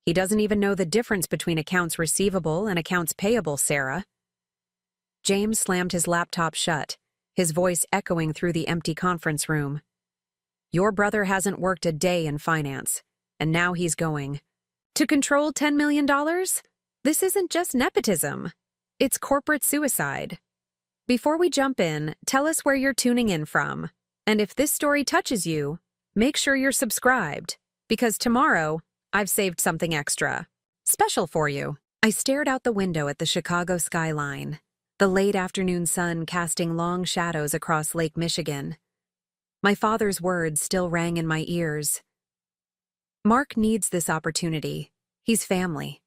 He doesn't even know the difference between accounts receivable and accounts payable, Sarah. James slammed his laptop shut, his voice echoing through the empty conference room. Your brother hasn't worked a day in finance, and now he's going to control $10 million? This isn't just nepotism. It's corporate suicide. Before we jump in, tell us where you're tuning in from. And if this story touches you, make sure you're subscribed, because tomorrow, I've saved something extra special for you. I stared out the window at the Chicago skyline, the late afternoon sun casting long shadows across Lake Michigan. My father's words still rang in my ears. Mark needs this opportunity. He's family.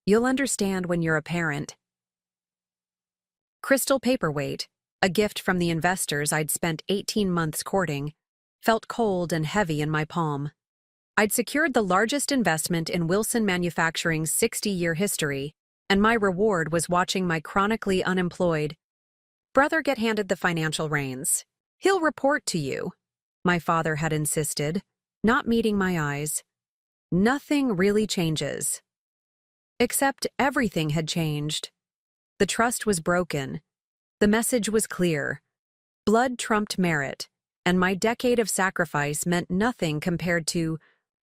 You'll understand when you're a parent. Crystal paperweight, a gift from the investors I'd spent 18 months courting, felt cold and heavy in my palm. I'd secured the largest investment in Wilson Manufacturing's 60-year history, and my reward was watching my chronically unemployed brother get handed the financial reins. He'll report to you, my father had insisted, not meeting my eyes. Nothing really changes. Except everything had changed. The trust was broken. The message was clear. Blood trumped merit, and my decade of sacrifice meant nothing compared to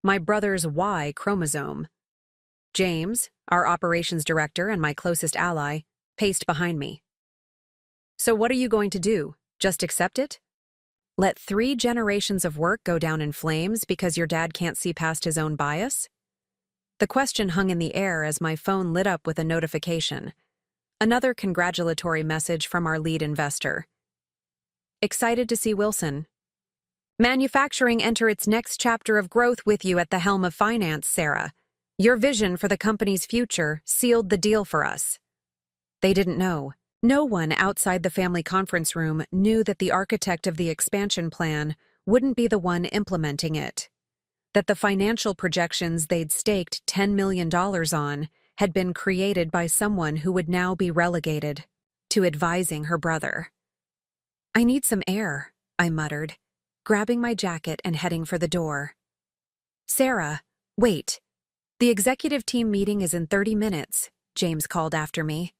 my brother's Y chromosome. James, our operations director and my closest ally, paced behind me. So what are you going to do? Just accept it? Let 3 generations of work go down in flames because your dad can't see past his own bias? The question hung in the air as my phone lit up with a notification. Another congratulatory message from our lead investor. Excited to see Wilson Manufacturing enter its next chapter of growth with you at the helm of finance, Sarah. Your vision for the company's future sealed the deal for us. They didn't know. No one outside the family conference room knew that the architect of the expansion plan wouldn't be the one implementing it. That the financial projections they'd staked $10 million on had been created by someone who would now be relegated to advising her brother. I need some air, I muttered, grabbing my jacket and heading for the door. Sarah, wait. The executive team meeting is in 30 minutes, James called after me.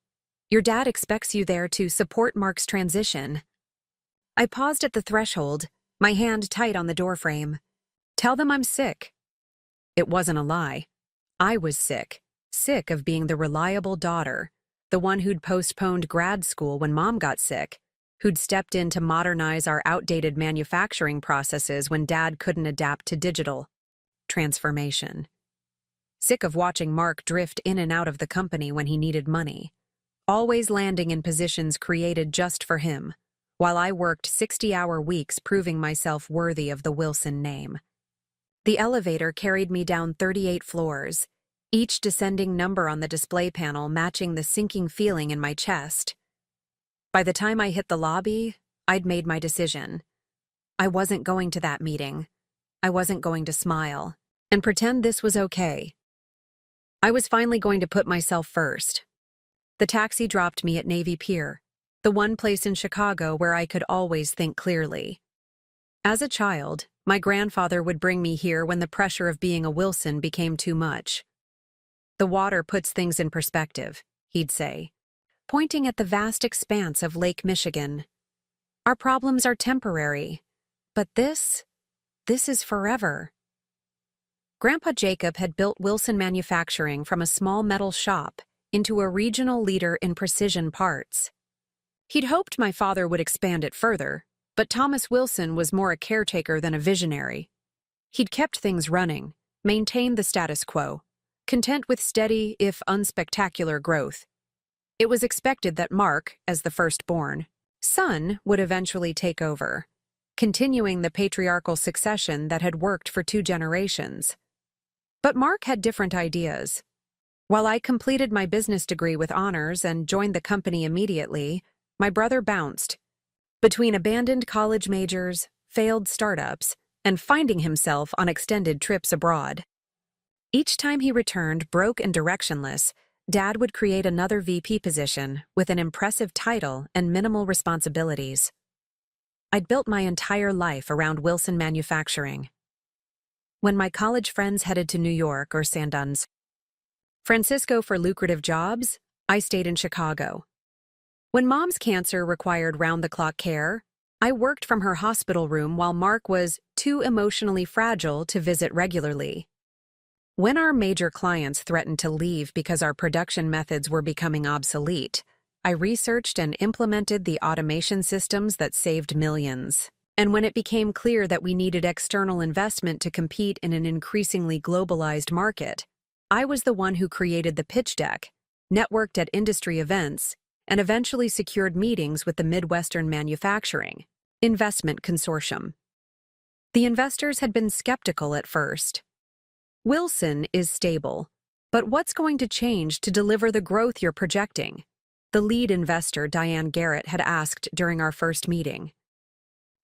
Your dad expects you there to support Mark's transition. I paused at the threshold, my hand tight on the doorframe. Tell them I'm sick. It wasn't a lie. I was sick of being the reliable daughter, the one who'd postponed grad school when Mom got sick, who'd stepped in to modernize our outdated manufacturing processes when Dad couldn't adapt to digital transformation. Sick of watching Mark drift in and out of the company when he needed money, always landing in positions created just for him, while I worked 60-hour weeks proving myself worthy of the Wilson name. The elevator carried me down 38 floors, each descending number on the display panel matching the sinking feeling in my chest. By the time I hit the lobby, I'd made my decision. I wasn't going to that meeting. I wasn't going to smile and pretend this was okay. I was finally going to put myself first. The taxi dropped me at Navy Pier, the one place in Chicago where I could always think clearly. As a child, my grandfather would bring me here when the pressure of being a Wilson became too much. The water puts things in perspective, he'd say, pointing at the vast expanse of Lake Michigan. Our problems are temporary, but this is forever. Grandpa Jacob had built Wilson Manufacturing from a small metal shop into a regional leader in precision parts. He'd hoped my father would expand it further, but Thomas Wilson was more a caretaker than a visionary. He'd kept things running, maintained the status quo, content with steady, if unspectacular, growth. It was expected that Mark, as the firstborn son, would eventually take over, continuing the patriarchal succession that had worked for 2 generations. But Mark had different ideas. While I completed my business degree with honors and joined the company immediately, my brother bounced between abandoned college majors, failed startups, and finding himself on extended trips abroad. Each time he returned broke and directionless, Dad would create another VP position with an impressive title and minimal responsibilities. I'd built my entire life around Wilson Manufacturing. when my college friends headed to New York or San Francisco for lucrative jobs, I stayed in Chicago. When Mom's cancer required round-the-clock care, I worked from her hospital room while Mark was too emotionally fragile to visit regularly. When our major clients threatened to leave because our production methods were becoming obsolete, I researched and implemented the automation systems that saved millions. And when it became clear that we needed external investment to compete in an increasingly globalized market, I was the one who created the pitch deck, networked at industry events, and eventually secured meetings with the Midwestern Manufacturing Investment Consortium. The investors had been skeptical at first. Wilson is stable, but what's going to change to deliver the growth you're projecting? The lead investor, Diane Garrett, had asked during our first meeting.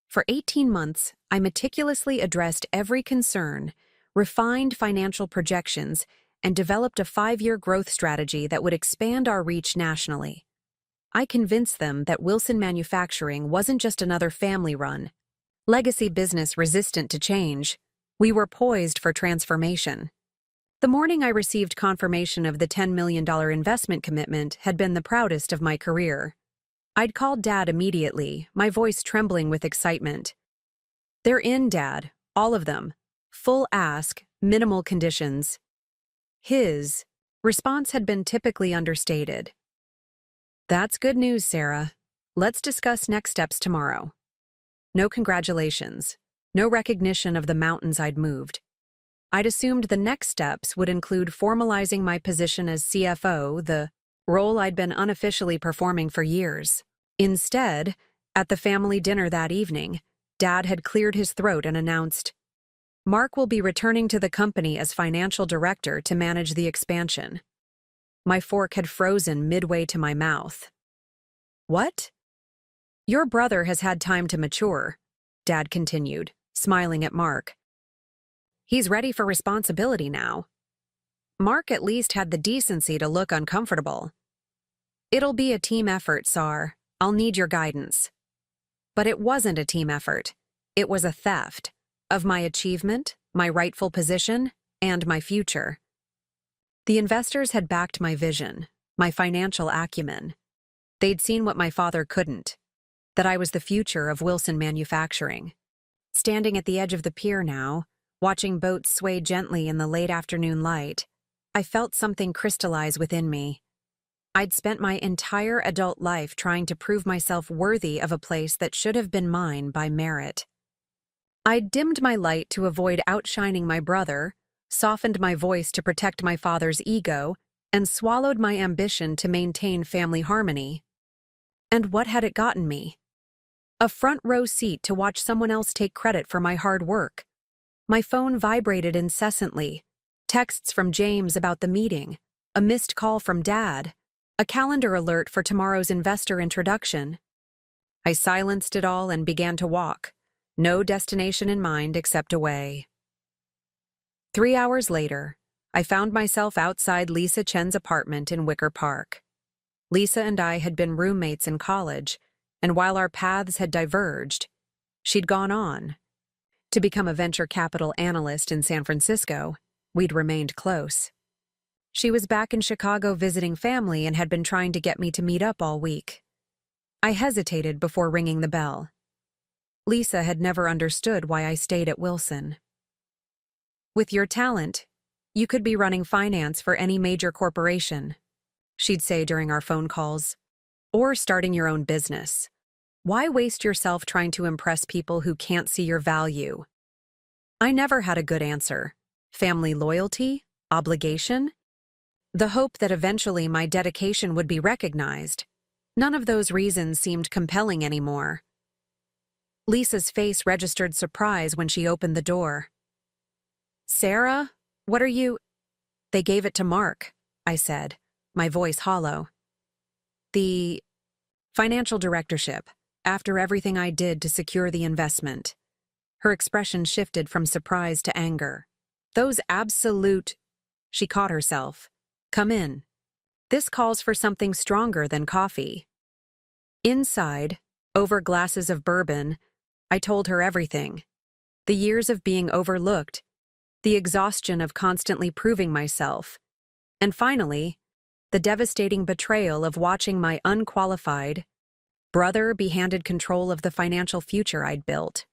For 18 months, I meticulously addressed every concern, refined financial projections, and developed a 5-year growth strategy that would expand our reach nationally. I convinced them that Wilson Manufacturing wasn't just another family-run, legacy business resistant to change. We were poised for transformation. The morning I received confirmation of the $10 million investment commitment had been the proudest of my career. I'd called Dad immediately, my voice trembling with excitement. "They're in, Dad, all of them. Full ask, minimal conditions." His response had been typically understated. "That's good news, Sarah. Let's discuss next steps tomorrow." No congratulations, no recognition of the mountains I'd moved. I'd assumed the next steps would include formalizing my position as CFO, the role I'd been unofficially performing for years. Instead, at the family dinner that evening, Dad had cleared his throat and announced, "Mark will be returning to the company as financial director to manage the expansion." My fork had frozen midway to my mouth. "What?" "Your brother has had time to mature," Dad continued, smiling at Mark. "He's ready for responsibility now." Mark at least had the decency to look uncomfortable. "It'll be a team effort, Sar. I'll need your guidance." But it wasn't a team effort. It was a theft of my achievement, my rightful position, and my future. The investors had backed my vision, my financial acumen. They'd seen what my father couldn't, that I was the future of Wilson Manufacturing. Standing at the edge of the pier now, watching boats sway gently in the late afternoon light, I felt something crystallize within me. I'd spent my entire adult life trying to prove myself worthy of a place that should have been mine by merit. I'd dimmed my light to avoid outshining my brother, softened my voice to protect my father's ego, and swallowed my ambition to maintain family harmony. And what had it gotten me? A front-row seat to watch someone else take credit for my hard work. My phone vibrated incessantly. Texts from James about the meeting, a missed call from Dad, a calendar alert for tomorrow's investor introduction. I silenced it all and began to walk, no destination in mind except away. 3 hours later, I found myself outside Lisa Chen's apartment in Wicker Park. Lisa and I had been roommates in college, and while our paths had diverged, she'd gone on. To become a venture capital analyst in San Francisco, we'd remained close. She was back in Chicago visiting family and had been trying to get me to meet up all week. I hesitated before ringing the bell. Lisa had never understood why I stayed at Wilson. "With your talent, you could be running finance for any major corporation," she'd say during our phone calls, "or starting your own business. Why waste yourself trying to impress people who can't see your value?" I never had a good answer. Family loyalty? Obligation? The hope that eventually my dedication would be recognized. None of those reasons seemed compelling anymore. Lisa's face registered surprise when she opened the door. "Sarah, what are you—" "They gave it to Mark," I said, my voice hollow. "The financial directorship, after everything I did to secure the investment." Her expression shifted from surprise to anger. "Those absolute—" She caught herself. "Come in. This calls for something stronger than coffee." Inside, over glasses of bourbon, I told her everything. The years of being overlooked, the exhaustion of constantly proving myself, and finally, the devastating betrayal of watching my unqualified brother be handed control of the financial future I'd built.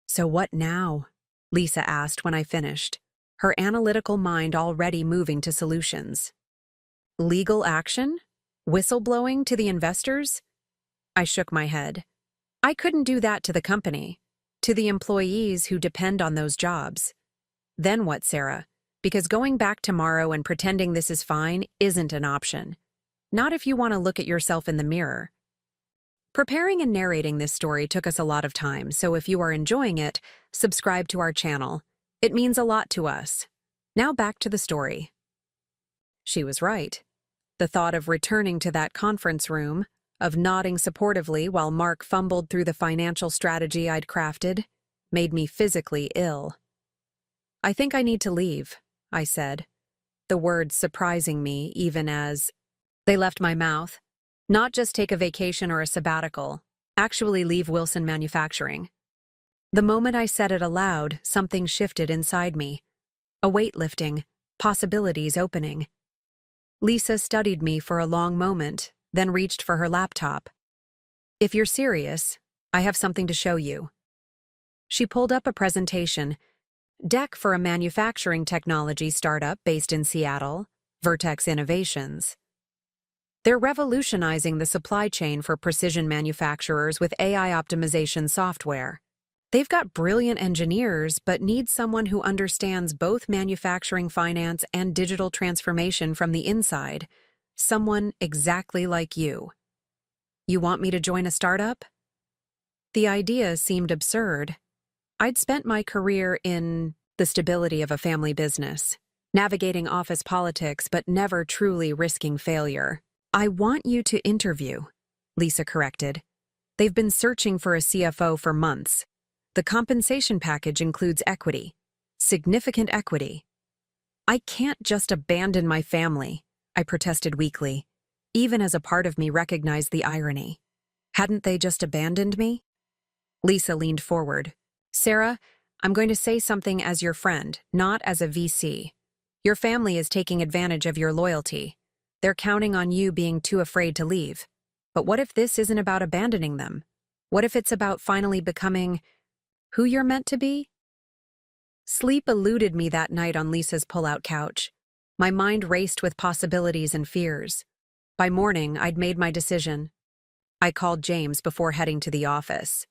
"So what now?" Lisa asked when I finished, her analytical mind already moving to solutions. "Legal action? Whistleblowing to the investors?" I shook my head. "I couldn't do that to the company, to the employees who depend on those jobs." "Then what, Sarah? Because going back tomorrow and pretending this is fine isn't an option. Not if you want to look at yourself in the mirror." Preparing and narrating this story took us a lot of time, so if you are enjoying it, subscribe to our channel. It means a lot to us. Now back to the story. She was right. The thought of returning to that conference room, of nodding supportively while Mark fumbled through the financial strategy I'd crafted, made me physically ill. "I think I need to leave," I said, the words surprising me even as they left my mouth. Not just take a vacation or a sabbatical, actually leave Wilson Manufacturing. The moment I said it aloud, something shifted inside me. A weight lifting, possibilities opening. Lisa studied me for a long moment, then reached for her laptop. "If you're serious, I have something to show you." She pulled up a presentation, deck for a manufacturing technology startup based in Seattle, Vertex Innovations. They're revolutionizing the supply chain for precision manufacturers with AI optimization software. They've got brilliant engineers, but need someone who understands both manufacturing finance and digital transformation from the inside. Someone exactly like you. "You want me to join a startup?" The idea seemed absurd. I'd spent my career in the stability of a family business, navigating office politics but never truly risking failure. "I want you to interview," Lisa corrected. "They've been searching for a CFO for months. The compensation package includes equity, significant equity." "I can't just abandon my family," I protested weakly, even as a part of me recognized the irony. Hadn't they just abandoned me? Lisa leaned forward. "Sarah, I'm going to say something as your friend, not as a VC. Your family is taking advantage of your loyalty. They're counting on you being too afraid to leave. But what if this isn't about abandoning them? What if it's about finally becoming who you're meant to be?" Sleep eluded me that night on Lisa's pull-out couch. My mind raced with possibilities and fears. By morning, I'd made my decision. I called James before heading to the office.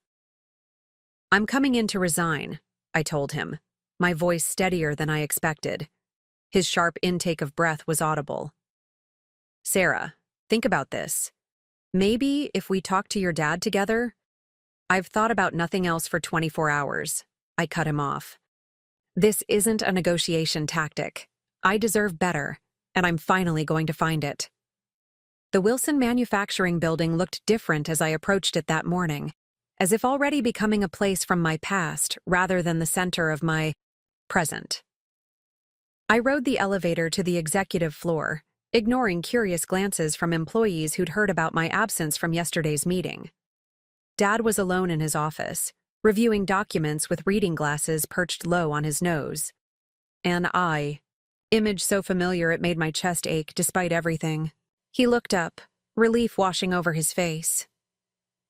"I'm coming in to resign," I told him, my voice steadier than I expected. His sharp intake of breath was audible. "Sarah, think about this. Maybe if we talk to your dad together—" "I've thought about nothing else for 24 hours. I cut him off. "This isn't a negotiation tactic. I deserve better, and I'm finally going to find it." The Wilson Manufacturing building looked different as I approached it that morning, as if already becoming a place from my past rather than the center of my present. I rode the elevator to the executive floor, ignoring curious glances from employees who'd heard about my absence from yesterday's meeting. Dad was alone in his office, reviewing documents with reading glasses perched low on his nose. And image so familiar it made my chest ache despite everything. He looked up, relief washing over his face.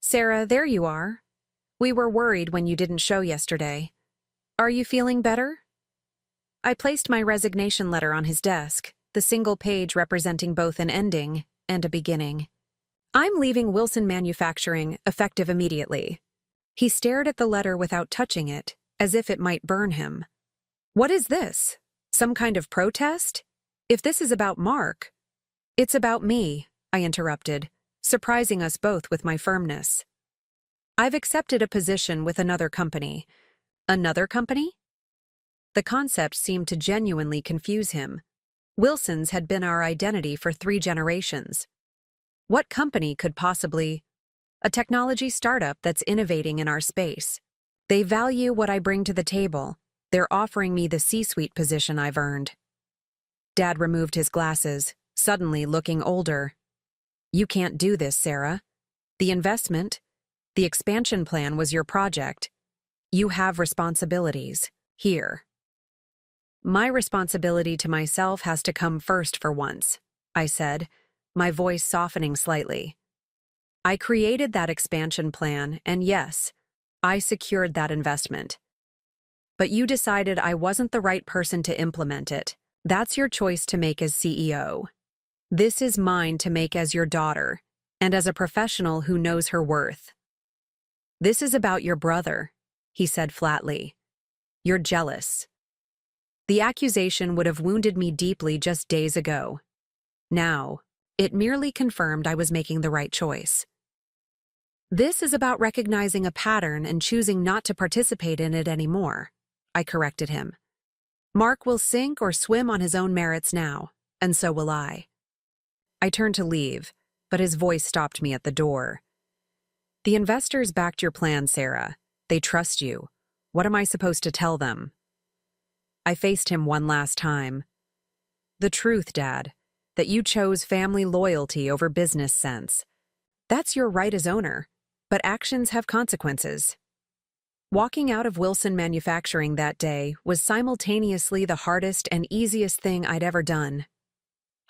"Sarah, there you are. We were worried when you didn't show yesterday. Are you feeling better?" I placed my resignation letter on his desk, the single page representing both an ending and a beginning. "I'm leaving Wilson Manufacturing, effective immediately." He stared at the letter without touching it, as if it might burn him. "What is this? Some kind of protest? If this is about Mark—" "It's about me," I interrupted, surprising us both with my firmness. "I've accepted a position with another company." "Another company?" The concept seemed to genuinely confuse him. Wilson's had been our identity for 3 generations. What company could possibly— "A technology startup that's innovating in our space. They value what I bring to the table. They're offering me the C-suite position I've earned." Dad removed his glasses, suddenly looking older. "You can't do this, Sarah. The investment, the expansion plan was your project. You have responsibilities. Here." My responsibility to myself has to come first for once, I said, my voice softening slightly. I created that expansion plan, and yes, I secured that investment. But you decided I wasn't the right person to implement it. That's your choice to make as CEO. This is mine to make as your daughter, and as a professional who knows her worth. This is about your brother, he said flatly. You're jealous. The accusation would have wounded me deeply just days ago. Now, it merely confirmed I was making the right choice. This is about recognizing a pattern and choosing not to participate in it anymore, I corrected him. Mark will sink or swim on his own merits now, and so will I. I turned to leave, but his voice stopped me at the door. The investors backed your plan, Sarah. They trust you. What am I supposed to tell them? I faced him one last time. The truth, Dad, that you chose family loyalty over business sense. That's your right as owner, but actions have consequences. Walking out of Wilson Manufacturing that day was simultaneously the hardest and easiest thing I'd ever done.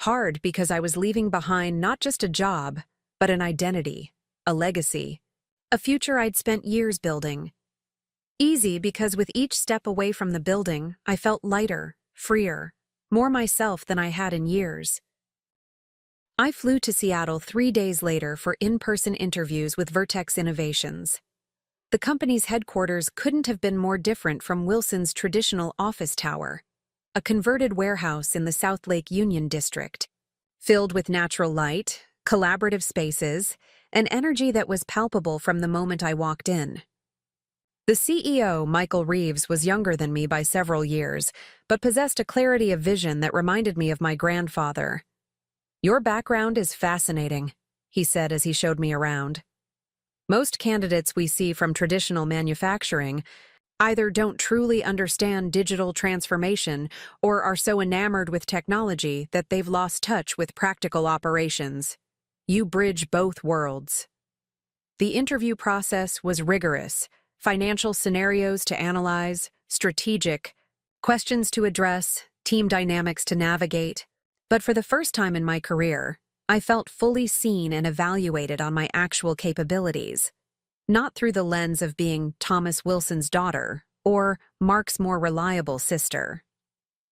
Hard because I was leaving behind not just a job, but an identity, a legacy, a future I'd spent years building. Easy because with each step away from the building, I felt lighter, freer, more myself than I had in years. I flew to Seattle 3 days later for in-person interviews with Vertex Innovations. The company's headquarters couldn't have been more different from Wilson's traditional office tower, a converted warehouse in the South Lake Union District, filled with natural light, collaborative spaces, and energy that was palpable from the moment I walked in. The CEO, Michael Reeves, was younger than me by several years, but possessed a clarity of vision that reminded me of my grandfather. Your background is fascinating, he said as he showed me around. Most candidates we see from traditional manufacturing either don't truly understand digital transformation or are so enamored with technology that they've lost touch with practical operations. You bridge both worlds. The interview process was rigorous. Financial scenarios to analyze, strategic, questions to address, team dynamics to navigate. But for the first time in my career, I felt fully seen and evaluated on my actual capabilities, not through the lens of being Thomas Wilson's daughter or Mark's more reliable sister.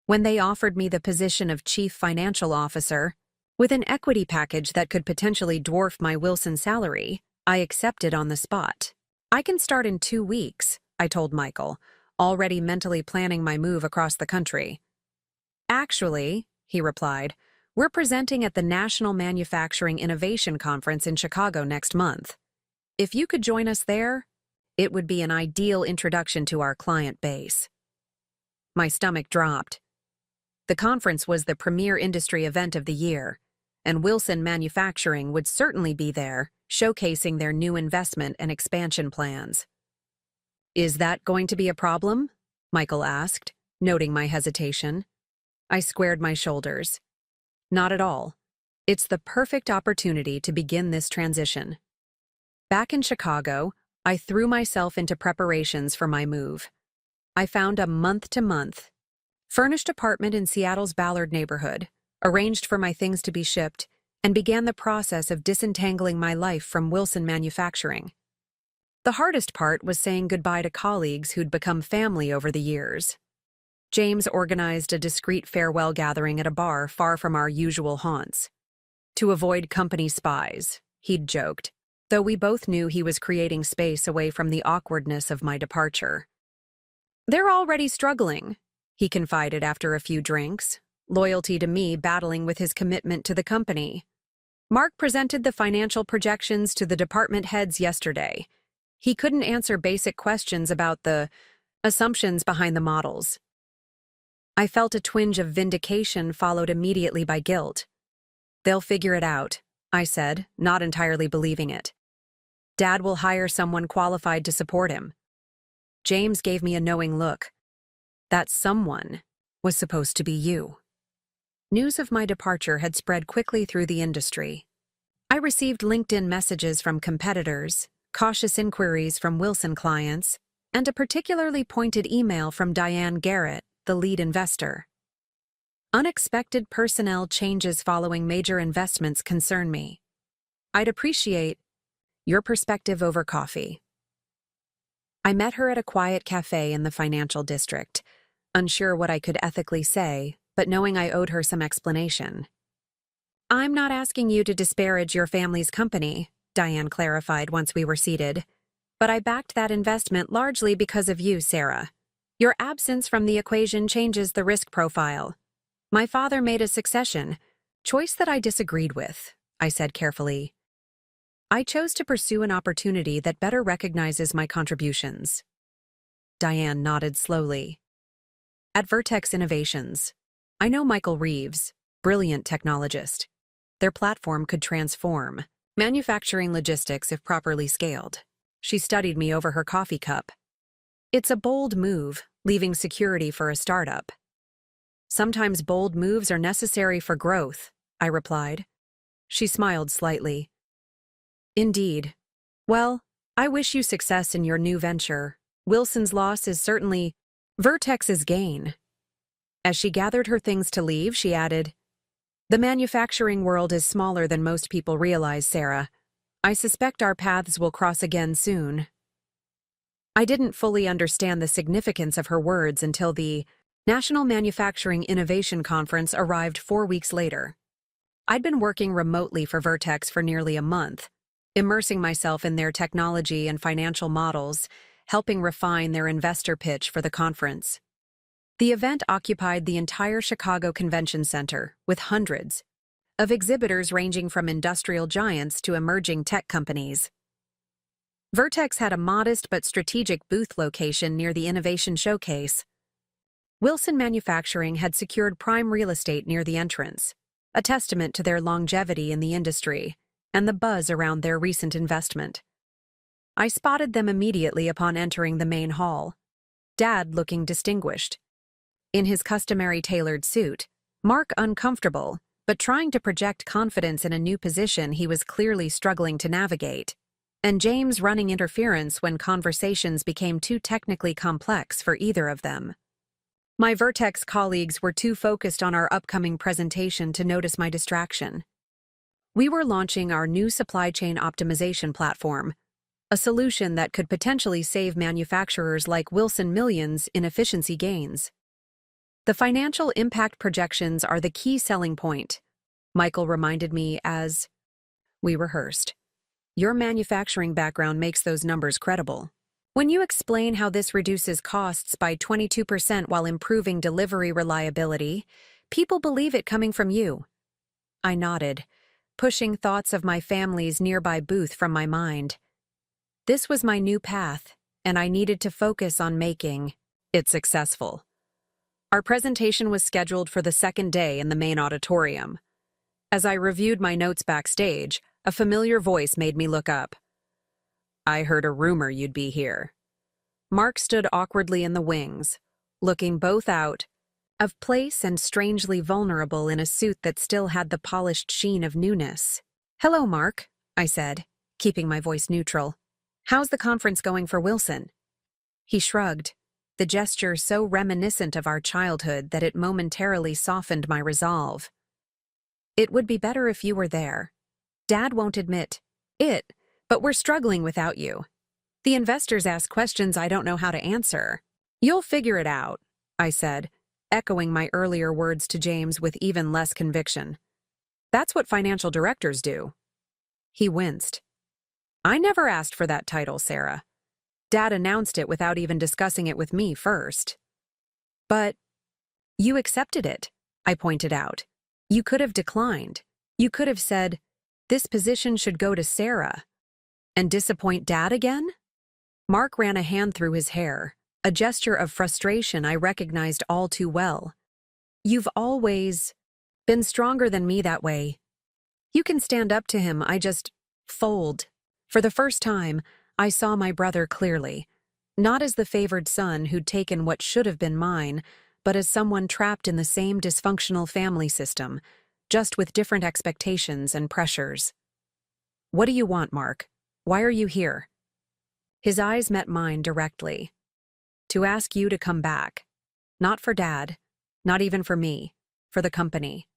When they offered me the position of Chief Financial Officer, with an equity package that could potentially dwarf my Wilson salary, I accepted on the spot. I can start in 2 weeks, I told Michael, already mentally planning my move across the country. Actually, he replied, we're presenting at the National Manufacturing Innovation Conference in Chicago next month. If you could join us there, it would be an ideal introduction to our client base. My stomach dropped. The conference was the premier industry event of the year, and Wilson Manufacturing would certainly be there, showcasing their new investment and expansion plans. Is that going to be a problem? Michael asked, noting my hesitation. I squared my shoulders. Not at all. It's the perfect opportunity to begin this transition. Back in Chicago, I threw myself into preparations for my move. I found a month-to-month, furnished apartment in Seattle's Ballard neighborhood, arranged for my things to be shipped, and began the process of disentangling my life from Wilson Manufacturing. The hardest part was saying goodbye to colleagues who'd become family over the years. James organized a discreet farewell gathering at a bar far from our usual haunts. To avoid company spies, he'd joked, though we both knew he was creating space away from the awkwardness of my departure. They're already struggling, he confided after a few drinks, loyalty to me battling with his commitment to the company. Mark presented the financial projections to the department heads yesterday. He couldn't answer basic questions about the assumptions behind the models. I felt a twinge of vindication followed immediately by guilt. They'll figure it out, I said, not entirely believing it. Dad will hire someone qualified to support him. James gave me a knowing look. That someone was supposed to be you. News of my departure had spread quickly through the industry. I received LinkedIn messages from competitors, cautious inquiries from Wilson clients, and a particularly pointed email from Diane Garrett, the the lead investor. Unexpected personnel changes following major investments concern me. I'd appreciate your perspective over coffee. I met her at a quiet cafe in the financial district, unsure what I could ethically say, but knowing I owed her some explanation. I'm not asking you to disparage your family's company, Diane clarified once we were seated, but I backed that investment largely because of you, Sarah. Your absence from the equation changes the risk profile. My father made a succession choice that I disagreed with, I said carefully. I chose to pursue an opportunity that better recognizes my contributions. Diane nodded slowly. At Vertex Innovations, I know Michael Reeves, brilliant technologist. Their platform could transform manufacturing logistics if properly scaled. She studied me over her coffee cup. It's a bold move, leaving security for a startup. Sometimes bold moves are necessary for growth, I replied. She smiled slightly. Indeed. Well, I wish you success in your new venture. Wilson's loss is certainly Vertex's gain. As she gathered her things to leave, she added, The manufacturing world is smaller than most people realize, Sarah. I suspect our paths will cross again soon. I didn't fully understand the significance of her words until the National Manufacturing Innovation Conference arrived 4 weeks later. I'd been working remotely for Vertex for nearly a month, immersing myself in their technology and financial models, helping refine their investor pitch for the conference. The event occupied the entire Chicago Convention Center, with hundreds of exhibitors ranging from industrial giants to emerging tech companies. Vertex had a modest but strategic booth location near the Innovation Showcase. Wilson Manufacturing had secured prime real estate near the entrance, a testament to their longevity in the industry and the buzz around their recent investment. I spotted them immediately upon entering the main hall, Dad looking distinguished. In his customary tailored suit, Mark uncomfortable, but trying to project confidence in a new position he was clearly struggling to navigate, and James running interference when conversations became too technically complex for either of them. My Vertex colleagues were too focused on our upcoming presentation to notice my distraction. We were launching our new supply chain optimization platform, a solution that could potentially save manufacturers like Wilson millions in efficiency gains. The financial impact projections are the key selling point, Michael reminded me as we rehearsed. Your manufacturing background makes those numbers credible. When you explain how this reduces costs by 22% while improving delivery reliability, people believe it coming from you. I nodded, pushing thoughts of my family's nearby booth from my mind. This was my new path, and I needed to focus on making it successful. Our presentation was scheduled for the second day in the main auditorium. As I reviewed my notes backstage, a familiar voice made me look up. I heard a rumor you'd be here. Mark stood awkwardly in the wings, looking both out of place and strangely vulnerable in a suit that still had the polished sheen of newness. Hello, Mark, I said, keeping my voice neutral. How's the conference going for Wilson? He shrugged, the gesture so reminiscent of our childhood that it momentarily softened my resolve. It would be better if you were there. Dad won't admit it, but we're struggling without you. The investors ask questions I don't know how to answer. You'll figure it out, I said, echoing my earlier words to James with even less conviction. That's what financial directors do. He winced. I never asked for that title, Sarah. Dad announced it without even discussing it with me first. But you accepted it, I pointed out. You could have declined. You could have said, this position should go to Sarah. And disappoint Dad again? Mark ran a hand through his hair, a gesture of frustration I recognized all too well. You've always been stronger than me that way. You can stand up to him, I just fold. For the first time, I saw my brother clearly, not as the favored son who'd taken what should have been mine, but as someone trapped in the same dysfunctional family system, just with different expectations and pressures. What do you want, Mark? Why are you here? His eyes met mine directly. To ask you to come back. Not for Dad, not even for me, for the company,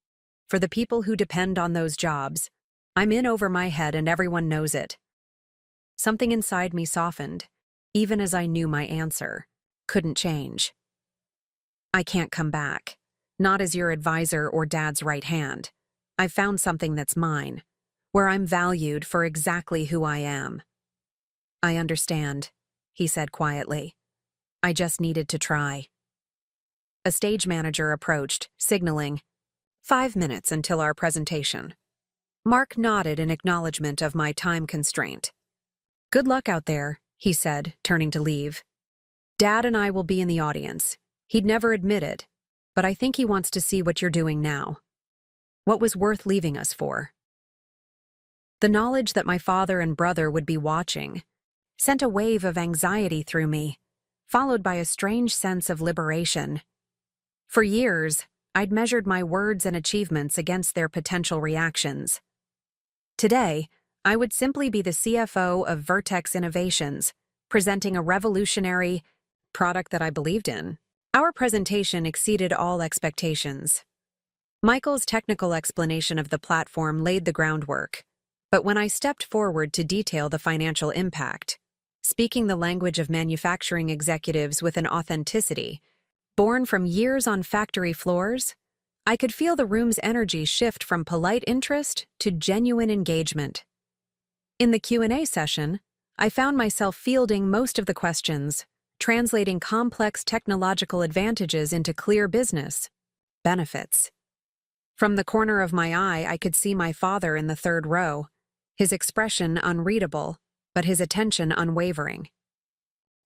for the people who depend on those jobs. I'm in over my head and everyone knows it. Something inside me softened, even as I knew my answer. Couldn't change. I can't come back. Not as your advisor or Dad's right hand. I've found something that's mine, where I'm valued for exactly who I am. I understand, he said quietly. I just needed to try. A stage manager approached, signaling, 5 minutes until our presentation. Mark nodded in acknowledgement of my time constraint. Good luck out there, he said, turning to leave. Dad and I will be in the audience. He'd never admit it, but I think he wants to see what you're doing now. What was worth leaving us for? The knowledge that my father and brother would be watching sent a wave of anxiety through me, followed by a strange sense of liberation. For years, I'd measured my words and achievements against their potential reactions. Today, I would simply be the CFO of Vertex Innovations, presenting a revolutionary product that I believed in. Our presentation exceeded all expectations. Michael's technical explanation of the platform laid the groundwork, but when I stepped forward to detail the financial impact, speaking the language of manufacturing executives with an authenticity born from years on factory floors, I could feel the room's energy shift from polite interest to genuine engagement. In the Q&A session, I found myself fielding most of the questions, translating complex technological advantages into clear business benefits. From the corner of my eye, I could see my father in the third row, his expression unreadable, but his attention unwavering.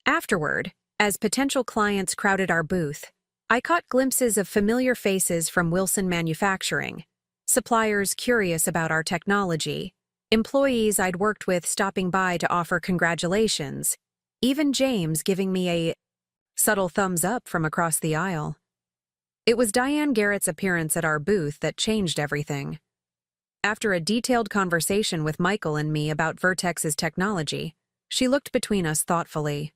Afterward, as potential clients crowded our booth, I caught glimpses of familiar faces from Wilson Manufacturing, suppliers curious about our technology, employees I'd worked with stopping by to offer congratulations, even James giving me a subtle thumbs up from across the aisle. It was Diane Garrett's appearance at our booth that changed everything. After a detailed conversation with Michael and me about Vertex's technology, she looked between us thoughtfully.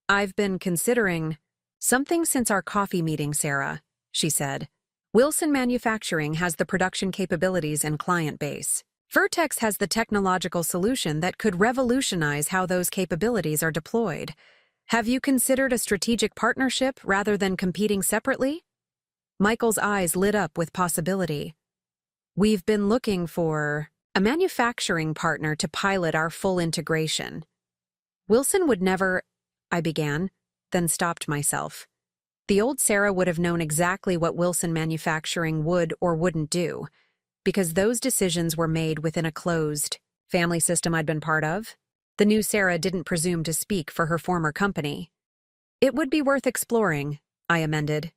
I've been considering something since our coffee meeting, Sarah, she said. Wilson Manufacturing has the production capabilities and client base. Vertex has the technological solution that could revolutionize how those capabilities are deployed. Have you considered a strategic partnership rather than competing separately? Michael's eyes lit up with possibility. We've been looking for a manufacturing partner to pilot our full integration. Wilson would never, I began, then stopped myself. The old Sarah would have known exactly what Wilson Manufacturing would or wouldn't do, because those decisions were made within a closed family system I'd been part of. The new Sarah didn't presume to speak for her former company. It would be worth exploring, I amended.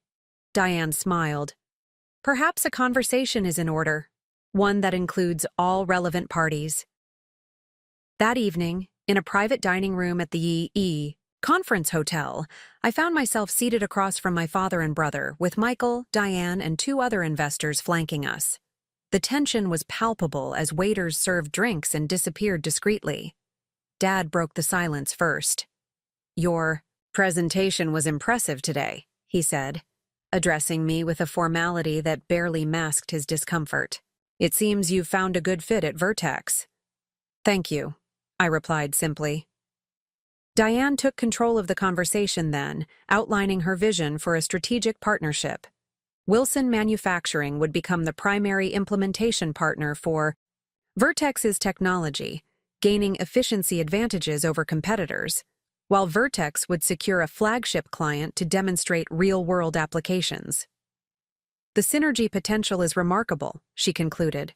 Diane smiled. Perhaps a conversation is in order, one that includes all relevant parties. That evening, in a private dining room at the Conference Hotel, I found myself seated across from my father and brother, with Michael, Diane, and 2 other investors flanking us. The tension was palpable as waiters served drinks and disappeared discreetly. Dad broke the silence first. Your presentation was impressive today, he said, addressing me with a formality that barely masked his discomfort. It seems you've found a good fit at Vertex. Thank you, I replied simply. Diane took control of the conversation then, outlining her vision for a strategic partnership. Wilson Manufacturing would become the primary implementation partner for Vertex's technology, gaining efficiency advantages over competitors, while Vertex would secure a flagship client to demonstrate real-world applications. The synergy potential is remarkable, she concluded.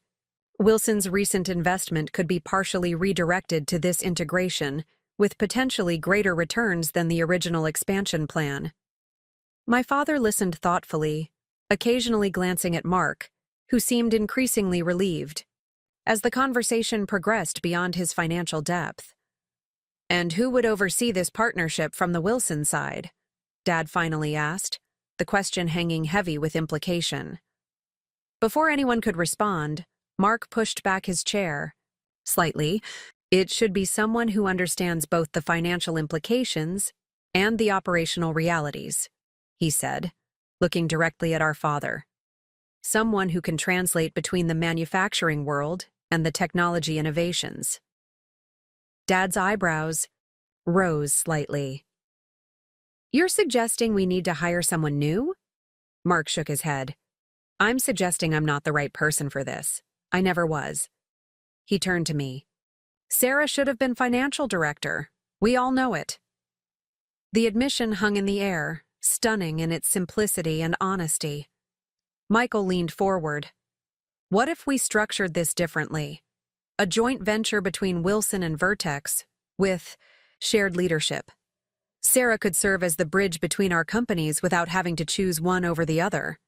Wilson's recent investment could be partially redirected to this integration, with potentially greater returns than the original expansion plan. My father listened thoughtfully, occasionally glancing at Mark, who seemed increasingly relieved, as the conversation progressed beyond his financial depth. And who would oversee this partnership from the Wilson side? Dad finally asked, the question hanging heavy with implication. Before anyone could respond, Mark pushed back his chair. Slightly, it should be someone who understands both the financial implications and the operational realities. he said, looking directly at our father. Someone who can translate between the manufacturing world and the technology innovations. Dad's eyebrows rose slightly. You're suggesting we need to hire someone new? Mark shook his head. I'm suggesting I'm not the right person for this. I never was. He turned to me. Sarah should have been financial director. We all know it. The admission hung in the air, stunning in its simplicity and honesty. Michael leaned forward. What if we structured this differently? A joint venture between Wilson and Vertex, with shared leadership. Sarah could serve as the bridge between our companies without having to choose one over the other.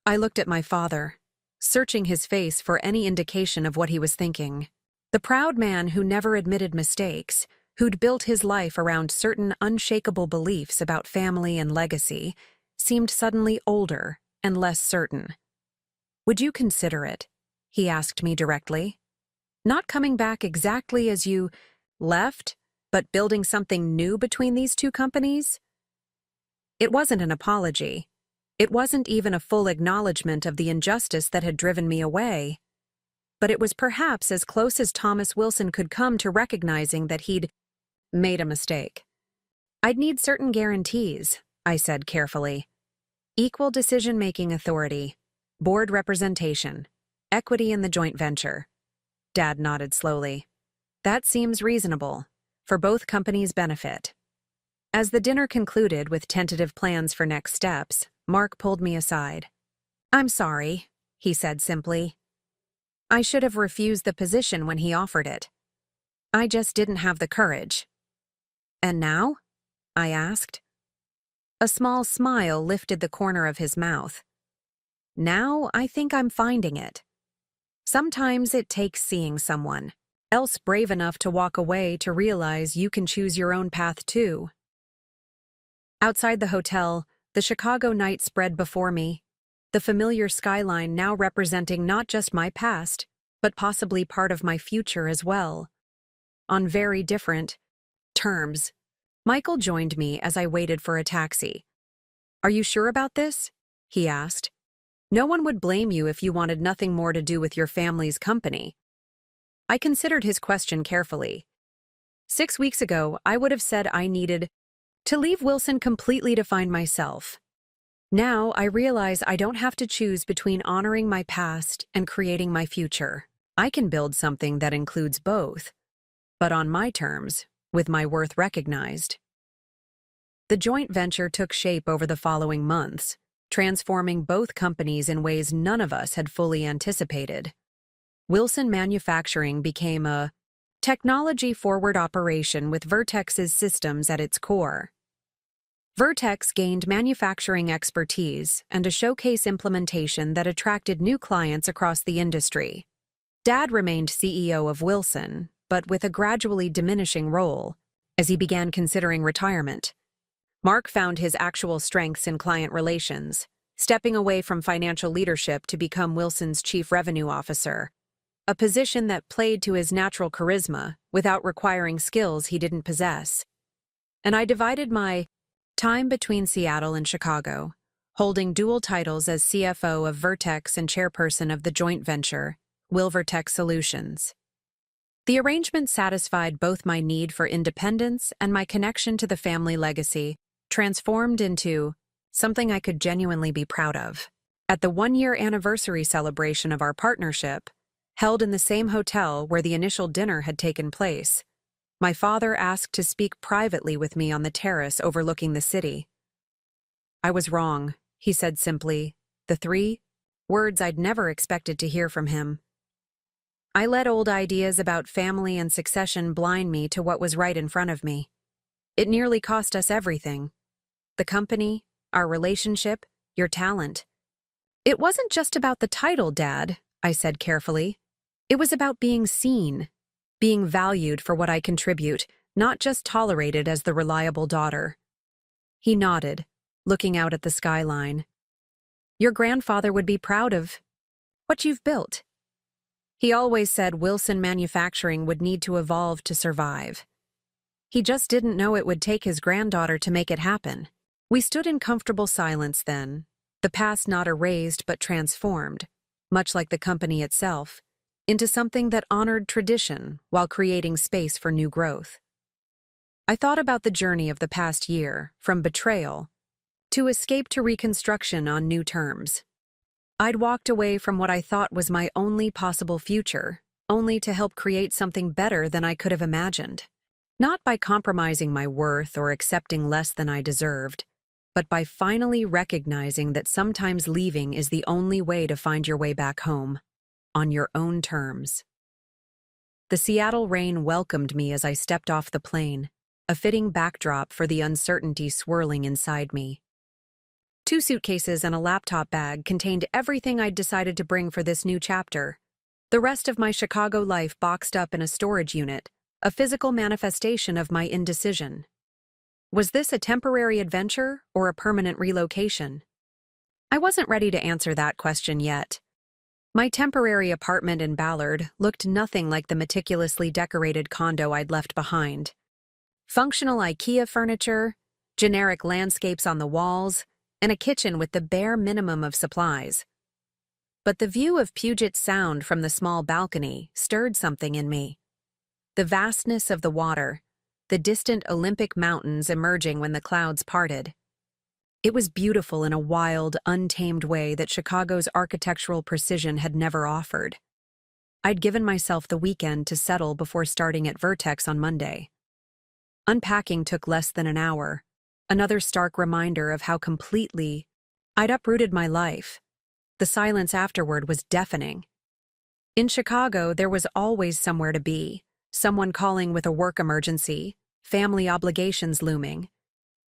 I looked at my father, searching his face for any indication of what he was thinking. The proud man who never admitted mistakes, who'd built his life around certain unshakable beliefs about family and legacy, seemed suddenly older and less certain. Would you consider it? He asked me directly. Not coming back exactly as you left, but building something new between these two companies? It wasn't an apology. It wasn't even a full acknowledgement of the injustice that had driven me away. But it was perhaps as close as Thomas Wilson could come to recognizing that he'd made a mistake. I'd need certain guarantees, I said carefully. Equal decision-making authority, board representation, equity in the joint venture. Dad nodded slowly. That seems reasonable, for both companies' benefit. As the dinner concluded with tentative plans for next steps, Mark pulled me aside. I'm sorry, he said simply. I should have refused the position when he offered it. I just didn't have the courage. And now? I asked. A small smile lifted the corner of his mouth. Now I think I'm finding it. Sometimes it takes seeing someone else brave enough to walk away to realize you can choose your own path too. Outside the hotel, the Chicago night spread before me, the familiar skyline now representing not just my past, but possibly part of my future as well. On very different terms. Michael joined me as I waited for a taxi. Are you sure about this? He asked. No one would blame you if you wanted nothing more to do with your family's company. I considered his question carefully. 6 weeks ago, I would have said I needed to leave Wilson completely to find myself. Now I realize I don't have to choose between honoring my past and creating my future. I can build something that includes both, but on my terms, with my worth recognized. The joint venture took shape over the following months, transforming both companies in ways none of us had fully anticipated. Wilson Manufacturing became a technology-forward operation with Vertex's systems at its core. Vertex gained manufacturing expertise and a showcase implementation that attracted new clients across the industry. Dad remained CEO of Wilson, but with a gradually diminishing role, as he began considering retirement. Mark found his actual strengths in client relations, stepping away from financial leadership to become Wilson's chief revenue officer, a position that played to his natural charisma without requiring skills he didn't possess. And I divided my time between Seattle and Chicago, holding dual titles as CFO of Vertex and chairperson of the joint venture, Vertex Solutions. The arrangement satisfied both my need for independence and my connection to the family legacy, transformed into something I could genuinely be proud of. At the one-year anniversary celebration of our partnership, held in the same hotel where the initial dinner had taken place, my father asked to speak privately with me on the terrace overlooking the city. I was wrong, he said simply, the 3 words I'd never expected to hear from him. I let old ideas about family and succession blind me to what was right in front of me. It nearly cost us everything. The company, our relationship, your talent. It wasn't just about the title, Dad, I said carefully. It was about being seen, being valued for what I contribute, not just tolerated as the reliable daughter. He nodded, looking out at the skyline. Your grandfather would be proud of what you've built. He always said Wilson Manufacturing would need to evolve to survive. He just didn't know it would take his granddaughter to make it happen. We stood in comfortable silence then, the past not erased but transformed, much like the company itself, into something that honored tradition while creating space for new growth. I thought about the journey of the past year, from betrayal to escape to reconstruction on new terms. I'd walked away from what I thought was my only possible future, only to help create something better than I could have imagined. Not by compromising my worth or accepting less than I deserved, but by finally recognizing that sometimes leaving is the only way to find your way back home, on your own terms. The Seattle rain welcomed me as I stepped off the plane, a fitting backdrop for the uncertainty swirling inside me. 2 suitcases and a laptop bag contained everything I'd decided to bring for this new chapter. The rest of my Chicago life boxed up in a storage unit, a physical manifestation of my indecision. Was this a temporary adventure or a permanent relocation? I wasn't ready to answer that question yet. My temporary apartment in Ballard looked nothing like the meticulously decorated condo I'd left behind. Functional IKEA furniture, generic landscapes on the walls, and a kitchen with the bare minimum of supplies. But the view of Puget Sound from the small balcony stirred something in me. The vastness of the water, the distant Olympic mountains emerging when the clouds parted. It was beautiful in a wild, untamed way that Chicago's architectural precision had never offered. I'd given myself the weekend to settle before starting at Vertex on Monday. Unpacking took less than an hour, another stark reminder of how completely I'd uprooted my life. The silence afterward was deafening. In Chicago, there was always somewhere to be, someone calling with a work emergency, family obligations looming.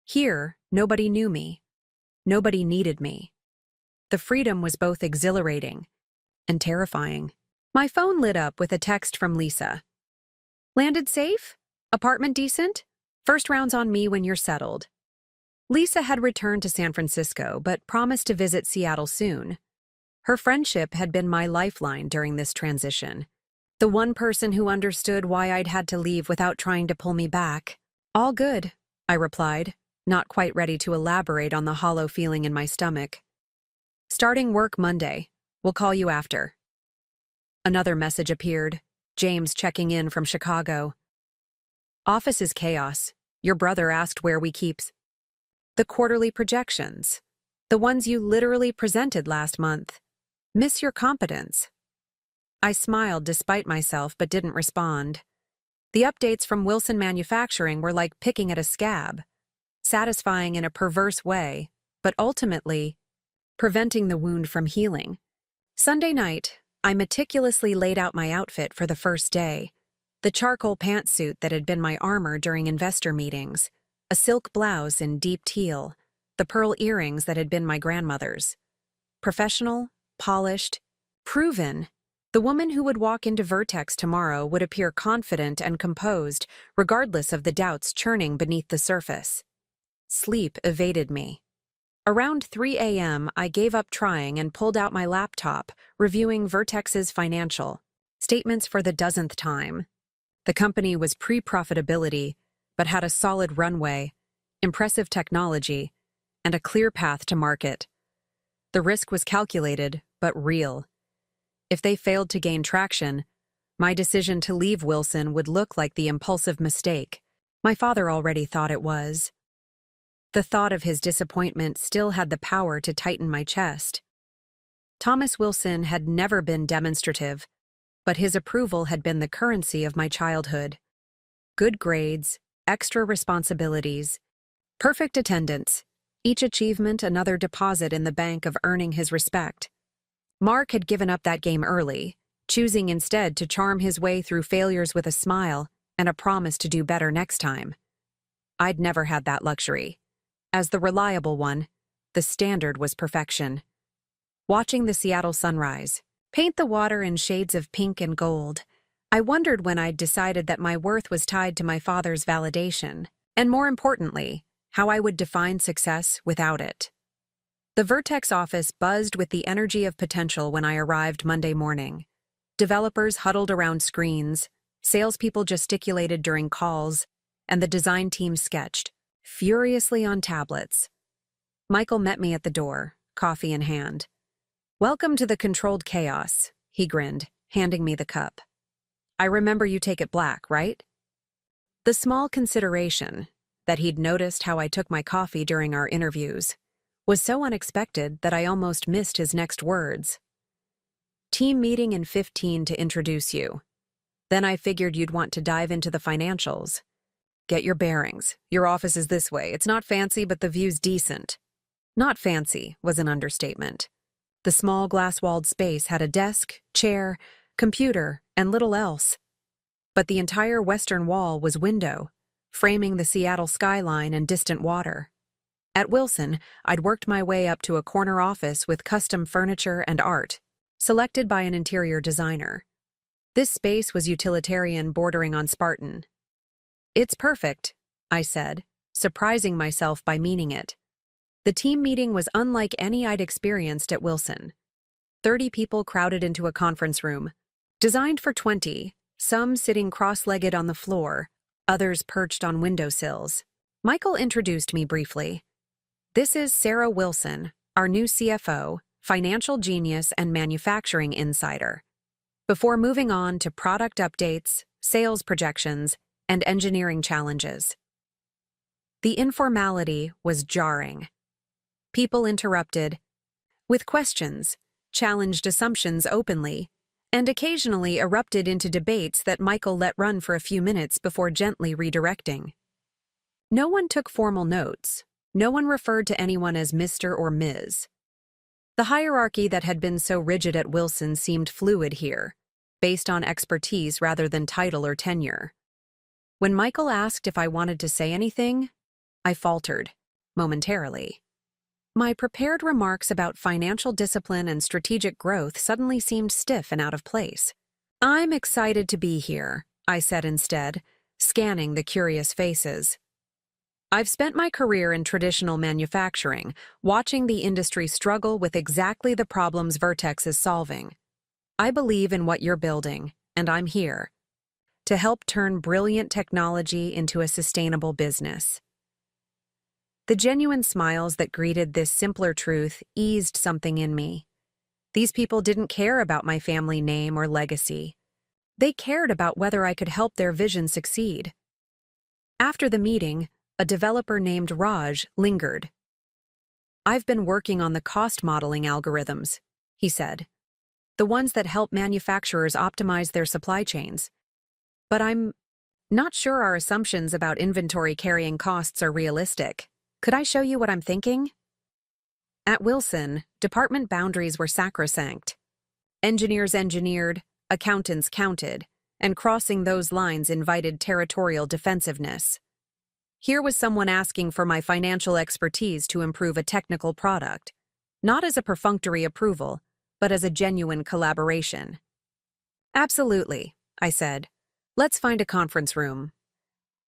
Here, nobody knew me. Nobody needed me. The freedom was both exhilarating and terrifying. My phone lit up with a text from Lisa. "Landed safe? Apartment decent? First round's on me when you're settled." Lisa had returned to San Francisco, but promised to visit Seattle soon. Her friendship had been my lifeline during this transition. The one person who understood why I'd had to leave without trying to pull me back. "All good," I replied, not quite ready to elaborate on the hollow feeling in my stomach. "Starting work Monday. We'll call you after." Another message appeared, James checking in from Chicago. "Office is chaos. Your brother asked where we keep the quarterly projections. The ones you literally presented last month. Miss your competence." I smiled despite myself but didn't respond. The updates from Wilson Manufacturing were like picking at a scab, satisfying in a perverse way, but ultimately preventing the wound from healing. Sunday night, I meticulously laid out my outfit for the first day. The charcoal pantsuit that had been my armor during investor meetings, a silk blouse in deep teal, the pearl earrings that had been my grandmother's. Professional, polished, proven. The woman who would walk into Vertex tomorrow would appear confident and composed, regardless of the doubts churning beneath the surface. Sleep evaded me. Around 3 a.m., I gave up trying and pulled out my laptop, reviewing Vertex's financial statements for the dozenth time. The company was pre-profitability, but had a solid runway, impressive technology, and a clear path to market. The risk was calculated, but real. If they failed to gain traction, my decision to leave Wilson would look like the impulsive mistake my father already thought it was. The thought of his disappointment still had the power to tighten my chest. Thomas Wilson had never been demonstrative, but his approval had been the currency of my childhood. Good grades, extra responsibilities, perfect attendance, each achievement another deposit in the bank of earning his respect. Mark had given up that game early, choosing instead to charm his way through failures with a smile and a promise to do better next time. I'd never had that luxury. As the reliable one, the standard was perfection. Watching the Seattle sunrise paint the water in shades of pink and gold, I wondered when I'd decided that my worth was tied to my father's validation, and more importantly, how I would define success without it. The Vertex office buzzed with the energy of potential when I arrived Monday morning. Developers huddled around screens, salespeople gesticulated during calls, and the design team sketched, furiously on tablets, Michael met me at the door, coffee in hand. "Welcome to the controlled chaos," he grinned, handing me the cup. "I remember you take it black, right?" The small consideration, that he'd noticed how I took my coffee during our interviews, was so unexpected that I almost missed his next words. "Team meeting in 15 to introduce you. Then I figured you'd want to dive into the financials. Get your bearings. Your office is this way. It's not fancy, but the view's decent." Not fancy was an understatement. The small glass-walled space had a desk, chair, computer, and little else. But the entire western wall was window, framing the Seattle skyline and distant water. At Wilson, I'd worked my way up to a corner office with custom furniture and art, selected by an interior designer. This space was utilitarian, bordering on Spartan. "It's perfect," I said, surprising myself by meaning it. The team meeting was unlike any I'd experienced at Wilson. 30 people crowded into a conference room, designed for 20, some sitting cross-legged on the floor, others perched on windowsills. Michael introduced me briefly. "This is Sarah Wilson, our new CFO, financial genius and manufacturing insider," before moving on to product updates, sales projections, and engineering challenges. The informality was jarring. People interrupted with questions, challenged assumptions openly, and occasionally erupted into debates that Michael let run for a few minutes before gently redirecting. No one took formal notes. No one referred to anyone as Mr. or Ms. The hierarchy that had been so rigid at Wilson seemed fluid here, based on expertise rather than title or tenure. When Michael asked if I wanted to say anything, I faltered, momentarily. My prepared remarks about financial discipline and strategic growth suddenly seemed stiff and out of place. "I'm excited to be here," I said instead, scanning the curious faces. "I've spent my career in traditional manufacturing, watching the industry struggle with exactly the problems Vertex is solving. I believe in what you're building, and I'm here to help turn brilliant technology into a sustainable business." The genuine smiles that greeted this simpler truth eased something in me. These people didn't care about my family name or legacy. They cared about whether I could help their vision succeed. After the meeting, a developer named Raj lingered. "I've been working on the cost modeling algorithms," he said. "The ones that help manufacturers optimize their supply chains. But I'm not sure our assumptions about inventory carrying costs are realistic. Could I show you what I'm thinking?" At Wilson, department boundaries were sacrosanct. Engineers engineered, accountants counted, and crossing those lines invited territorial defensiveness. Here was someone asking for my financial expertise to improve a technical product, not as a perfunctory approval, but as a genuine collaboration. "Absolutely," I said. "Let's find a conference room."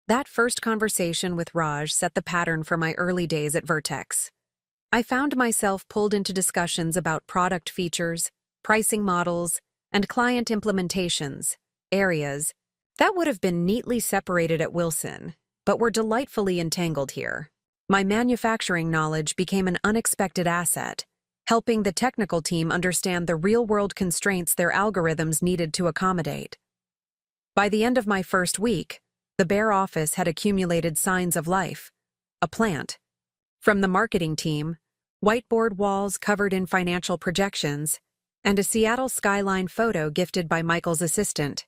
That first conversation with Raj set the pattern for my early days at Vertex. I found myself pulled into discussions about product features, pricing models, and client implementations, areas that would have been neatly separated at Wilson, but were delightfully entangled here. My manufacturing knowledge became an unexpected asset, helping the technical team understand the real-world constraints their algorithms needed to accommodate. By the end of my first week, the bare office had accumulated signs of life, a plant. From the marketing team, whiteboard walls covered in financial projections, and a Seattle skyline photo gifted by Michael's assistant.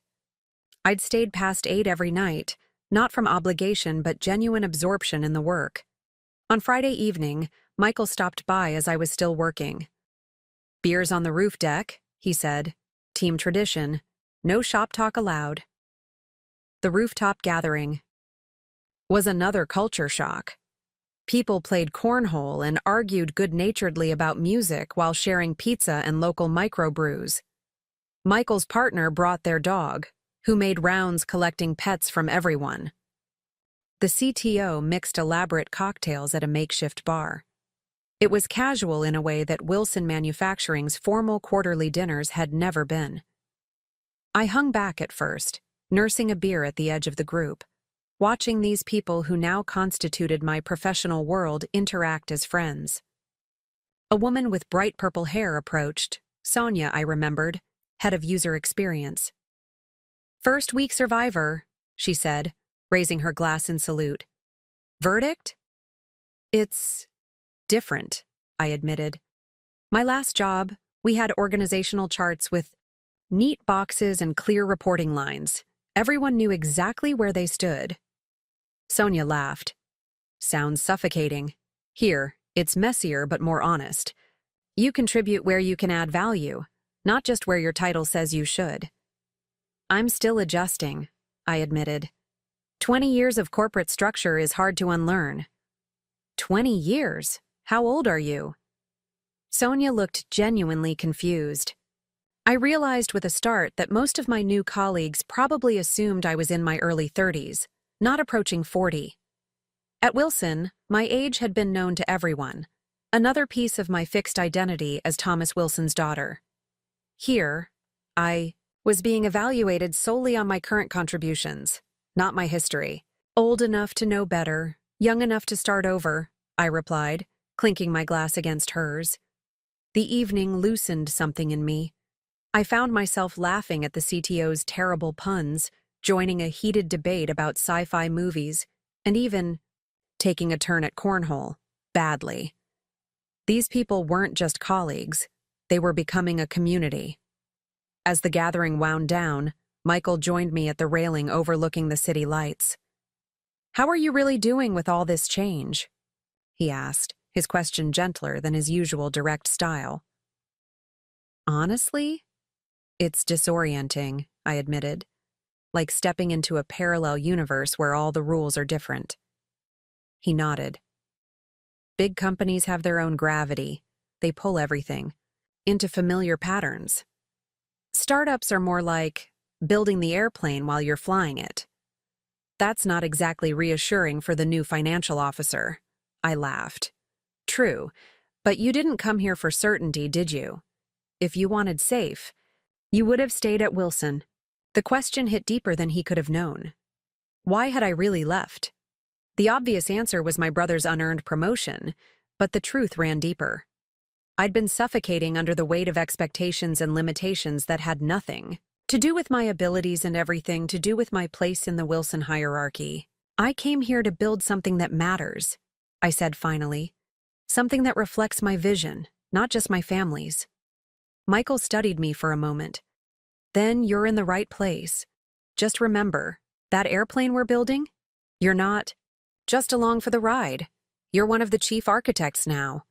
I'd stayed past 8 every night, not from obligation but genuine absorption in the work. On Friday evening, Michael stopped by as I was still working. "Beers on the roof deck," he said. "Team tradition. No shop talk allowed." The rooftop gathering was another culture shock. People played cornhole and argued good-naturedly about music while sharing pizza and local microbrews. Michael's partner brought their dog, who made rounds collecting pets from everyone. The CTO mixed elaborate cocktails at a makeshift bar. It was casual in a way that Wilson Manufacturing's formal quarterly dinners had never been. I hung back at first, nursing a beer at the edge of the group, watching these people who now constituted my professional world interact as friends. A woman with bright purple hair approached. Sonia, I remembered, head of user experience. "First week survivor," she said, raising her glass in salute. "Verdict?" "It's different," I admitted. "My last job, we had organizational charts with neat boxes and clear reporting lines. Everyone knew exactly where they stood." Sonia laughed. "Sounds suffocating. Here, it's messier but more honest. You contribute where you can add value, not just where your title says you should." "I'm still adjusting," I admitted. 20 years of corporate structure is hard to unlearn." 20 years? How old are you?" Sonia looked genuinely confused. I realized with a start that most of my new colleagues probably assumed I was in my early 30s, not approaching 40. At Wilson, my age had been known to everyone, another piece of my fixed identity as Thomas Wilson's daughter. Here, I was being evaluated solely on my current contributions, not my history. "Old enough to know better, young enough to start over," I replied, clinking my glass against hers. The evening loosened something in me. I found myself laughing at the CTO's terrible puns, joining a heated debate about sci-fi movies, and even taking a turn at cornhole, badly. These people weren't just colleagues, they were becoming a community. As the gathering wound down, Michael joined me at the railing overlooking the city lights. "How are you really doing with all this change?" he asked, his question gentler than his usual direct style. "Honestly, it's disorienting," I admitted, "like stepping into a parallel universe where all the rules are different." He nodded. "Big companies have their own gravity. They pull everything into familiar patterns. Startups are more like building the airplane while you're flying it. That's not exactly reassuring for the new financial officer." I laughed. "True, but you didn't come here for certainty, did you? If you wanted safe, you would have stayed at Wilson." The question hit deeper than he could have known. Why had I really left? The obvious answer was my brother's unearned promotion, but the truth ran deeper. I'd been suffocating under the weight of expectations and limitations that had nothing to do with my abilities and everything to do with my place in the Wilson hierarchy. "I came here to build something that matters," I said finally. "Something that reflects my vision, not just my family's." Michael studied me for a moment. "Then you're in the right place. Just remember, that airplane we're building? You're not just along for the ride. You're one of the chief architects now."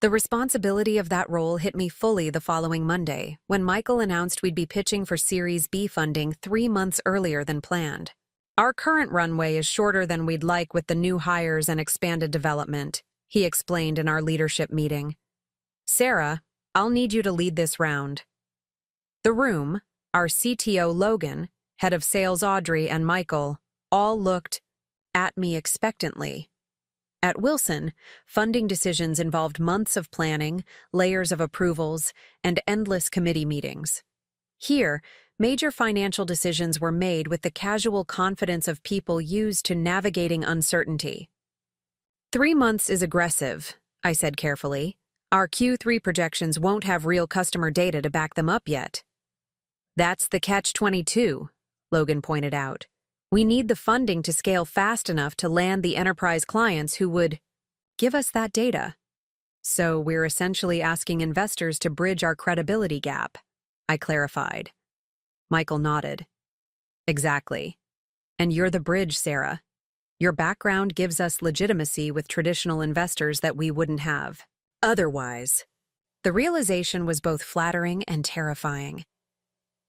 The responsibility of that role hit me fully the following Monday, when Michael announced we'd be pitching for Series B funding 3 months earlier than planned. "Our current runway is shorter than we'd like with the new hires and expanded development," he explained in our leadership meeting. "Sarah, I'll need you to lead this round." The room, our CTO Logan, head of sales Audrey, and Michael all looked at me expectantly. At Wilson, funding decisions involved months of planning, layers of approvals, and endless committee meetings. Here, major financial decisions were made with the casual confidence of people used to navigating uncertainty. 3 months is aggressive," I said carefully. "Our Q3 projections won't have real customer data to back them up yet." "That's the catch-22, Logan pointed out. "We need the funding to scale fast enough to land the enterprise clients who would give us that data. So we're essentially asking investors to bridge our credibility gap," I clarified. Michael nodded. "Exactly. And you're the bridge, Sarah. Your background gives us legitimacy with traditional investors that we wouldn't have otherwise." The realization was both flattering and terrifying.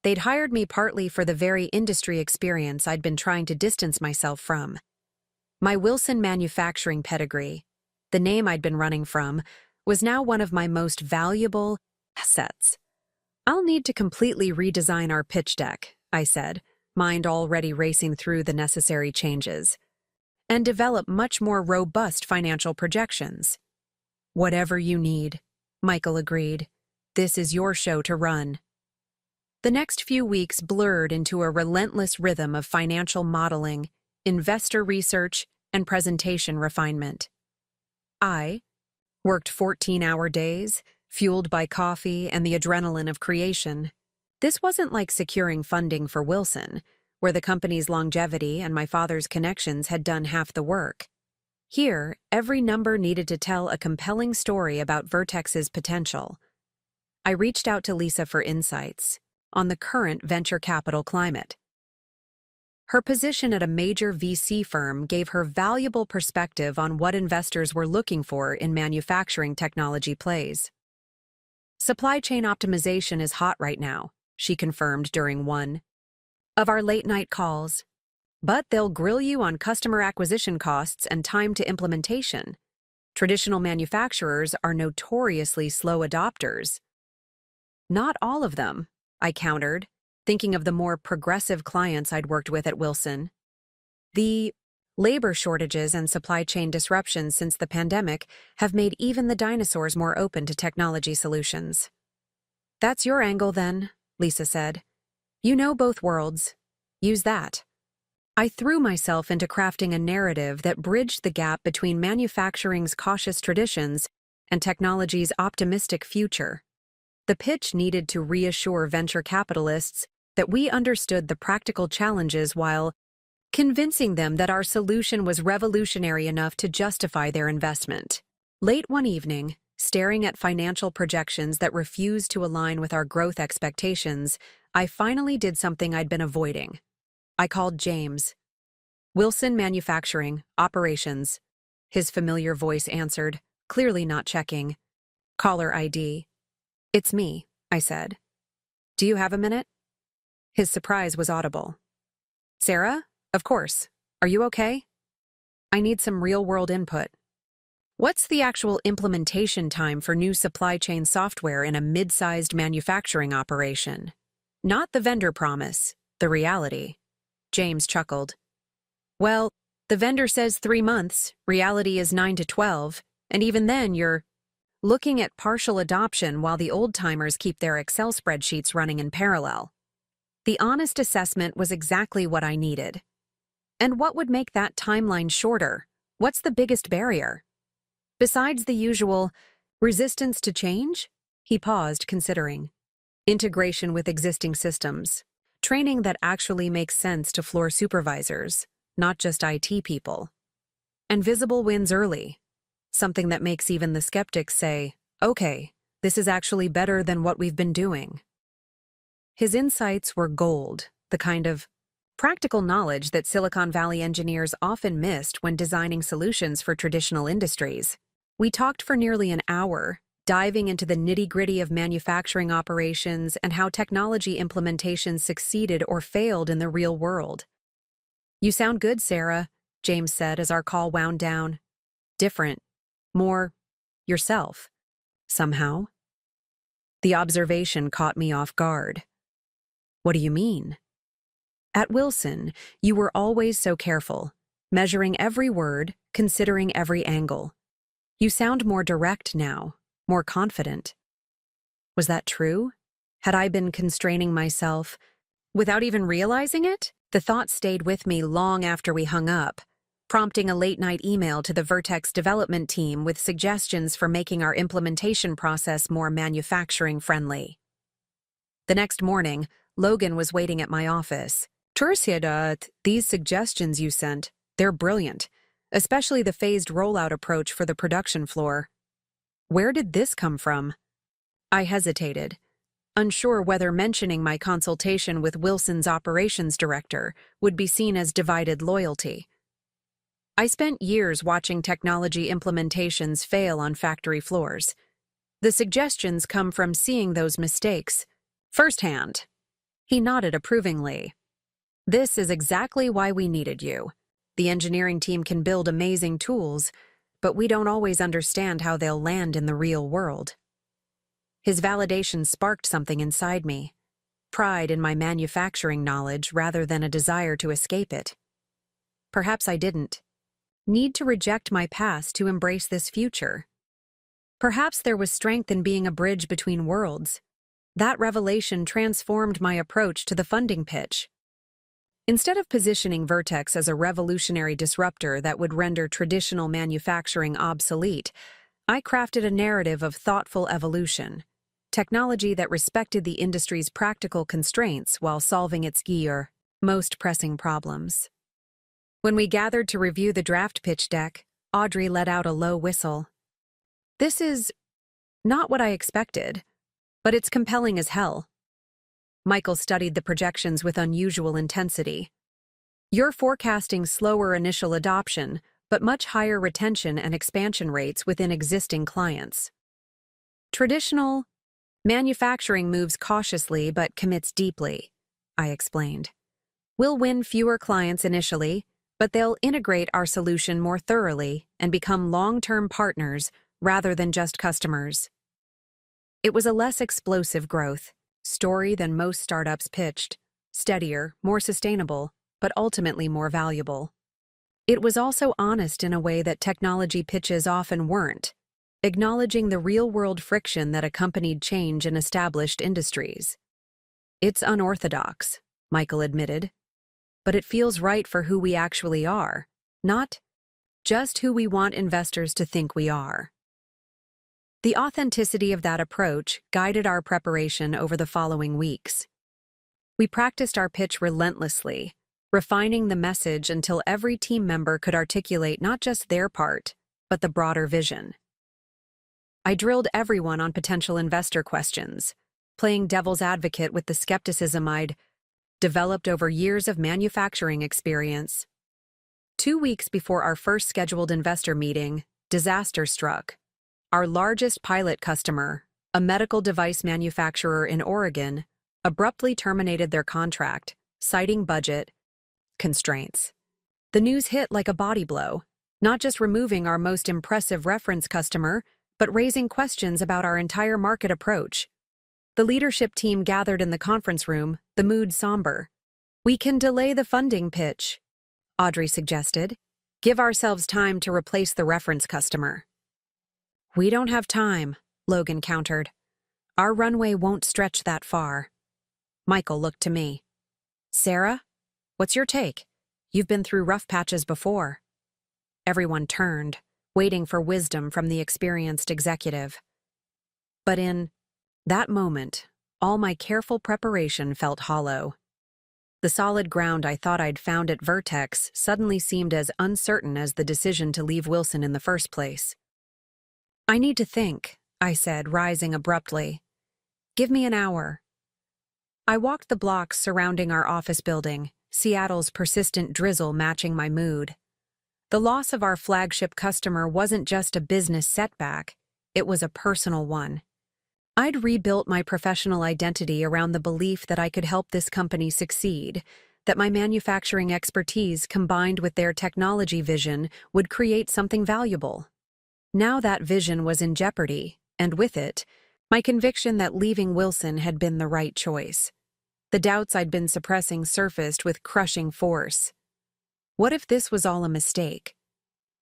They'd hired me partly for the very industry experience I'd been trying to distance myself from. My Wilson manufacturing pedigree, the name I'd been running from, was now one of my most valuable assets. "I'll need to completely redesign our pitch deck," I said, mind already racing through the necessary changes, "and develop much more robust financial projections." "Whatever you need," Michael agreed. "This is your show to run." The next few weeks blurred into a relentless rhythm of financial modeling, investor research, and presentation refinement. I worked 14-hour days, fueled by coffee and the adrenaline of creation. This wasn't like securing funding for Wilson, where the company's longevity and my father's connections had done half the work. Here, every number needed to tell a compelling story about Vertex's potential. I reached out to Lisa for insights on the current venture capital climate. Her position at a major VC firm gave her valuable perspective on what investors were looking for in manufacturing technology plays. Supply chain optimization is hot right now, she confirmed during one of our late-night calls. But they'll grill you on customer acquisition costs and time to implementation. Traditional manufacturers are notoriously slow adopters. Not all of them, I countered, thinking of the more progressive clients I'd worked with at Wilson. The labor shortages and supply chain disruptions since the pandemic have made even the dinosaurs more open to technology solutions. That's your angle then, Lisa said. You know both worlds. Use that. I threw myself into crafting a narrative that bridged the gap between manufacturing's cautious traditions and technology's optimistic future. The pitch needed to reassure venture capitalists that we understood the practical challenges while convincing them that our solution was revolutionary enough to justify their investment. Late one evening, staring at financial projections that refused to align with our growth expectations, I finally did something I'd been avoiding. I called James. Wilson Manufacturing, Operations. His familiar voice answered, clearly not checking. Caller ID. It's me, I said. Do you have a minute? His surprise was audible. Sarah? Of course. Are you okay? I need some real-world input. What's the actual implementation time for new supply chain software in a mid-sized manufacturing operation? Not the vendor promise, the reality. James chuckled. Well, the vendor says 3 months, reality is 9 to 12, and even then you're looking at partial adoption while the old-timers keep their Excel spreadsheets running in parallel. The honest assessment was exactly what I needed. And what would make that timeline shorter? What's the biggest barrier? Besides the usual resistance to change? He paused, considering. Integration with existing systems. Training that actually makes sense to floor supervisors, not just IT people. And visible wins early. Something that makes even the skeptics say, okay, this is actually better than what we've been doing. His insights were gold, the kind of practical knowledge that Silicon Valley engineers often missed when designing solutions for traditional industries. We talked for nearly an hour, diving into the nitty-gritty of manufacturing operations and how technology implementations succeeded or failed in the real world. You sound good, Sarah, James said as our call wound down. Different. More yourself. Somehow. The observation caught me off guard. What do you mean? At Wilson, you were always so careful, measuring every word, considering every angle. You sound more direct now. More confident. Was that true? Had I been constraining myself without even realizing it? The thought stayed with me long after we hung up, prompting a late-night email to the Vertex development team with suggestions for making our implementation process more manufacturing-friendly. The next morning, Logan was waiting at my office. Tursiadat, these suggestions you sent, they're brilliant, especially the phased rollout approach for the production floor. Where did this come from? I hesitated, unsure whether mentioning my consultation with Wilson's operations director would be seen as divided loyalty. I spent years watching technology implementations fail on factory floors. The suggestions come from seeing those mistakes firsthand. He nodded approvingly. This is exactly why we needed you. The engineering team can build amazing tools, but we don't always understand how they'll land in the real world. His validation sparked something inside me, pride in my manufacturing knowledge rather than a desire to escape it. Perhaps I didn't need to reject my past to embrace this future. Perhaps there was strength in being a bridge between worlds. That revelation transformed my approach to the funding pitch. Instead of positioning Vertex as a revolutionary disruptor that would render traditional manufacturing obsolete, I crafted a narrative of thoughtful evolution, technology that respected the industry's practical constraints while solving its most pressing problems. When we gathered to review the draft pitch deck, Audrey let out a low whistle. This is not what I expected, but it's compelling as hell. Michael studied the projections with unusual intensity. You're forecasting slower initial adoption, but much higher retention and expansion rates within existing clients. Traditional manufacturing moves cautiously but commits deeply, I explained. We'll win fewer clients initially, but they'll integrate our solution more thoroughly and become long-term partners rather than just customers. It was a less explosive growth story than most startups pitched, steadier, more sustainable, but ultimately more valuable. It was also honest in a way that technology pitches often weren't, acknowledging the real-world friction that accompanied change in established industries. It's unorthodox, Michael admitted, but it feels right for who we actually are, not just who we want investors to think we are. The authenticity of that approach guided our preparation over the following weeks. We practiced our pitch relentlessly, refining the message until every team member could articulate not just their part, but the broader vision. I drilled everyone on potential investor questions, playing devil's advocate with the skepticism I'd developed over years of manufacturing experience. 2 weeks before our first scheduled investor meeting, disaster struck. Our largest pilot customer, a medical device manufacturer in Oregon, abruptly terminated their contract, citing budget constraints. The news hit like a body blow, not just removing our most impressive reference customer, but raising questions about our entire market approach. The leadership team gathered in the conference room, the mood somber. We can delay the funding pitch, Audrey suggested. Give ourselves time to replace the reference customer. We don't have time, Logan countered. Our runway won't stretch that far. Michael looked to me. Sarah, what's your take? You've been through rough patches before. Everyone turned, waiting for wisdom from the experienced executive. But in that moment, all my careful preparation felt hollow. The solid ground I thought I'd found at Vertex suddenly seemed as uncertain as the decision to leave Wilson in the first place. I need to think, I said, rising abruptly. Give me an hour. I walked the blocks surrounding our office building, Seattle's persistent drizzle matching my mood. The loss of our flagship customer wasn't just a business setback, it was a personal one. I'd rebuilt my professional identity around the belief that I could help this company succeed, that my manufacturing expertise combined with their technology vision would create something valuable. Now that vision was in jeopardy, and with it, my conviction that leaving Wilson had been the right choice. The doubts I'd been suppressing surfaced with crushing force. What if this was all a mistake?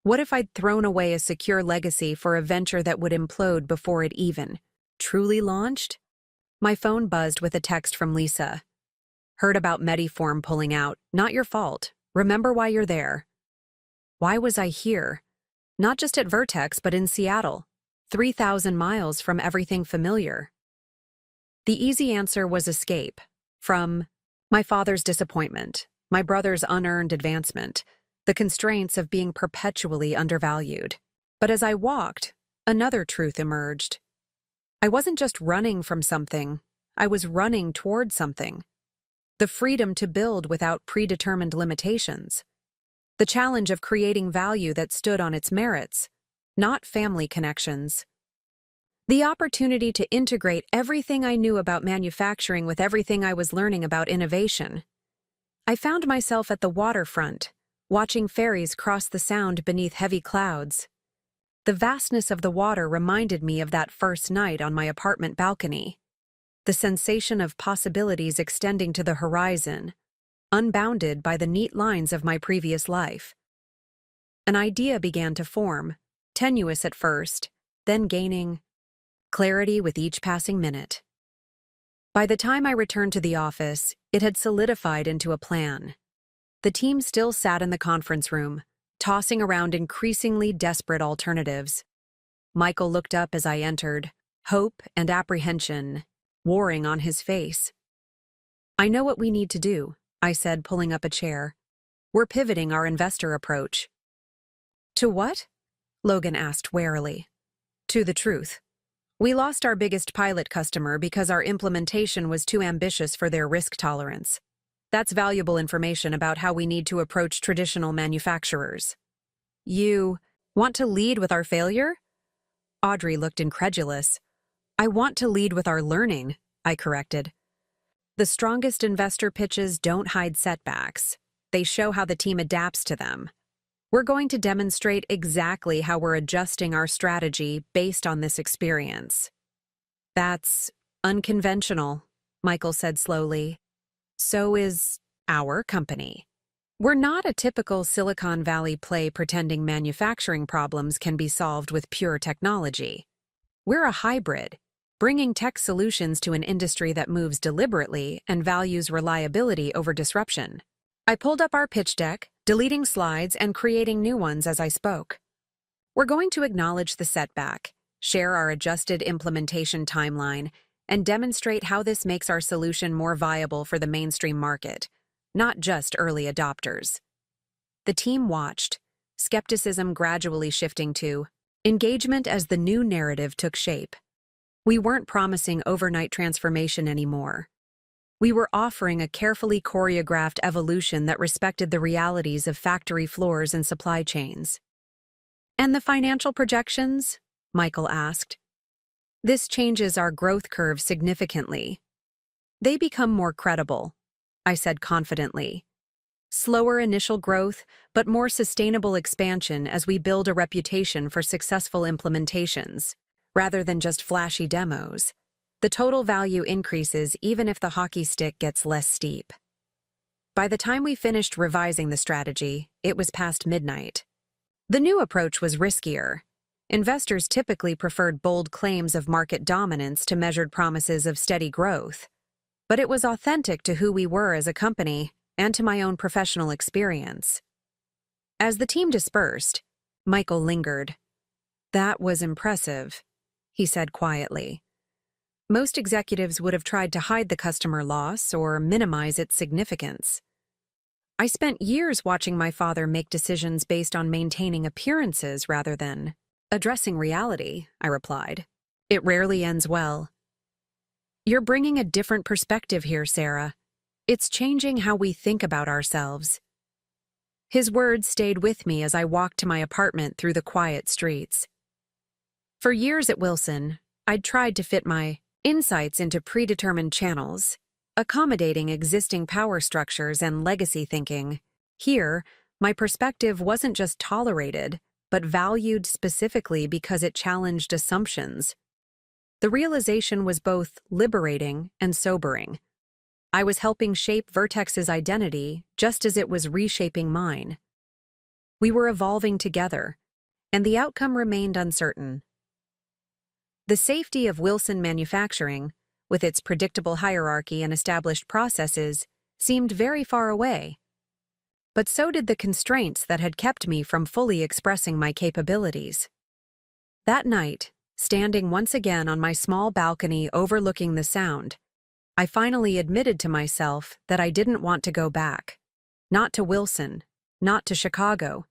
What if I'd thrown away a secure legacy for a venture that would implode before it even truly launched? My phone buzzed with a text from Lisa. Heard about Mediform pulling out. Not your fault. Remember why you're there. Why was I here? Not just at Vertex, but in Seattle, 3,000 miles from everything familiar. The easy answer was escape, from my father's disappointment, my brother's unearned advancement, the constraints of being perpetually undervalued. But as I walked, another truth emerged. I wasn't just running from something, I was running toward something. The freedom to build without predetermined limitations. The challenge of creating value that stood on its merits, not family connections. The opportunity to integrate everything I knew about manufacturing with everything I was learning about innovation. I found myself at the waterfront, watching ferries cross the Sound beneath heavy clouds. The vastness of the water reminded me of that first night on my apartment balcony. The sensation of possibilities extending to the horizon, unbounded by the neat lines of my previous life. An idea began to form, tenuous at first, then gaining clarity with each passing minute. By the time I returned to the office, it had solidified into a plan, The team still sat in the conference room, tossing around increasingly desperate alternatives. Michael looked up as I entered, hope and apprehension warring on his face. "I know what we need to do," I said, pulling up a chair. "We're pivoting our investor approach." "To what?" Logan asked warily. "To the truth. We lost our biggest pilot customer because our implementation was too ambitious for their risk tolerance. That's valuable information about how we need to approach traditional manufacturers." "You want to lead with our failure?" Audrey looked incredulous. "I want to lead with our learning," I corrected. "The strongest investor pitches don't hide setbacks. They show how the team adapts to them. We're going to demonstrate exactly how we're adjusting our strategy based on this experience." "That's unconventional," Michael said slowly. "So is our company. We're not a typical Silicon Valley play pretending manufacturing problems can be solved with pure technology. We're a hybrid, bringing tech solutions to an industry that moves deliberately and values reliability over disruption." I pulled up our pitch deck, deleting slides and creating new ones as I spoke. "We're going to acknowledge the setback, share our adjusted implementation timeline, and demonstrate how this makes our solution more viable for the mainstream market, not just early adopters." The team watched, skepticism gradually shifting to engagement as the new narrative took shape. We weren't promising overnight transformation anymore. We were offering a carefully choreographed evolution that respected the realities of factory floors and supply chains. "And the financial projections?" Michael asked. "This changes our growth curve significantly. They become more credible," I said confidently. "Slower initial growth, but more sustainable expansion as we build a reputation for successful implementations, rather than just flashy demos. The total value increases even if the hockey stick gets less steep." By the time we finished revising the strategy, it was past midnight. The new approach was riskier. Investors typically preferred bold claims of market dominance to measured promises of steady growth. But it was authentic to who we were as a company and to my own professional experience. As the team dispersed, Michael lingered. "That was impressive," he said quietly. "Most executives would have tried to hide the customer loss or minimize its significance. I spent years watching my father make decisions based on maintaining appearances rather than addressing reality," I replied. "It rarely ends well." "You're bringing a different perspective here, Sarah. It's changing how we think about ourselves." His words stayed with me as I walked to my apartment through the quiet streets. For years at Wilson, I'd tried to fit my insights into predetermined channels, accommodating existing power structures and legacy thinking. Here, my perspective wasn't just tolerated, but valued specifically because it challenged assumptions. The realization was both liberating and sobering. I was helping shape Vertex's identity just as it was reshaping mine. We were evolving together, and the outcome remained uncertain. The safety of Wilson Manufacturing, with its predictable hierarchy and established processes, seemed very far away. But so did the constraints that had kept me from fully expressing my capabilities. That night, standing once again on my small balcony overlooking the Sound, I finally admitted to myself that I didn't want to go back. Not to Wilson, not to Chicago,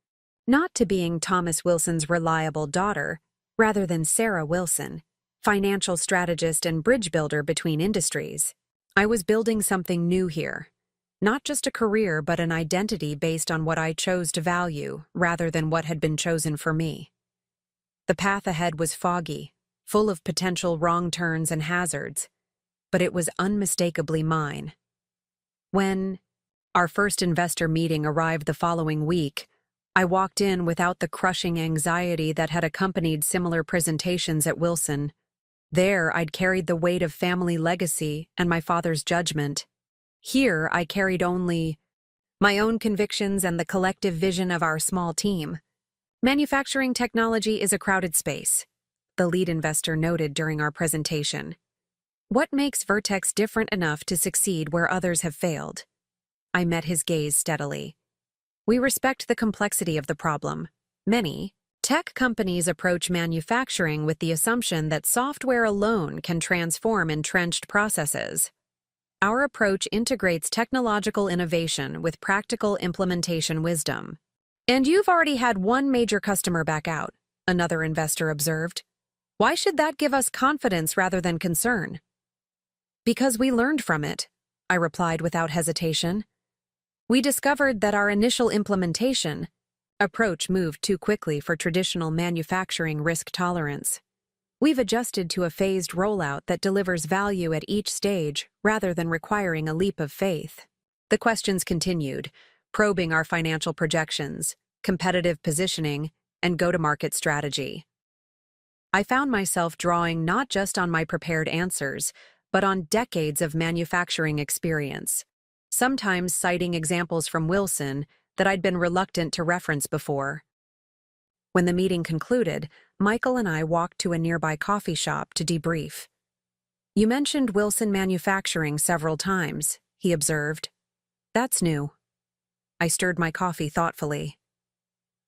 not to being Thomas Wilson's reliable daughter, rather than Sarah Wilson, financial strategist and bridge builder between industries. I was building something new here. Not just a career, but an identity based on what I chose to value, rather than what had been chosen for me. The path ahead was foggy, full of potential wrong turns and hazards, but it was unmistakably mine. When our first investor meeting arrived the following week, I walked in without the crushing anxiety that had accompanied similar presentations at Wilson. There, I'd carried the weight of family legacy and my father's judgment. Here, I carried only my own convictions and the collective vision of our small team. Manufacturing technology is a crowded space, the lead investor noted during our presentation. What makes Vertex different enough to succeed where others have failed? I met his gaze steadily. We respect the complexity of the problem. Many tech companies approach manufacturing with the assumption that software alone can transform entrenched processes. Our approach integrates technological innovation with practical implementation wisdom. And you've already had one major customer back out, another investor observed. Why should that give us confidence rather than concern? Because we learned from it, I replied without hesitation. We discovered that our initial implementation approach moved too quickly for traditional manufacturing risk tolerance. We've adjusted to a phased rollout that delivers value at each stage rather than requiring a leap of faith. The questions continued, probing our financial projections, competitive positioning, and go-to-market strategy. I found myself drawing not just on my prepared answers, but on decades of manufacturing experience, sometimes citing examples from Wilson that I'd been reluctant to reference before. When the meeting concluded, Michael and I walked to a nearby coffee shop to debrief. You mentioned Wilson Manufacturing several times, he observed. That's new. I stirred my coffee thoughtfully.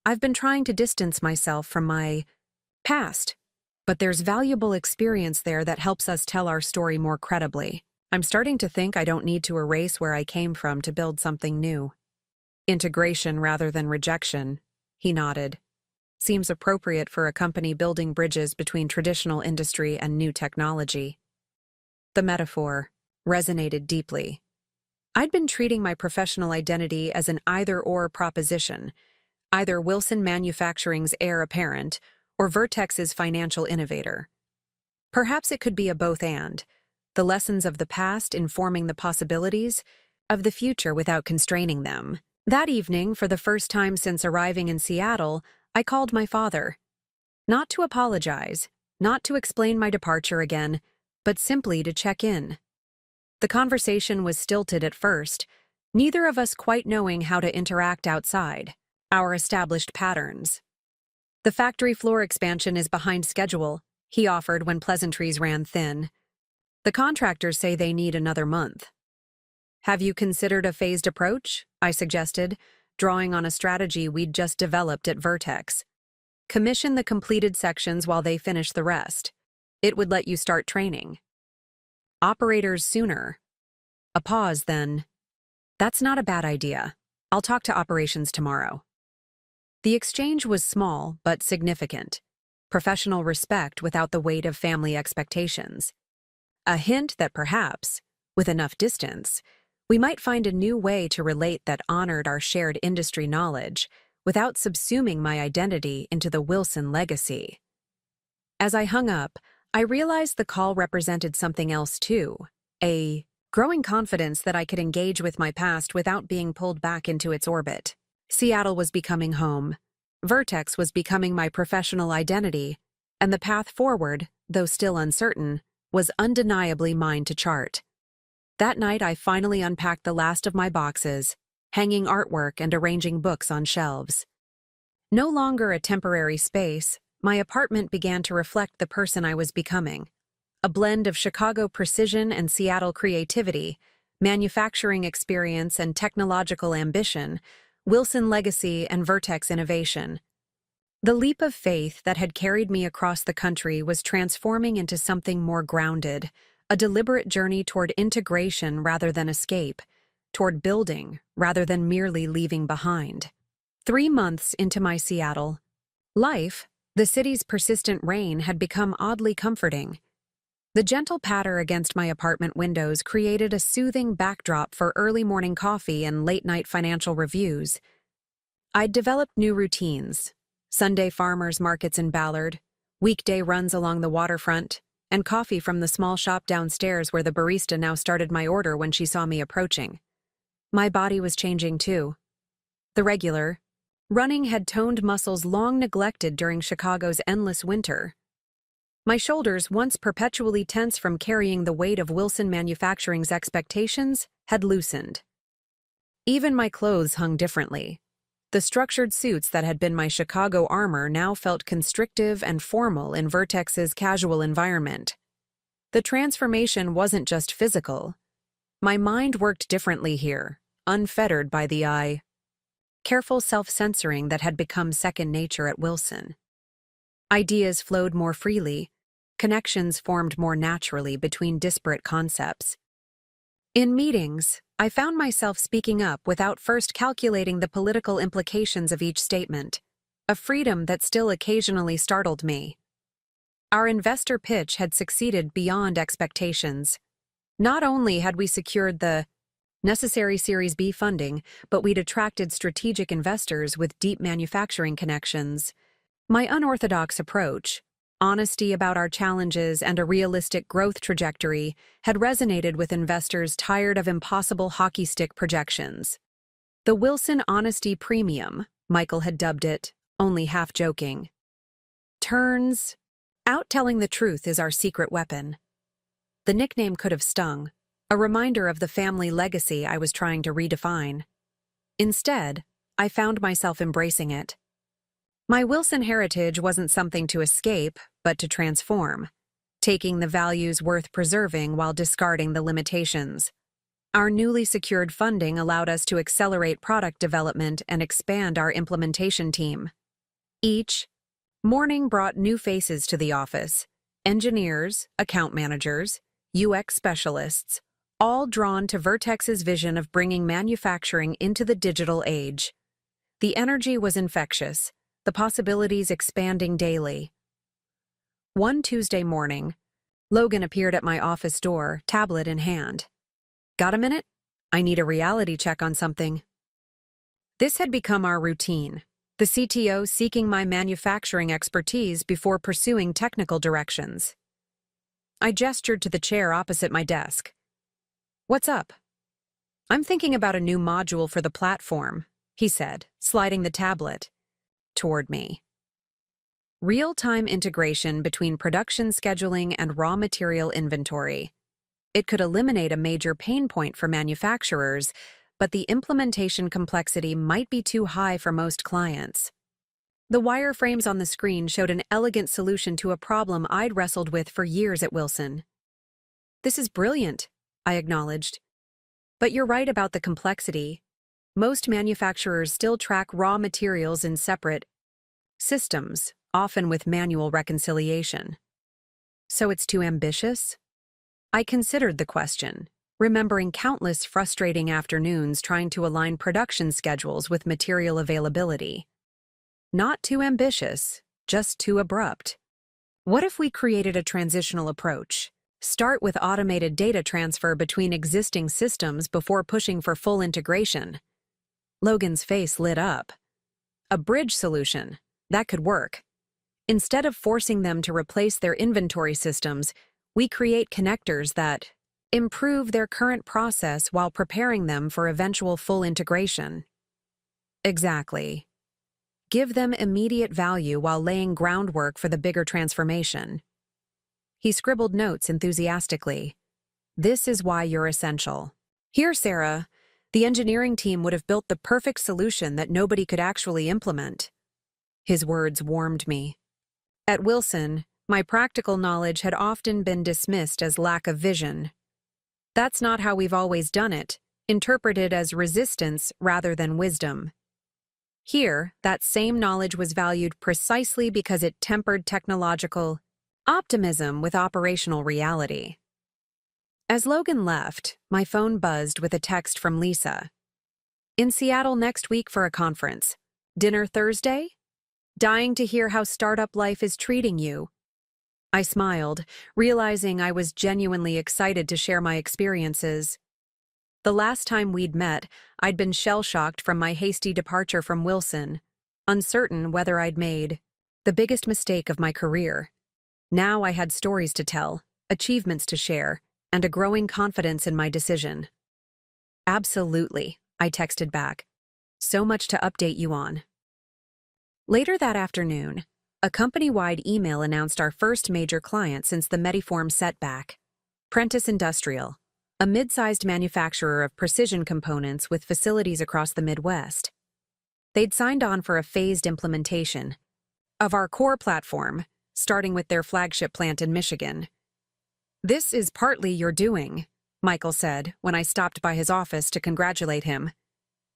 I've been trying to distance myself from my past, but there's valuable experience there that helps us tell our story more credibly. I'm starting to think I don't need to erase where I came from to build something new. Integration rather than rejection, he nodded. Seems appropriate for a company building bridges between traditional industry and new technology. The metaphor resonated deeply. I'd been treating my professional identity as an either-or proposition, either Wilson Manufacturing's heir apparent or Vertex's financial innovator. Perhaps it could be a both-and, the lessons of the past informing the possibilities of the future without constraining them. That evening, for the first time since arriving in Seattle, I called my father. Not to apologize, not to explain my departure again, but simply to check in. The conversation was stilted at first, neither of us quite knowing how to interact outside our established patterns. The factory floor expansion is behind schedule, he offered when pleasantries ran thin. The contractors say they need another month. Have you considered a phased approach? I suggested, drawing on a strategy we'd just developed at Vertex. Commission the completed sections while they finish the rest. It would let you start training operators sooner. A pause, then. That's not a bad idea. I'll talk to operations tomorrow. The exchange was small but significant. Professional respect without the weight of family expectations. A hint that perhaps, with enough distance, we might find a new way to relate that honored our shared industry knowledge without subsuming my identity into the Wilson legacy. As I hung up, I realized the call represented something else too, a growing confidence that I could engage with my past without being pulled back into its orbit. Seattle was becoming home. Vertex was becoming my professional identity, and the path forward, though still uncertain, was undeniably mine to chart. That night I finally unpacked the last of my boxes, hanging artwork and arranging books on shelves. No longer a temporary space, my apartment began to reflect the person I was becoming. A blend of Chicago precision and Seattle creativity, manufacturing experience and technological ambition, Wilson legacy and Vertex innovation. The leap of faith that had carried me across the country was transforming into something more grounded, a deliberate journey toward integration rather than escape, toward building rather than merely leaving behind. 3 months into my Seattle life, the city's persistent rain had become oddly comforting. The gentle patter against my apartment windows created a soothing backdrop for early morning coffee and late-night financial reviews. I'd developed new routines: Sunday farmers markets in Ballard, weekday runs along the waterfront, and coffee from the small shop downstairs where the barista now started my order when she saw me approaching. My body was changing too. The regular, running had toned muscles long neglected during Chicago's endless winter. My shoulders, once perpetually tense from carrying the weight of Wilson Manufacturing's expectations, had loosened. Even my clothes hung differently. The structured suits that had been my Chicago armor now felt constrictive and formal in Vertex's casual environment. The transformation wasn't just physical. My mind worked differently here, unfettered by the eye. careful self-censoring that had become second nature at Wilson. Ideas flowed more freely, connections formed more naturally between disparate concepts. In meetings, I found myself speaking up without first calculating the political implications of each statement, a freedom that still occasionally startled me. Our investor pitch had succeeded beyond expectations. Not only had we secured the necessary Series B funding, but we'd attracted strategic investors with deep manufacturing connections. My unorthodox approach, honesty about our challenges and a realistic growth trajectory, had resonated with investors tired of impossible hockey stick projections. The Wilson Honesty Premium, Michael had dubbed it, only half joking. Turns out telling the truth is our secret weapon. The nickname could have stung, a reminder of the family legacy I was trying to redefine. Instead, I found myself embracing it. My Wilson heritage wasn't something to escape, but to transform, taking the values worth preserving while discarding the limitations. Our newly secured funding allowed us to accelerate product development and expand our implementation team. Each morning brought new faces to the office: engineers, account managers, UX specialists, all drawn to Vertex's vision of bringing manufacturing into the digital age. The energy was infectious, the possibilities expanding daily. One Tuesday morning, Logan appeared at my office door, tablet in hand. "Got a minute? I need a reality check on something." This had become our routine, the CTO seeking my manufacturing expertise before pursuing technical directions. I gestured to the chair opposite my desk. "What's up?" "I'm thinking about a new module for the platform," he said, sliding the tablet toward me. Real-time integration between production scheduling and raw material inventory. It could eliminate a major pain point for manufacturers, but the implementation complexity might be too high for most clients. The wireframes on the screen showed an elegant solution to a problem I'd wrestled with for years at Wilson. "This is brilliant," I acknowledged. "But you're right about the complexity. Most manufacturers still track raw materials in separate systems, often with manual reconciliation." "So it's too ambitious?" I considered the question, remembering countless frustrating afternoons trying to align production schedules with material availability. "Not too ambitious, just too abrupt. What if we created a transitional approach? Start with automated data transfer between existing systems before pushing for full integration." Logan's face lit up. "A bridge solution. That could work. Instead of forcing them to replace their inventory systems, we create connectors that improve their current process while preparing them for eventual full integration." "Exactly. Give them immediate value while laying groundwork for the bigger transformation." He scribbled notes enthusiastically. "This is why you're essential. Here, Sarah, the engineering team would have built the perfect solution that nobody could actually implement." His words warmed me. At Wilson, my practical knowledge had often been dismissed as lack of vision. That's not how we've always done it, interpreted as resistance rather than wisdom. Here, that same knowledge was valued precisely because it tempered technological optimism with operational reality. As Logan left, my phone buzzed with a text from Lisa. "In Seattle next week for a conference. Dinner Thursday? Dying to hear how startup life is treating you." I smiled, realizing I was genuinely excited to share my experiences. The last time we'd met, I'd been shell-shocked from my hasty departure from Wilson, uncertain whether I'd made the biggest mistake of my career. Now I had stories to tell, achievements to share, and a growing confidence in my decision. "Absolutely," I texted back. "So much to update you on." Later that afternoon, a company-wide email announced our first major client since the Mediform setback: Prentice Industrial, a mid-sized manufacturer of precision components with facilities across the Midwest. They'd signed on for a phased implementation of our core platform, starting with their flagship plant in Michigan. "This is partly your doing," Michael said when I stopped by his office to congratulate him.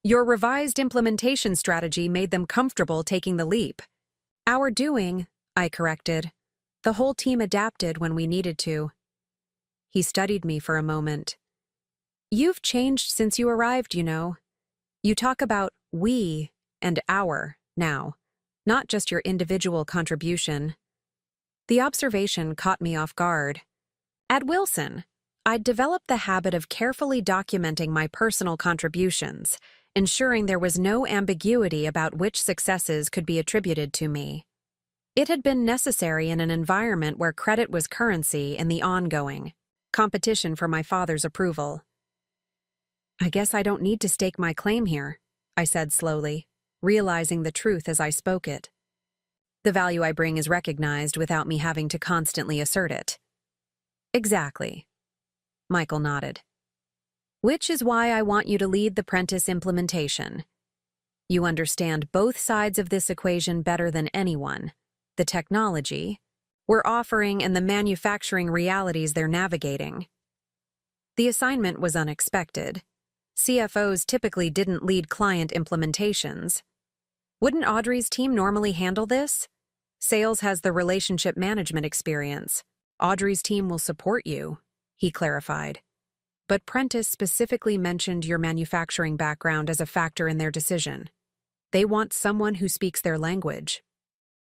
Your revised implementation strategy made them comfortable taking the leap. Our doing, I corrected. The whole team adapted when we needed to. He studied me for a moment. You've changed since you arrived, you know. You talk about we and our now, not just your individual contribution. The observation caught me off guard. At Wilson, I'd developed the habit of carefully documenting my personal contributions, ensuring there was no ambiguity about which successes could be attributed to me. It had been necessary in an environment where credit was currency in the ongoing competition for my father's approval. I guess I don't need to stake my claim here, I said slowly, realizing the truth as I spoke it. The value I bring is recognized without me having to constantly assert it. Exactly. Michael nodded. Which is why I want you to lead the Prentice implementation. You understand both sides of this equation better than anyone. The technology we're offering and the manufacturing realities they're navigating. The assignment was unexpected. CFOs typically didn't lead client implementations. Wouldn't Audrey's team normally handle this? Sales has the relationship management experience. Audrey's team will support you, he clarified. But Prentice specifically mentioned your manufacturing background as a factor in their decision. They want someone who speaks their language.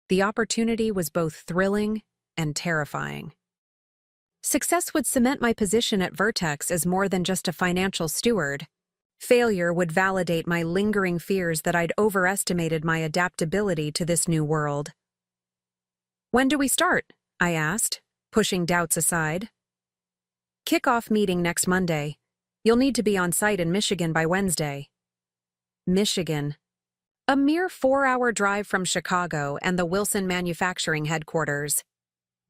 The opportunity was both thrilling and terrifying. Success would cement my position at Vertex as more than just a financial steward. Failure would validate my lingering fears that I'd overestimated my adaptability to this new world. When do we start? I asked, pushing doubts aside. Kickoff meeting next Monday. You'll need to be on site in Michigan by Wednesday. Michigan. A mere 4-hour drive from Chicago and the Wilson manufacturing headquarters.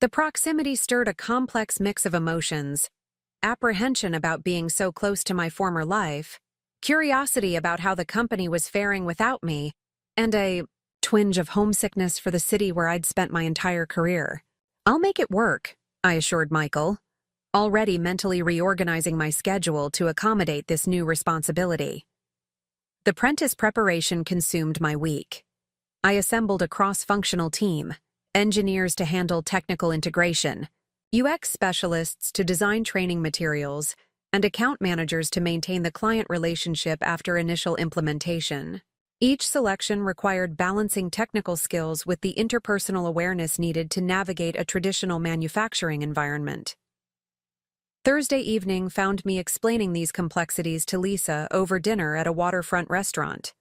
The proximity stirred a complex mix of emotions: apprehension about being so close to my former life, curiosity about how the company was faring without me, and a twinge of homesickness for the city where I'd spent my entire career. I'll make it work, I assured Michael, already mentally reorganizing my schedule to accommodate this new responsibility. The Prentice preparation consumed my week. I assembled a cross-functional team: engineers to handle technical integration, UX specialists to design training materials, and account managers to maintain the client relationship after initial implementation. Each selection required balancing technical skills with the interpersonal awareness needed to navigate a traditional manufacturing environment. Thursday evening found me explaining these complexities to Lisa over dinner at a waterfront restaurant.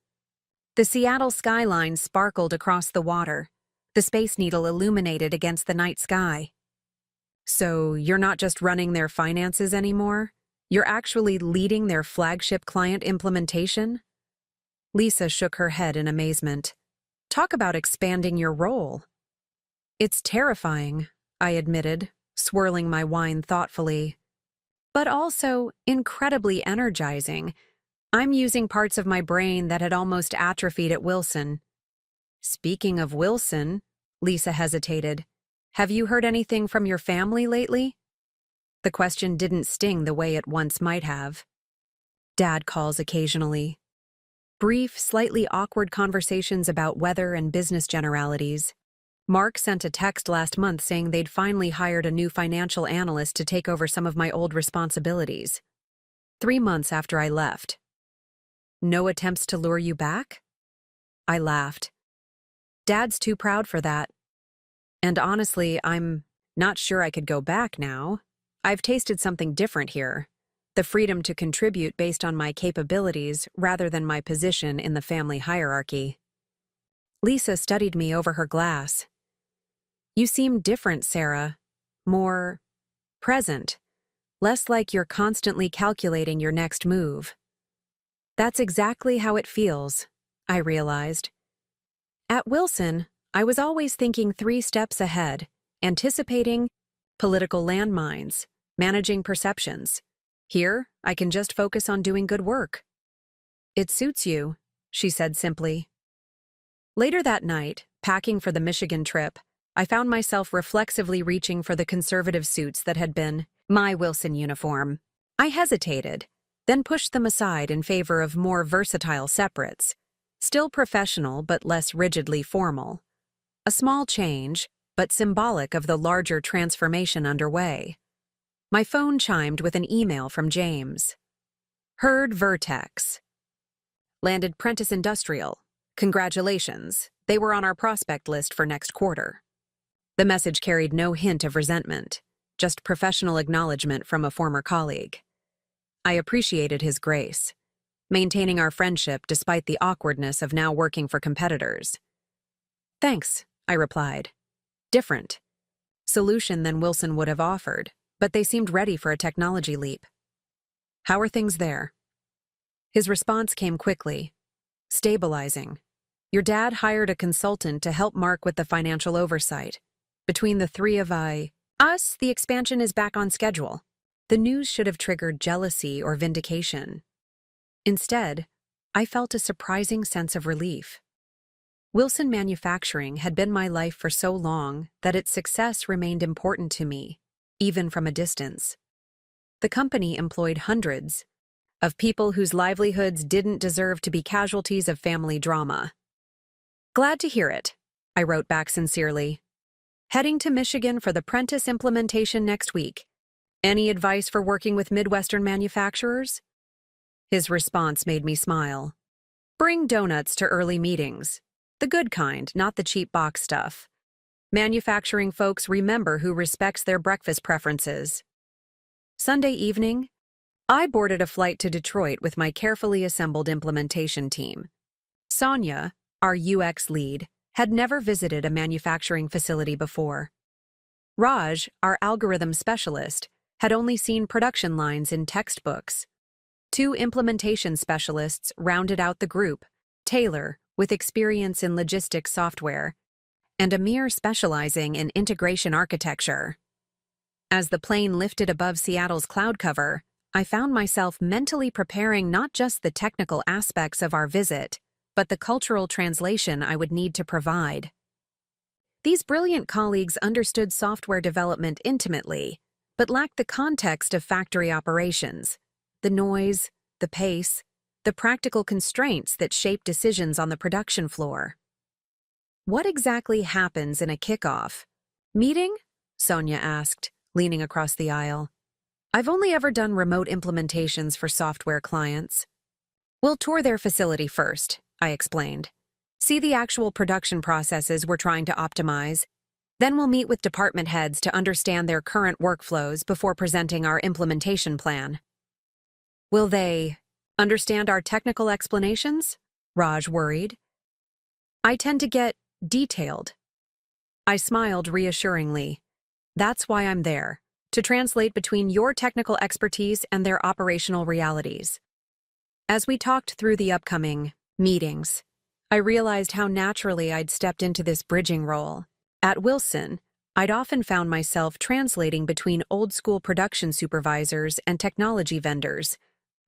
The Seattle skyline sparkled across the water, the Space Needle illuminated against the night sky. So you're not just running their finances anymore? You're actually leading their flagship client implementation? Lisa shook her head in amazement. Talk about expanding your role. It's terrifying, I admitted, swirling my wine thoughtfully. But also incredibly energizing. I'm using parts of my brain that had almost atrophied at Wilson. Speaking of Wilson, Lisa hesitated. Have you heard anything from your family lately? The question didn't sting the way it once might have. Dad calls occasionally. Brief, slightly awkward conversations about weather and business generalities. Mark sent a text last month saying they'd finally hired a new financial analyst to take over some of my old responsibilities. 3 months after I left. No attempts to lure you back? I laughed. Dad's too proud for that. And honestly, I'm not sure I could go back now. I've tasted something different here. The freedom to contribute based on my capabilities rather than my position in the family hierarchy. Lisa studied me over her glass. You seem different, Sarah. More present. Less like you're constantly calculating your next move. That's exactly how it feels, I realized. At Wilson, I was always thinking 3 steps ahead, anticipating political landmines, managing perceptions. Here, I can just focus on doing good work. It suits you, she said simply. Later that night, packing for the Michigan trip, I found myself reflexively reaching for the conservative suits that had been my Wilson uniform. I hesitated. then pushed them aside in favor of more versatile separates, still professional but less rigidly formal. A small change, but symbolic of the larger transformation underway. My phone chimed with an email from James. Heard Vertex. Landed Prentice Industrial. Congratulations, they were on our prospect list for next quarter. The message carried no hint of resentment, just professional acknowledgement from a former colleague. I appreciated his grace, maintaining our friendship despite the awkwardness of now working for competitors. Thanks, I replied. Different solution than Wilson would have offered, but they seemed ready for a technology leap. How are things there? His response came quickly. Stabilizing. Your dad hired a consultant to help Mark with the financial oversight. Between the three of us, the expansion is back on schedule. The news should have triggered jealousy or vindication. Instead, I felt a surprising sense of relief. Wilson Manufacturing had been my life for so long that its success remained important to me, even from a distance. The company employed hundreds of people whose livelihoods didn't deserve to be casualties of family drama. Glad to hear it, I wrote back sincerely. Heading to Michigan for the Prentice implementation next week. Any advice for working with Midwestern manufacturers? His response made me smile. Bring donuts to early meetings. The good kind, not the cheap box stuff. Manufacturing folks remember who respects their breakfast preferences. Sunday evening, I boarded a flight to Detroit with my carefully assembled implementation team. Sonia, our UX lead, had never visited a manufacturing facility before. Raj, our algorithm specialist, had only seen production lines in textbooks. 2 implementation specialists rounded out the group, Taylor, with experience in logistics software, and Amir specializing in integration architecture. As the plane lifted above Seattle's cloud cover, I found myself mentally preparing not just the technical aspects of our visit, but the cultural translation I would need to provide. These brilliant colleagues understood software development intimately, but lacked the context of factory operations, the noise, the pace, the practical constraints that shape decisions on the production floor. What exactly happens in a kickoff meeting? Sonia asked, leaning across the aisle. I've only ever done remote implementations for software clients. We'll tour their facility first, I explained. See the actual production processes we're trying to optimize. Then we'll meet with department heads to understand their current workflows before presenting our implementation plan. Will they understand our technical explanations? Raj worried. I tend to get detailed. I smiled reassuringly. That's why I'm there, to translate between your technical expertise and their operational realities. As we talked through the upcoming meetings, I realized how naturally I'd stepped into this bridging role. At Wilson, I'd often found myself translating between old-school production supervisors and technology vendors,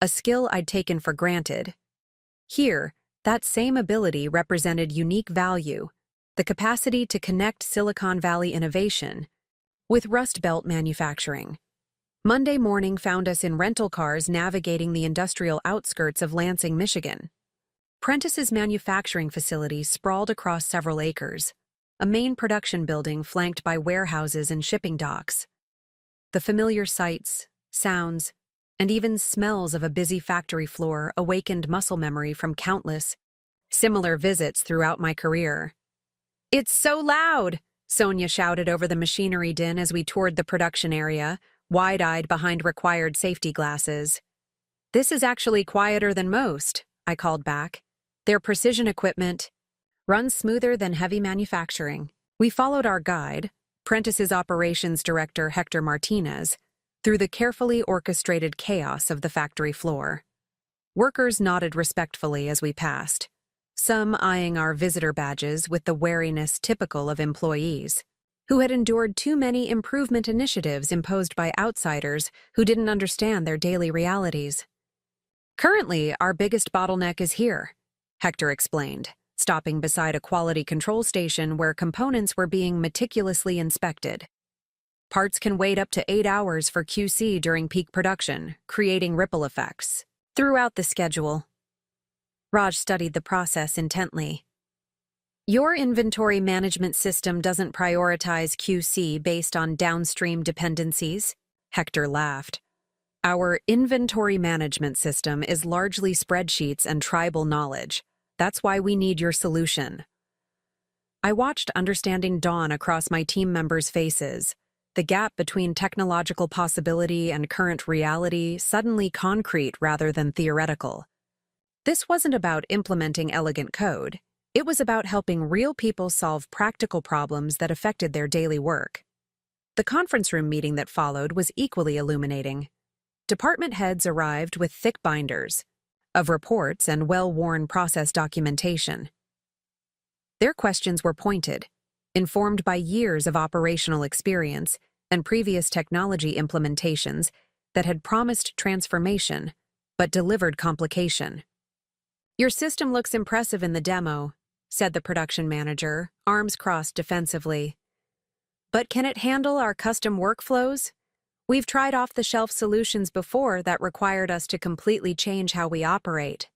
a skill I'd taken for granted. Here, that same ability represented unique value, the capacity to connect Silicon Valley innovation with Rust Belt manufacturing. Monday morning found us in rental cars navigating the industrial outskirts of Lansing, Michigan. Prentice's manufacturing facility sprawled across several acres, a main production building flanked by warehouses and shipping docks. The familiar sights, sounds, and even smells of a busy factory floor awakened muscle memory from countless similar visits throughout my career. It's so loud, Sonia shouted over the machinery din as we toured the production area, wide-eyed behind required safety glasses. This is actually quieter than most, I called back. Their precision equipment runs smoother than heavy manufacturing. We followed our guide, Prentice's operations director Hector Martinez, through the carefully orchestrated chaos of the factory floor. Workers nodded respectfully as we passed, some eyeing our visitor badges with the wariness typical of employees who had endured too many improvement initiatives imposed by outsiders who didn't understand their daily realities. Currently, our biggest bottleneck is here, Hector explained, stopping beside a quality control station where components were being meticulously inspected. Parts can wait up to 8 hours for QC during peak production, creating ripple effects. Throughout the schedule, Raj studied the process intently. Your inventory management system doesn't prioritize QC based on downstream dependencies, Hector laughed. Our inventory management system is largely spreadsheets and tribal knowledge. That's why we need your solution. I watched understanding dawn across my team members' faces. The gap between technological possibility and current reality suddenly concrete rather than theoretical. This wasn't about implementing elegant code. It was about helping real people solve practical problems that affected their daily work. The conference room meeting that followed was equally illuminating. Department heads arrived with thick binders of reports and well-worn process documentation. Their questions were pointed, informed by years of operational experience and previous technology implementations that had promised transformation but delivered complication. Your system looks impressive in the demo, said the production manager, arms crossed defensively. But can it handle our custom workflows? We've tried off-the-shelf solutions before that required us to completely change how we operate.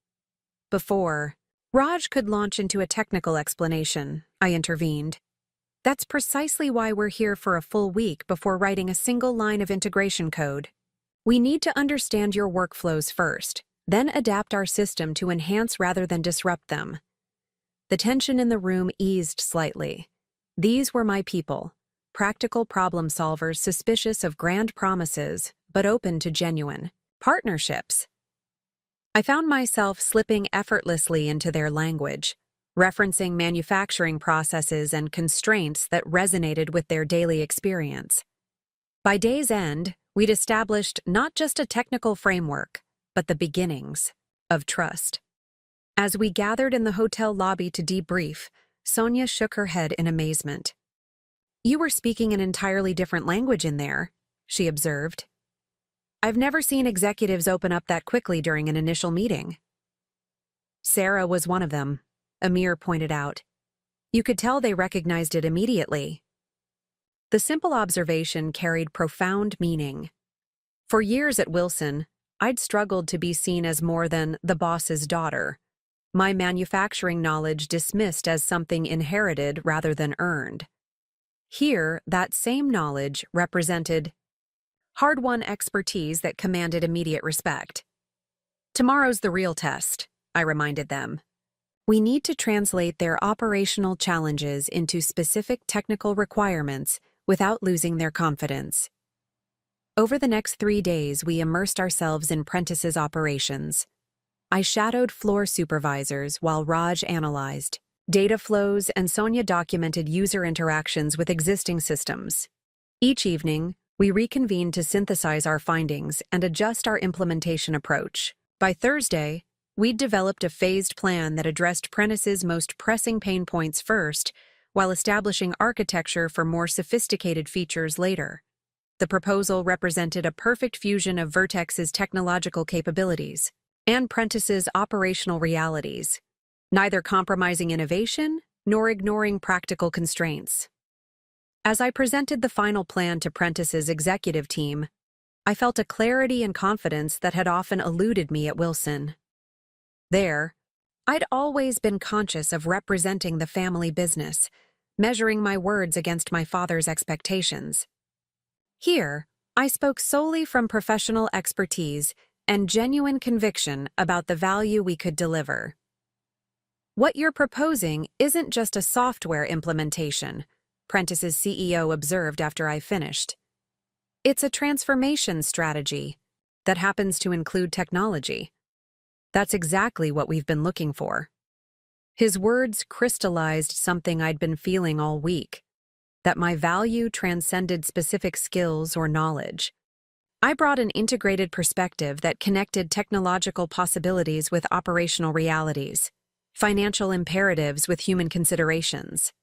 Before Raj could launch into a technical explanation, I intervened. That's precisely why we're here for a full week before writing a single line of integration code. We need to understand your workflows first, then adapt our system to enhance rather than disrupt them. The tension in the room eased slightly. These were my people, practical problem solvers suspicious of grand promises, but open to genuine partnerships. I found myself slipping effortlessly into their language, referencing manufacturing processes and constraints that resonated with their daily experience. By day's end, we'd established not just a technical framework, but the beginnings of trust. As we gathered in the hotel lobby to debrief, Sonia shook her head in amazement. You were speaking an entirely different language in there, she observed. I've never seen executives open up that quickly during an initial meeting. Sarah was one of them, Amir pointed out. You could tell they recognized it immediately. The simple observation carried profound meaning. For years at Wilson, I'd struggled to be seen as more than the boss's daughter. My manufacturing knowledge dismissed as something inherited rather than earned. Here, that same knowledge represented hard-won expertise that commanded immediate respect. Tomorrow's the real test, I reminded them. We need to translate their operational challenges into specific technical requirements without losing their confidence. Over the next 3 days, we immersed ourselves in Prentice's operations. I shadowed floor supervisors while Raj analyzed data flows, and Sonia documented user interactions with existing systems. Each evening, we reconvened to synthesize our findings and adjust our implementation approach. By Thursday, we'd developed a phased plan that addressed Prentice's most pressing pain points first, while establishing architecture for more sophisticated features later. The proposal represented a perfect fusion of Vertex's technological capabilities and Prentice's operational realities, neither compromising innovation nor ignoring practical constraints. As I presented the final plan to Prentice's executive team, I felt a clarity and confidence that had often eluded me at Wilson. There, I'd always been conscious of representing the family business, measuring my words against my father's expectations. Here, I spoke solely from professional expertise and genuine conviction about the value we could deliver. What you're proposing isn't just a software implementation, Prentice's CEO observed after I finished. It's a transformation strategy that happens to include technology. That's exactly what we've been looking for. His words crystallized something I'd been feeling all week, that my value transcended specific skills or knowledge. I brought an integrated perspective that connected technological possibilities with operational realities, financial imperatives with human considerations.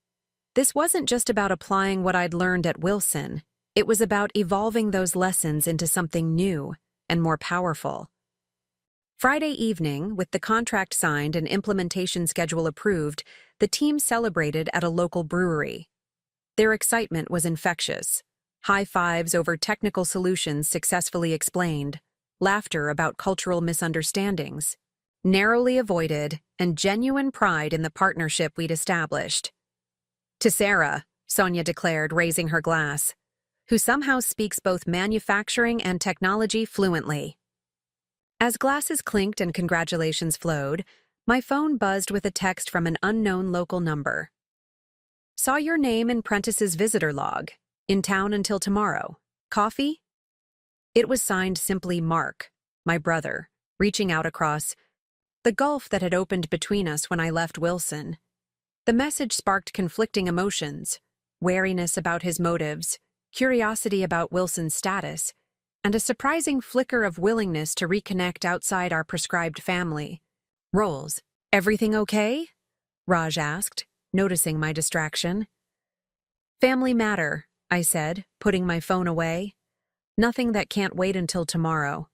This wasn't just about applying what I'd learned at Wilson, it was about evolving those lessons into something new and more powerful. Friday evening, with the contract signed and implementation schedule approved, the team celebrated at a local brewery. Their excitement was infectious. High fives over technical solutions successfully explained, laughter about cultural misunderstandings, narrowly avoided, and genuine pride in the partnership we'd established. To Sarah, Sonia declared, raising her glass, who somehow speaks both manufacturing and technology fluently. As glasses clinked and congratulations flowed, my phone buzzed with a text from an unknown local number. Saw your name in Prentice's visitor log. In town until tomorrow. Coffee? It was signed simply Mark, my brother, reaching out across the gulf that had opened between us when I left Wilson. The message sparked conflicting emotions, wariness about his motives, curiosity about Wilson's status, and a surprising flicker of willingness to reconnect outside our prescribed family roles. Everything okay? Raj asked, noticing my distraction. Family matter, I said, putting my phone away. Nothing that can't wait until tomorrow.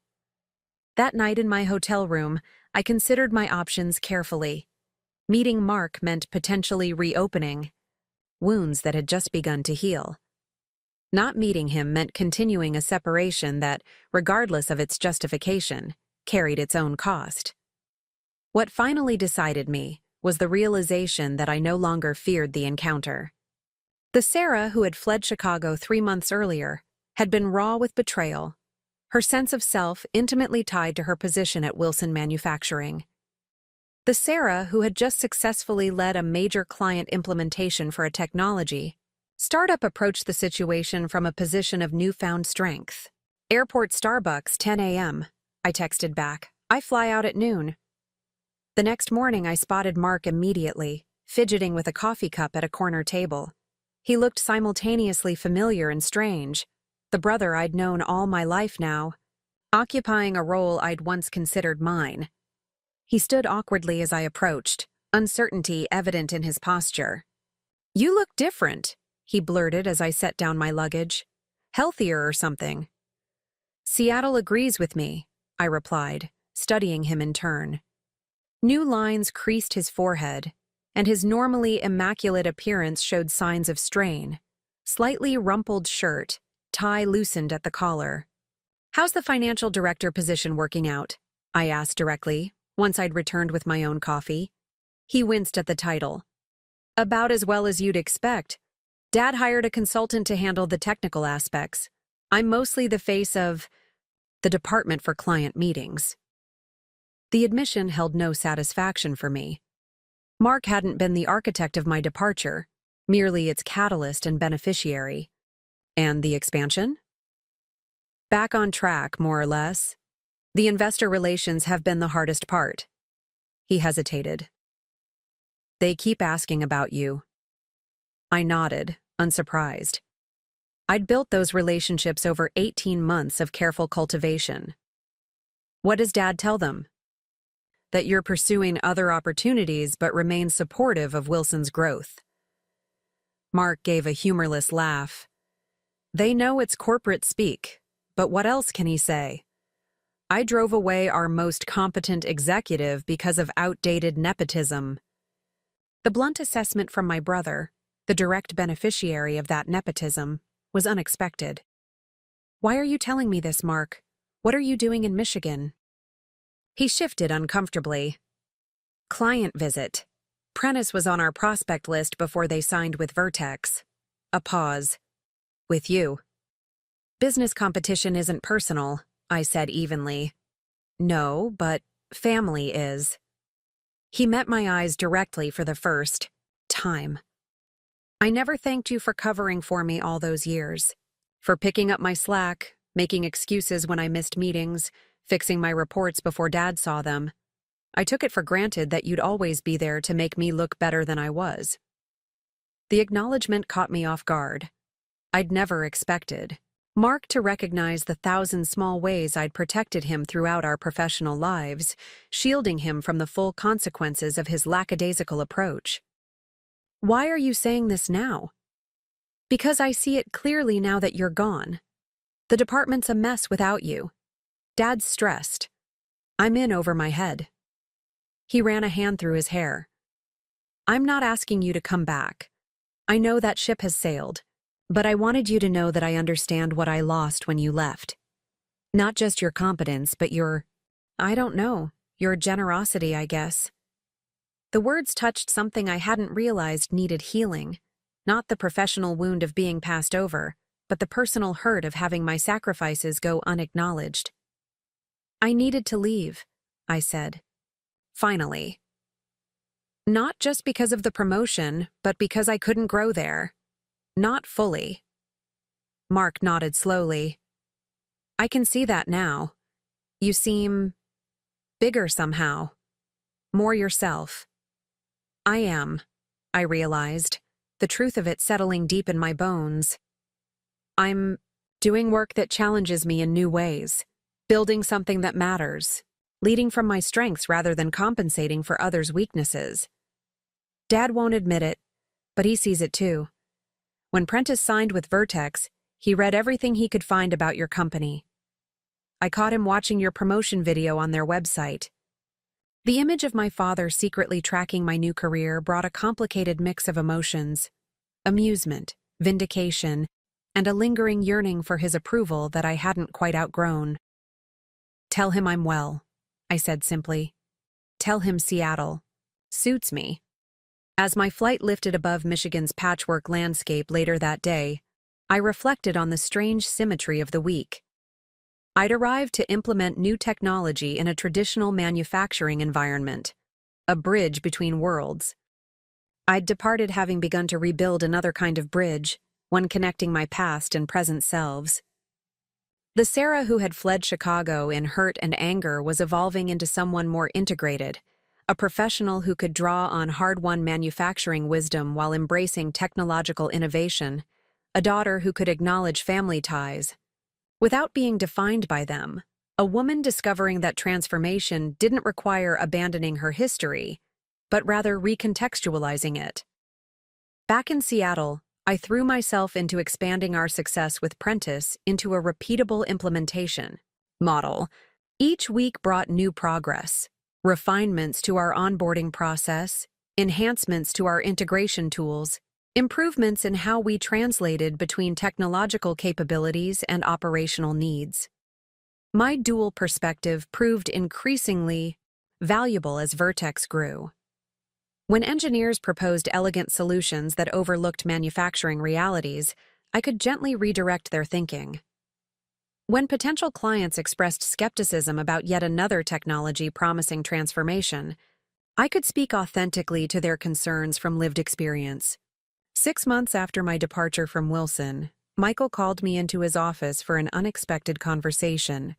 That night in my hotel room, I considered my options carefully. Meeting Mark meant potentially reopening wounds that had just begun to heal. Not meeting him meant continuing a separation that, regardless of its justification, carried its own cost. What finally decided me was the realization that I no longer feared the encounter. The Sarah who had fled Chicago 3 months earlier had been raw with betrayal, her sense of self intimately tied to her position at Wilson Manufacturing. The Sarah who had just successfully led a major client implementation for a technology startup approached the situation from a position of newfound strength. Airport Starbucks, 10 a.m., I texted back. I fly out at noon. The next morning I spotted Mark immediately, fidgeting with a coffee cup at a corner table. He looked simultaneously familiar and strange, the brother I'd known all my life now, occupying a role I'd once considered mine. He stood awkwardly as I approached, uncertainty evident in his posture. "You look different," he blurted as I set down my luggage. "Healthier or something." "Seattle agrees with me," I replied, studying him in turn. New lines creased his forehead, and his normally immaculate appearance showed signs of strain. Slightly rumpled shirt, tie loosened at the collar. "How's the financial director position working out?" I asked directly, once I'd returned with my own coffee. He winced at the title. "About as well as you'd expect. Dad hired a consultant to handle the technical aspects. I'm mostly the face of the department for client meetings." The admission held no satisfaction for me. Mark hadn't been the architect of my departure, merely its catalyst and beneficiary. And the expansion? Back on track, more or less. The investor relations have been the hardest part. He hesitated. "They keep asking about you." I nodded, unsurprised. I'd built those relationships over 18 months of careful cultivation. "What does Dad tell them?" "That you're pursuing other opportunities but remain supportive of Wilson's growth." Mark gave a humorless laugh. "They know it's corporate speak, but what else can he say? I drove away our most competent executive because of outdated nepotism." The blunt assessment from my brother, the direct beneficiary of that nepotism, was unexpected. "Why are you telling me this, Mark? What are you doing in Michigan?" He shifted uncomfortably. "Client visit. Prentice was on our prospect list before they signed with Vertex." A pause. "With you." "Business competition isn't personal," I said evenly. "No, but family is." He met my eyes directly for the first time. "I never thanked you for covering for me all those years. For picking up my slack, making excuses when I missed meetings, fixing my reports before Dad saw them. I took it for granted that you'd always be there to make me look better than I was." The acknowledgement caught me off guard. I'd never expected Mark to recognize the 1,000 small ways I'd protected him throughout our professional lives, shielding him from the full consequences of his lackadaisical approach. "Why are you saying this now?" "Because I see it clearly now that you're gone. The department's a mess without you. Dad's stressed. I'm in over my head." He ran a hand through his hair. "I'm not asking you to come back. I know that ship has sailed, but I wanted you to know that I understand what I lost when you left. Not just your competence, but I don't know, your generosity, I guess. The words touched something I hadn't realized needed healing. Not the professional wound of being passed over, but the personal hurt of having my sacrifices go unacknowledged. I needed to leave, I said. Finally. Not just because of the promotion, but because I couldn't grow there. Not fully. Mark nodded slowly. I can see that now. You seem bigger somehow. More yourself. I am, I realized, the truth of it settling deep in my bones. I'm doing work that challenges me in new ways, building something that matters, leading from my strengths rather than compensating for others' weaknesses. Dad won't admit it, but he sees it too. When Prentice signed with Vertex, he read everything he could find about your company. I caught him watching your promotion video on their website. The image of my father secretly tracking my new career brought a complicated mix of emotions: amusement, vindication, and a lingering yearning for his approval that I hadn't quite outgrown. Tell him I'm well, I said simply. Tell him Seattle suits me. As my flight lifted above Michigan's patchwork landscape later that day, I reflected on the strange symmetry of the week. I'd arrived to implement new technology in a traditional manufacturing environment, a bridge between worlds. I'd departed having begun to rebuild another kind of bridge, one connecting my past and present selves. The Sarah who had fled Chicago in hurt and anger was evolving into someone more integrated, a professional who could draw on hard-won manufacturing wisdom while embracing technological innovation, a daughter who could acknowledge family ties without being defined by them, a woman discovering that transformation didn't require abandoning her history, but rather recontextualizing it. Back in Seattle, I threw myself into expanding our success with Prentice into a repeatable implementation model. Each week brought new progress, refinements to our onboarding process, enhancements to our integration tools, improvements in how we translated between technological capabilities and operational needs. My dual perspective proved increasingly valuable as Vertex grew. When engineers proposed elegant solutions that overlooked manufacturing realities, I could gently redirect their thinking. When potential clients expressed skepticism about yet another technology promising transformation, I could speak authentically to their concerns from lived experience. 6 months after my departure from Wilson, Michael called me into his office for an unexpected conversation.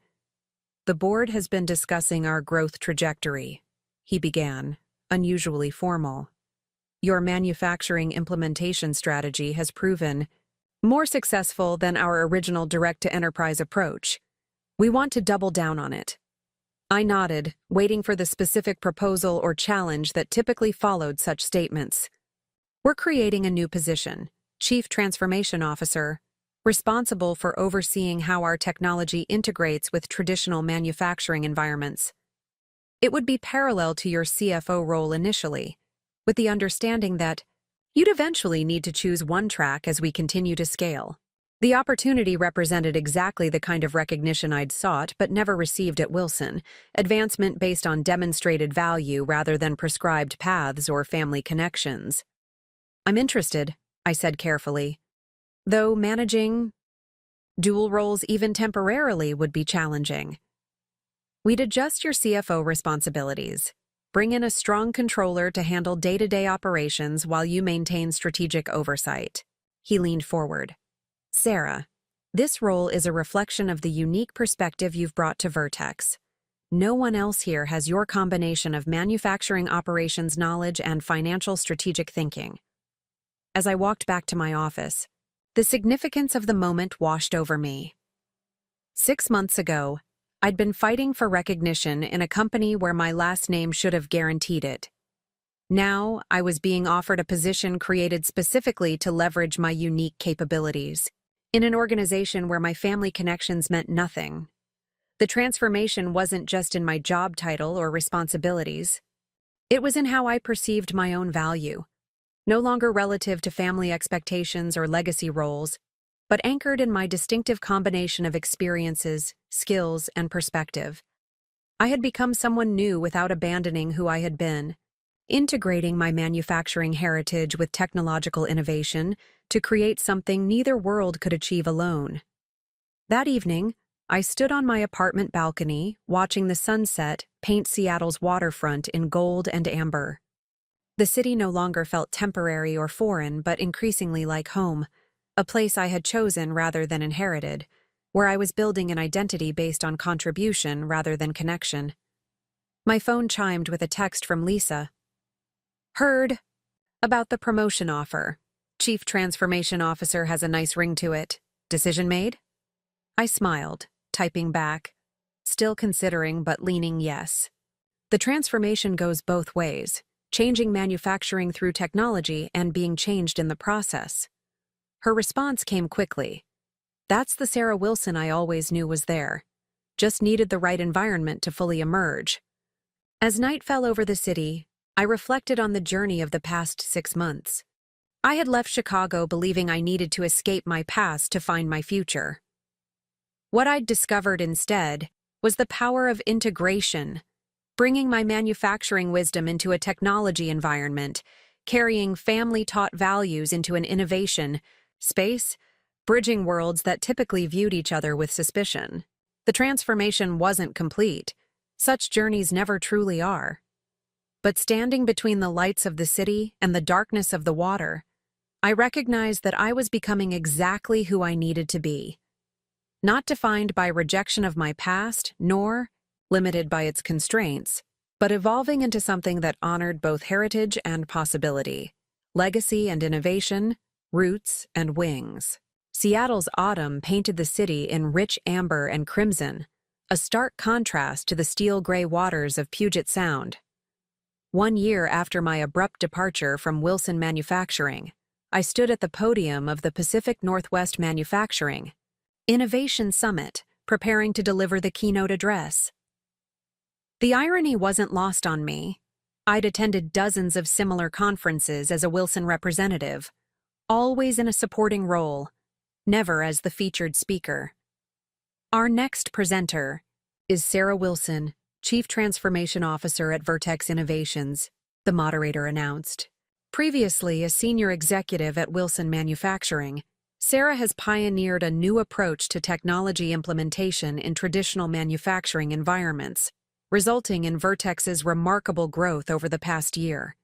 The board has been discussing our growth trajectory, he began, unusually formal. Your manufacturing implementation strategy has proven more successful than our original direct-to-enterprise approach. We want to double down on it. I nodded, waiting for the specific proposal or challenge that typically followed such statements. We're creating a new position, Chief Transformation Officer, responsible for overseeing how our technology integrates with traditional manufacturing environments. It would be parallel to your CFO role initially, with the understanding that you'd eventually need to choose one track as we continue to scale. The opportunity represented exactly the kind of recognition I'd sought but never received at Wilson, advancement based on demonstrated value rather than prescribed paths or family connections. I'm interested, I said carefully, though managing dual roles even temporarily would be challenging. We'd adjust your CFO responsibilities. Bring in a strong controller to handle day-to-day operations while you maintain strategic oversight. He leaned forward. Sarah, this role is a reflection of the unique perspective you've brought to Vertex. No one else here has your combination of manufacturing operations knowledge and financial strategic thinking. As I walked back to my office, the significance of the moment washed over me. 6 months ago, I'd been fighting for recognition in a company where my last name should have guaranteed it. Now, I was being offered a position created specifically to leverage my unique capabilities, in an organization where my family connections meant nothing. The transformation wasn't just in my job title or responsibilities. It was in how I perceived my own value, no longer relative to family expectations or legacy roles, but anchored in my distinctive combination of experiences, skills, and perspective. I had become someone new without abandoning who I had been, integrating my manufacturing heritage with technological innovation to create something neither world could achieve alone. That evening, I stood on my apartment balcony, watching the sunset paint Seattle's waterfront in gold and amber. The city no longer felt temporary or foreign, but increasingly like home, a place I had chosen rather than inherited, where I was building an identity based on contribution rather than connection. My phone chimed with a text from Lisa. Heard about the promotion offer. Chief Transformation Officer has a nice ring to it. Decision made? I smiled, typing back, still considering but leaning yes. The transformation goes both ways, changing manufacturing through technology and being changed in the process. Her response came quickly. That's the Sarah Wilson I always knew was there. Just needed the right environment to fully emerge. As night fell over the city, I reflected on the journey of the past 6 months. I had left Chicago believing I needed to escape my past to find my future. What I'd discovered instead was the power of integration, bringing my manufacturing wisdom into a technology environment, carrying family-taught values into an innovation space, bridging worlds that typically viewed each other with suspicion. The transformation wasn't complete. Such journeys never truly are. But standing between the lights of the city and the darkness of the water, I recognized that I was becoming exactly who I needed to be. Not defined by rejection of my past, nor limited by its constraints, but evolving into something that honored both heritage and possibility, legacy and innovation, roots and wings. Seattle's autumn painted the city in rich amber and crimson, a stark contrast to the steel-gray waters of Puget Sound. 1 year after my abrupt departure from Wilson Manufacturing, I stood at the podium of the Pacific Northwest Manufacturing Innovation Summit, preparing to deliver the keynote address. The irony wasn't lost on me. I'd attended dozens of similar conferences as a Wilson representative, always in a supporting role, never as the featured speaker. Our next presenter is Sarah Wilson, Chief Transformation Officer at Vertex Innovations, the moderator announced. Previously a senior executive at Wilson Manufacturing, Sarah has pioneered a new approach to technology implementation in traditional manufacturing environments, resulting in Vertex's remarkable growth over the past year.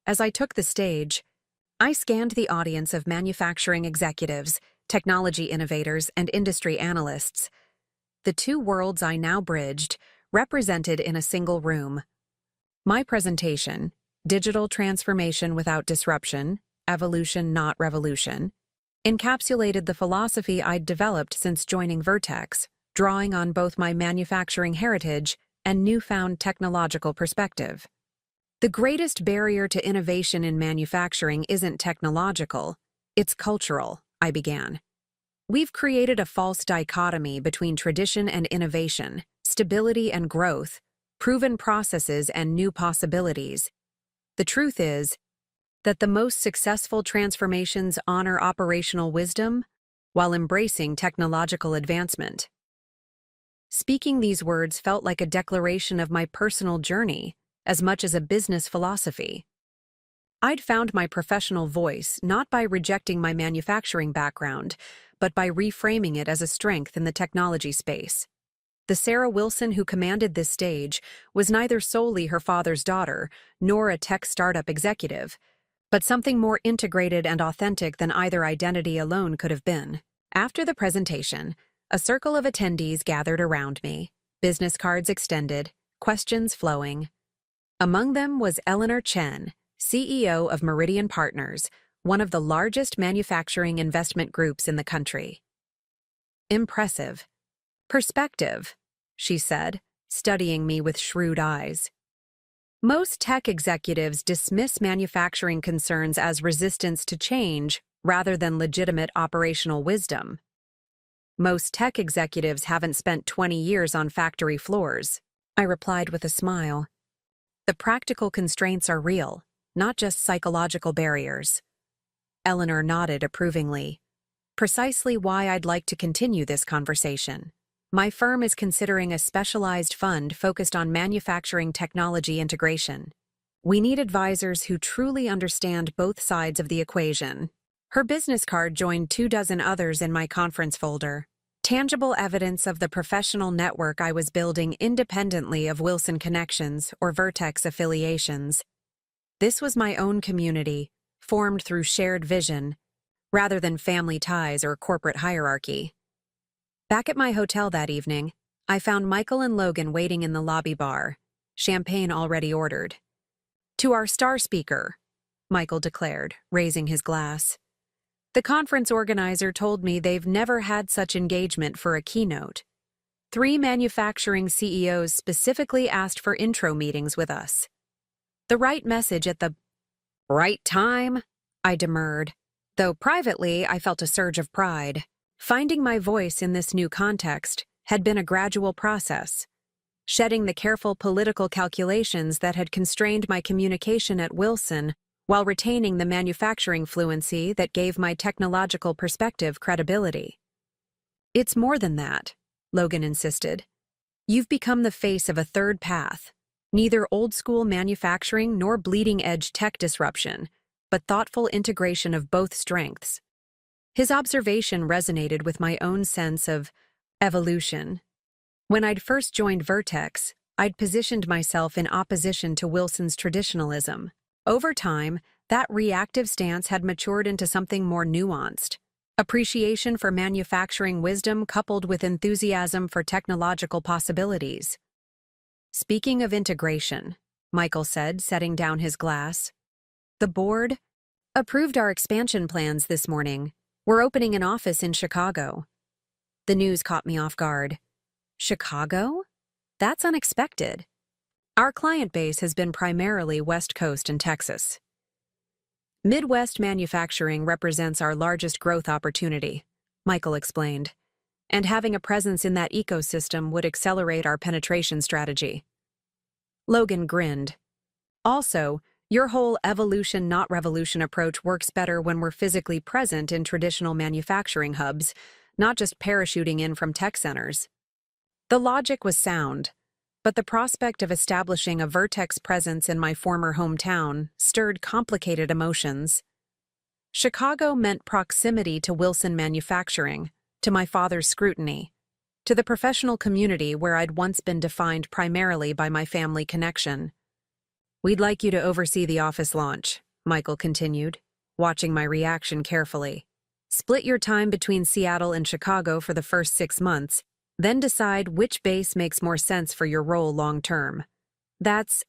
As I took the stage, I scanned the audience of manufacturing executives, technology innovators, and industry analysts. The two worlds I now bridged, represented in a single room. My presentation, Digital Transformation Without Disruption, Evolution Not Revolution, encapsulated the philosophy I'd developed since joining Vertex, drawing on both my manufacturing heritage and newfound technological perspective. The greatest barrier to innovation in manufacturing isn't technological, it's cultural, I began. We've created a false dichotomy between tradition and innovation, stability and growth, proven processes and new possibilities. The truth is that the most successful transformations honor operational wisdom while embracing technological advancement. Speaking these words felt like a declaration of my personal journey, as much as a business philosophy. I'd found my professional voice not by rejecting my manufacturing background, but by reframing it as a strength in the technology space. The Sarah Wilson who commanded this stage was neither solely her father's daughter, nor a tech startup executive, but something more integrated and authentic than either identity alone could have been. After the presentation, a circle of attendees gathered around me, business cards extended, questions flowing. Among them was Eleanor Chen, CEO of Meridian Partners, one of the largest manufacturing investment groups in the country. Impressive. Perspective, she said, studying me with shrewd eyes. Most tech executives dismiss manufacturing concerns as resistance to change rather than legitimate operational wisdom. Most tech executives haven't spent 20 years on factory floors, I replied with a smile. The practical constraints are real, not just psychological barriers. Eleanor nodded approvingly. Precisely why I'd like to continue this conversation. My firm is considering a specialized fund focused on manufacturing technology integration. We need advisors who truly understand both sides of the equation. Her business card joined 24 others in my conference folder. Tangible evidence of the professional network I was building independently of Wilson connections or Vertex affiliations. This was my own community, formed through shared vision, rather than family ties or corporate hierarchy. Back at my hotel that evening, I found Michael and Logan waiting in the lobby bar, champagne already ordered. "To our star speaker," Michael declared, raising his glass. "The conference organizer told me they've never had such engagement for a keynote. 3 manufacturing CEOs specifically asked for intro meetings with us. The right message at the right time," I demurred, though privately I felt a surge of pride. Finding my voice in this new context had been a gradual process, shedding the careful political calculations that had constrained my communication at Wilson while retaining the manufacturing fluency that gave my technological perspective credibility. "It's more than that," Logan insisted. "You've become the face of a third path, neither old-school manufacturing nor bleeding-edge tech disruption, but thoughtful integration of both strengths." His observation resonated with my own sense of evolution. When I'd first joined Vertex, I'd positioned myself in opposition to Wilson's traditionalism. Over time, that reactive stance had matured into something more nuanced. Appreciation for manufacturing wisdom coupled with enthusiasm for technological possibilities. "Speaking of integration," Michael said, setting down his glass, "the board approved our expansion plans this morning. We're opening an office in Chicago." The news caught me off guard. Chicago? That's unexpected. Our client base has been primarily West Coast and Texas. "Midwest manufacturing represents our largest growth opportunity," Michael explained, "and having a presence in that ecosystem would accelerate our penetration strategy." Logan grinned. "Also, your whole evolution not revolution approach works better when we're physically present in traditional manufacturing hubs, not just parachuting in from tech centers." The logic was sound, but the prospect of establishing a Vertex presence in my former hometown stirred complicated emotions. Chicago meant proximity to Wilson Manufacturing, to my father's scrutiny, to the professional community where I'd once been defined primarily by my family connection. "We'd like you to oversee the office launch," Michael continued, watching my reaction carefully. "Split your time between Seattle and Chicago for the first 6 months, then decide which base makes more sense for your role long-term." "That's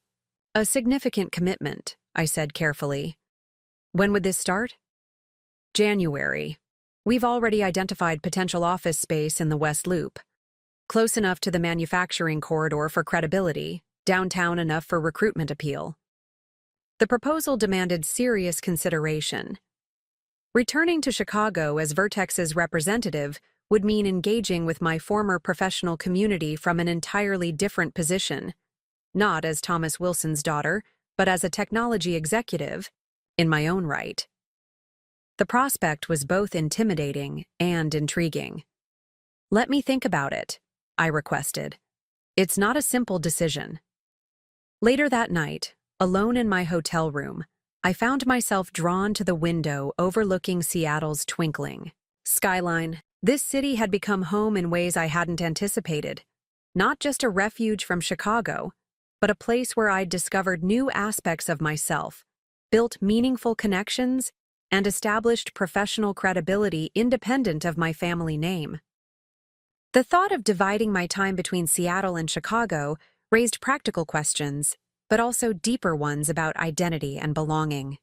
a significant commitment," I said carefully. "When would this start?" "January. We've already identified potential office space in the West Loop. Close enough to the manufacturing corridor for credibility, downtown enough for recruitment appeal." The proposal demanded serious consideration. Returning to Chicago as Vertex's representative would mean engaging with my former professional community from an entirely different position, not as Thomas Wilson's daughter, but as a technology executive, in my own right. The prospect was both intimidating and intriguing. "Let me think about it," I requested. "It's not a simple decision." Later that night, alone in my hotel room, I found myself drawn to the window overlooking Seattle's twinkling skyline. This city had become home in ways I hadn't anticipated. Not just a refuge from Chicago, but a place where I'd discovered new aspects of myself, built meaningful connections, and established professional credibility independent of my family name. The thought of dividing my time between Seattle and Chicago raised practical questions, but also deeper ones about identity and belonging.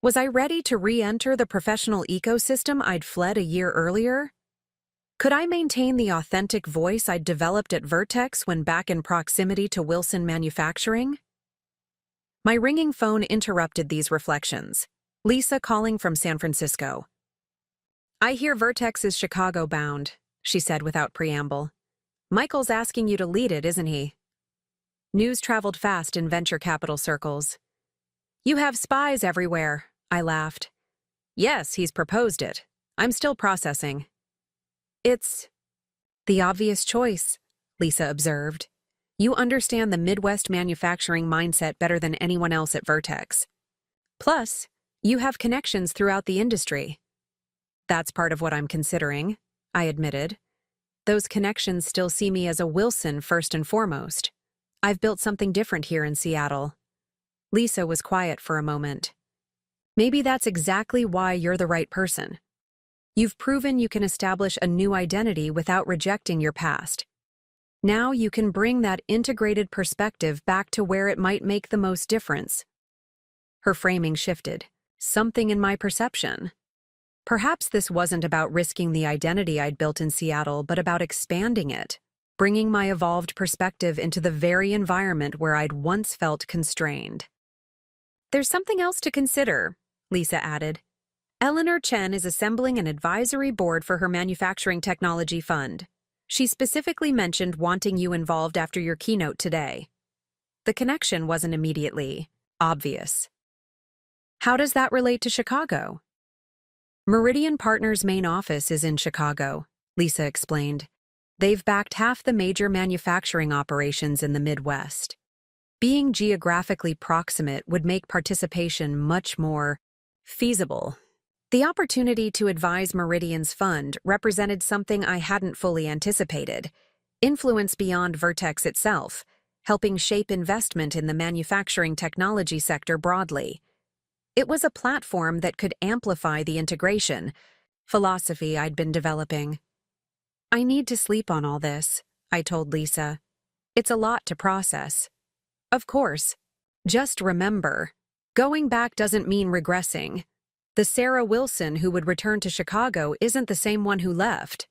Was I ready to re-enter the professional ecosystem I'd fled a year earlier? Could I maintain the authentic voice I'd developed at Vertex when back in proximity to Wilson Manufacturing? My ringing phone interrupted these reflections. Lisa calling from San Francisco. "I hear Vertex is Chicago-bound," she said without preamble. "Michael's asking you to lead it, isn't he?" News traveled fast in venture capital circles. "You have spies everywhere," I laughed. "Yes, he's proposed it," I'm still processing. It's the obvious choice, Lisa observed. You understand the Midwest manufacturing mindset better than anyone else at Vertex. Plus, you have connections throughout the industry. That's part of what I'm considering, I admitted. Those connections still see me as a Wilson first and foremost. I've built something different here in Seattle. Lisa was quiet for a moment. Maybe that's exactly why you're the right person. You've proven you can establish a new identity without rejecting your past. Now you can bring that integrated perspective back to where it might make the most difference. Her framing shifted. Something in my perception. Perhaps this wasn't about risking the identity I'd built in Seattle, but about expanding it, bringing my evolved perspective into the very environment where I'd once felt constrained. There's something else to consider, Lisa added. Eleanor Chen is assembling an advisory board for her manufacturing technology fund. She specifically mentioned wanting you involved after your keynote today. The connection wasn't immediately obvious. How does that relate to Chicago? Meridian Partners' main office is in Chicago, Lisa explained. They've backed half the major manufacturing operations in the Midwest. Being geographically proximate would make participation much more feasible. The opportunity to advise Meridian's fund represented something I hadn't fully anticipated, influence beyond Vertex itself, helping shape investment in the manufacturing technology sector broadly. It was a platform that could amplify the integration philosophy I'd been developing. I need to sleep on all this, I told Lisa. It's a lot to process. Of course. Just remember, going back doesn't mean regressing. The Sarah Wilson who would return to Chicago isn't the same one who left.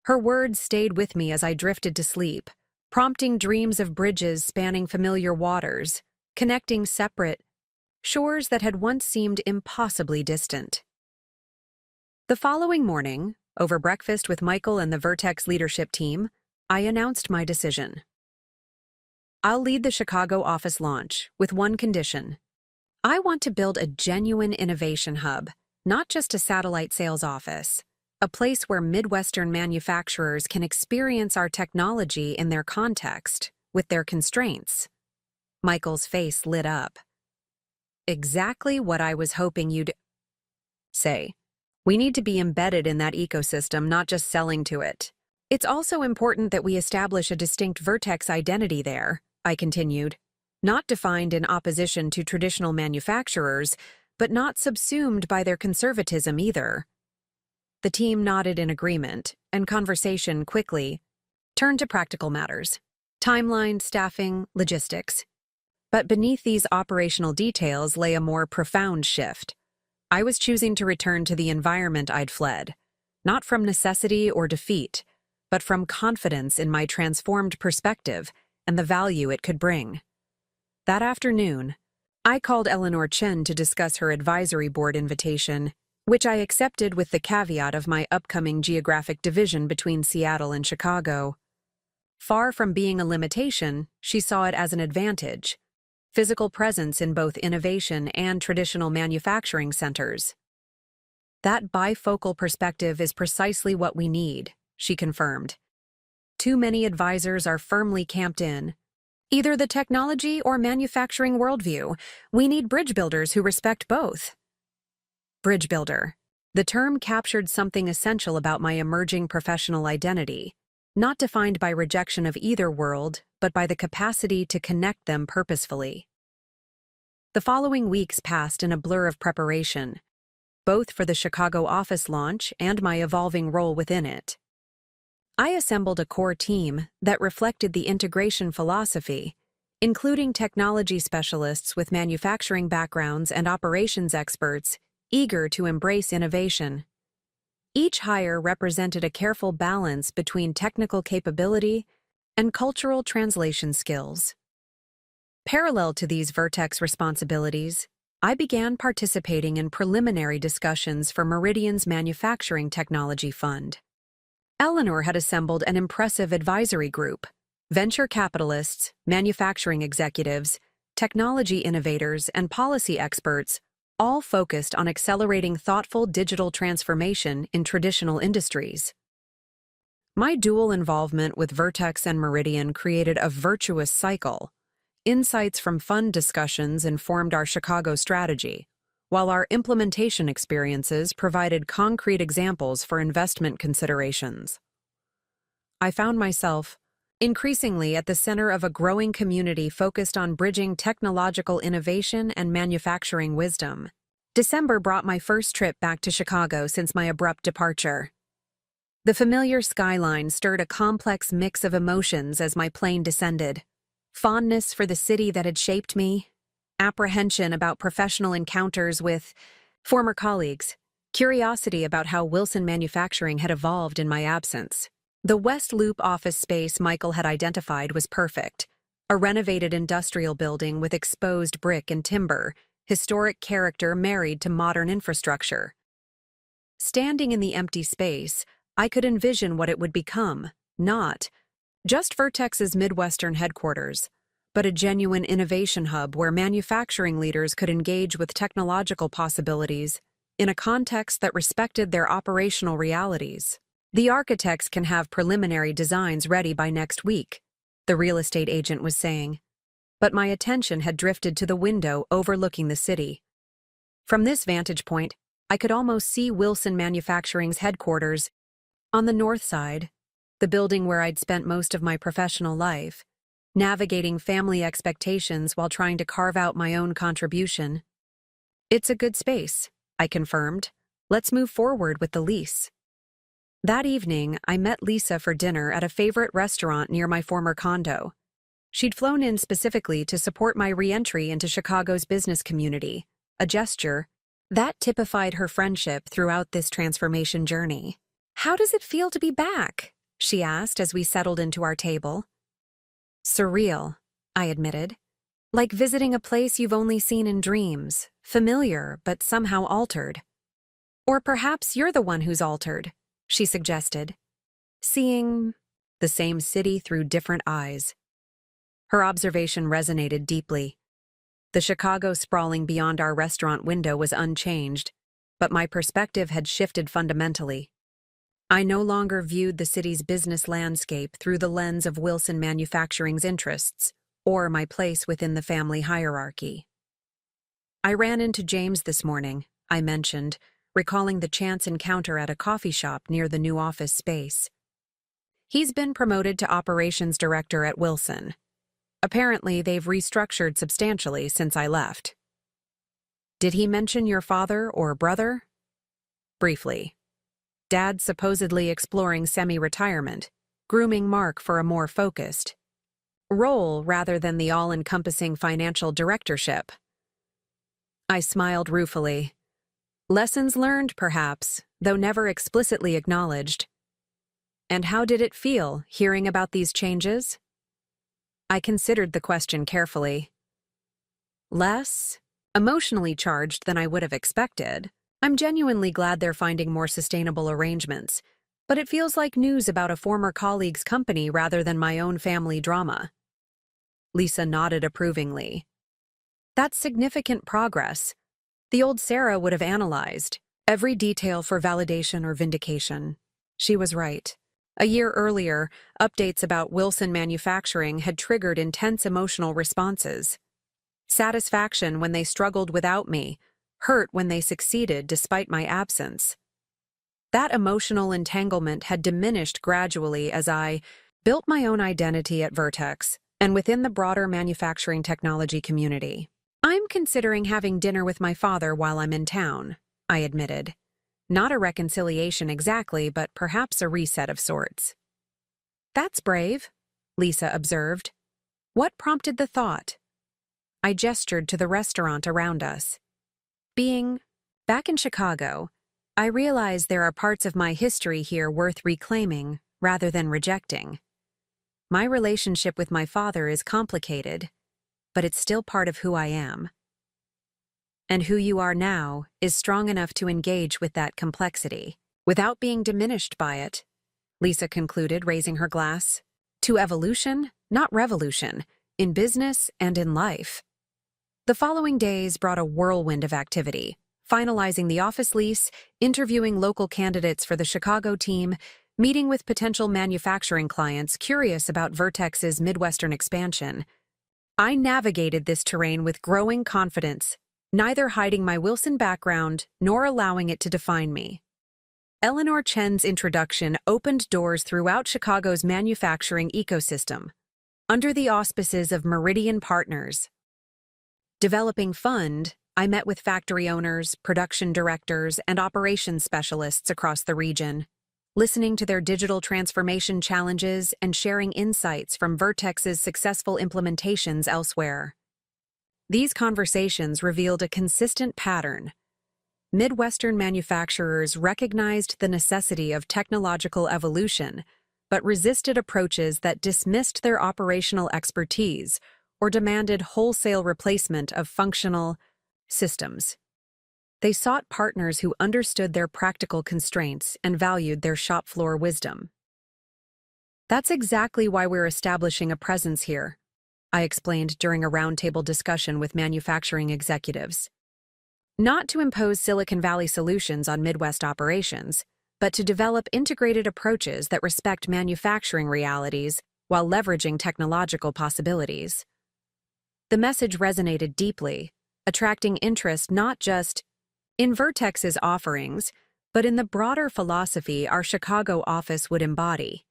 Her words stayed with me as I drifted to sleep, prompting dreams of bridges spanning familiar waters, connecting separate shores that had once seemed impossibly distant. The following morning, over breakfast with Michael and the Vertex leadership team, I announced my decision. I'll lead the Chicago office launch, with one condition. I want to build a genuine innovation hub, not just a satellite sales office, a place where Midwestern manufacturers can experience our technology in their context, with their constraints. Michael's face lit up. Exactly what I was hoping you'd say. We need to be embedded in that ecosystem, not just selling to it. It's also important that we establish a distinct Vertex identity there, I continued. Not defined in opposition to traditional manufacturers, but not subsumed by their conservatism either. The team nodded in agreement, and conversation quickly turned to practical matters. Timeline, staffing, logistics. But beneath these operational details lay a more profound shift. I was choosing to return to the environment I'd fled, not from necessity or defeat, but from confidence in my transformed perspective and the value it could bring. That afternoon, I called Eleanor Chen to discuss her advisory board invitation, which I accepted with the caveat of my upcoming geographic division between Seattle and Chicago. Far from being a limitation, she saw it as an advantage. Physical presence in both innovation and traditional manufacturing centers. That bifocal perspective is precisely what we need, she confirmed. Too many advisors are firmly camped in either the technology or manufacturing worldview. We need bridge builders who respect both. Bridge builder. The term captured something essential about my emerging professional identity, not defined by rejection of either world, but by the capacity to connect them purposefully. The following weeks passed in a blur of preparation, both for the Chicago office launch and my evolving role within it. I assembled a core team that reflected the integration philosophy, including technology specialists with manufacturing backgrounds and operations experts eager to embrace innovation. Each hire represented a careful balance between technical capability and cultural translation skills. Parallel to these Vertex responsibilities, I began participating in preliminary discussions for Meridian's Manufacturing Technology Fund. Eleanor had assembled an impressive advisory group: venture capitalists, manufacturing executives, technology innovators, and policy experts, all focused on accelerating thoughtful digital transformation in traditional industries. My dual involvement with Vertex and Meridian created a virtuous cycle. Insights from fund discussions informed our Chicago strategy, while our implementation experiences provided concrete examples for investment considerations. I found myself increasingly at the center of a growing community focused on bridging technological innovation and manufacturing wisdom. December brought my first trip back to Chicago since my abrupt departure. The familiar skyline stirred a complex mix of emotions as my plane descended. Fondness for the city that had shaped me, apprehension about professional encounters with former colleagues, curiosity about how Wilson Manufacturing had evolved in my absence. The West Loop office space Michael had identified was perfect, a renovated industrial building with exposed brick and timber, historic character married to modern infrastructure. Standing in the empty space, I could envision what it would become, not just Vertex's Midwestern headquarters, but a genuine innovation hub where manufacturing leaders could engage with technological possibilities in a context that respected their operational realities. The architects can have preliminary designs ready by next week, the real estate agent was saying, but my attention had drifted to the window overlooking the city. From this vantage point, I could almost see Wilson Manufacturing's headquarters. On the north side, the building where I'd spent most of my professional life, navigating family expectations while trying to carve out my own contribution. "It's a good space," I confirmed. "Let's move forward with the lease." That evening, I met Lisa for dinner at a favorite restaurant near my former condo. She'd flown in specifically to support my re-entry into Chicago's business community, a gesture that typified her friendship throughout this transformation journey. "How does it feel to be back?" she asked as we settled into our table. "Surreal," I admitted. "Like visiting a place you've only seen in dreams, familiar but somehow altered." "Or perhaps you're the one who's altered," she suggested, "seeing the same city through different eyes." Her observation resonated deeply. The Chicago sprawling beyond our restaurant window was unchanged, but my perspective had shifted fundamentally. I no longer viewed the city's business landscape through the lens of Wilson Manufacturing's interests or my place within the family hierarchy. "I ran into James this morning," I mentioned, recalling the chance encounter at a coffee shop near the new office space. "He's been promoted to operations director at Wilson. Apparently, they've restructured substantially since I left." "Did he mention your father or brother?" "Briefly. Dad's supposedly exploring semi-retirement, grooming Mark for a more focused role rather than the all-encompassing financial directorship." I smiled ruefully. Lessons learned, perhaps, though never explicitly acknowledged. "And how did it feel, hearing about these changes?" I considered the question carefully. "Less emotionally charged than I would have expected. I'm genuinely glad they're finding more sustainable arrangements, but it feels like news about a former colleague's company rather than my own family drama." Lisa nodded approvingly. "That's significant progress. The old Sarah would have analyzed every detail for validation or vindication." She was right. A year earlier, updates about Wilson Manufacturing had triggered intense emotional responses. Satisfaction when they struggled without me, hurt when they succeeded despite my absence. That emotional entanglement had diminished gradually as I built my own identity at Vertex and within the broader manufacturing technology community. "I'm considering having dinner with my father while I'm in town," I admitted. "Not a reconciliation exactly, but perhaps a reset of sorts." "That's brave," Lisa observed. "What prompted the thought?" I gestured to the restaurant around us. "Being back in Chicago, I realize there are parts of my history here worth reclaiming rather than rejecting. My relationship with my father is complicated, but it's still part of who I am. And who you are now is strong enough to engage with that complexity, without being diminished by it," Lisa concluded, raising her glass. "To evolution, not revolution, in business and in life." The following days brought a whirlwind of activity, finalizing the office lease, interviewing local candidates for the Chicago team, meeting with potential manufacturing clients curious about Vertex's Midwestern expansion. I navigated this terrain with growing confidence, neither hiding my Wilson background nor allowing it to define me. Eleanor Chen's introduction opened doors throughout Chicago's manufacturing ecosystem, under the auspices of Meridian Partners. Developing Fund, I met with factory owners, production directors, and operations specialists across the region, listening to their digital transformation challenges and sharing insights from Vertex's successful implementations elsewhere. These conversations revealed a consistent pattern. Midwestern manufacturers recognized the necessity of technological evolution, but resisted approaches that dismissed their operational expertise or demanded wholesale replacement of functional systems. They sought partners who understood their practical constraints and valued their shop floor wisdom. That's exactly why we're establishing a presence here, I explained during a roundtable discussion with manufacturing executives. Not to impose Silicon Valley solutions on Midwest operations, but to develop integrated approaches that respect manufacturing realities while leveraging technological possibilities. The message resonated deeply, attracting interest not just in Vertex's offerings, but in the broader philosophy our Chicago office would embody.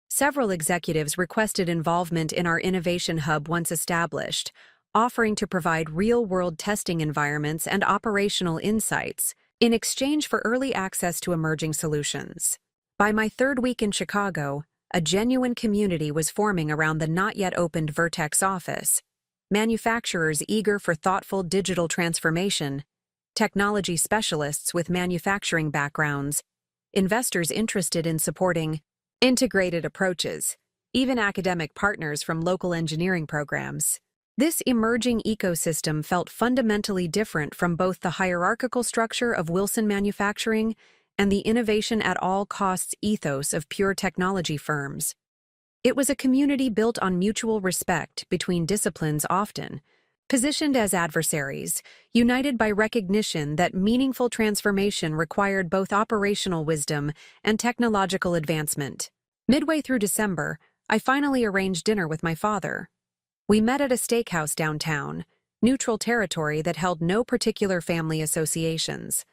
Several executives requested involvement in our innovation hub once established, offering to provide real-world testing environments and operational insights in exchange for early access to emerging solutions. By my third week in Chicago, a genuine community was forming around the not-yet-opened Vertex office, manufacturers eager for thoughtful digital transformation, technology specialists with manufacturing backgrounds, investors interested in supporting integrated approaches, even academic partners from local engineering programs. This emerging ecosystem felt fundamentally different from both the hierarchical structure of Wilson Manufacturing and the innovation at all costs ethos of pure technology firms. It was a community built on mutual respect between disciplines often positioned as adversaries, united by recognition that meaningful transformation required both operational wisdom and technological advancement. Midway through December, I finally arranged dinner with my father. We met at a steakhouse downtown, neutral territory that held no particular family associations.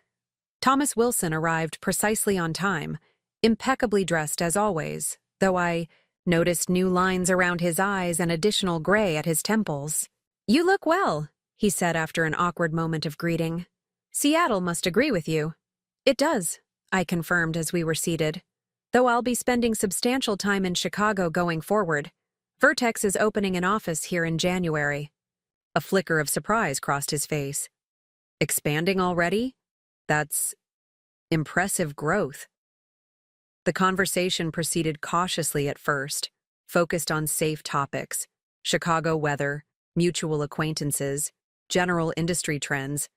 Thomas Wilson arrived precisely on time, impeccably dressed as always, though I noticed new lines around his eyes and additional gray at his temples. "You look well," he said after an awkward moment of greeting. "Seattle must agree with you." "It does," I confirmed as we were seated. "Though I'll be spending substantial time in Chicago going forward. Vertex is opening an office here in January." A flicker of surprise crossed his face. "Expanding already? That's impressive growth." The conversation proceeded cautiously at first, focused on safe topics: Chicago weather, mutual acquaintances, general industry trends.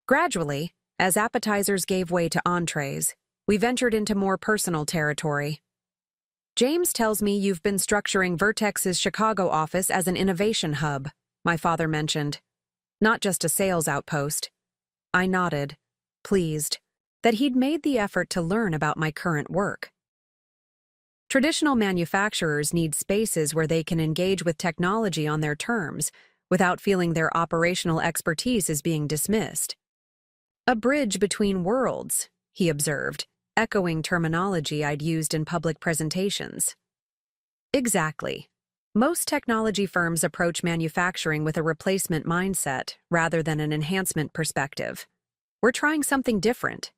Gradually, as appetizers gave way to entrees, we ventured into more personal territory. "James tells me you've been structuring Vertex's Chicago office as an innovation hub," my father mentioned. "Not just a sales outpost." I nodded, pleased that he'd made the effort to learn about my current work. Traditional manufacturers need spaces where they can engage with technology on their terms without feeling their operational expertise is being dismissed. "A bridge between worlds," he observed, echoing terminology I'd used in public presentations. Exactly. Most technology firms approach manufacturing with a replacement mindset rather than an enhancement perspective. We're trying something different.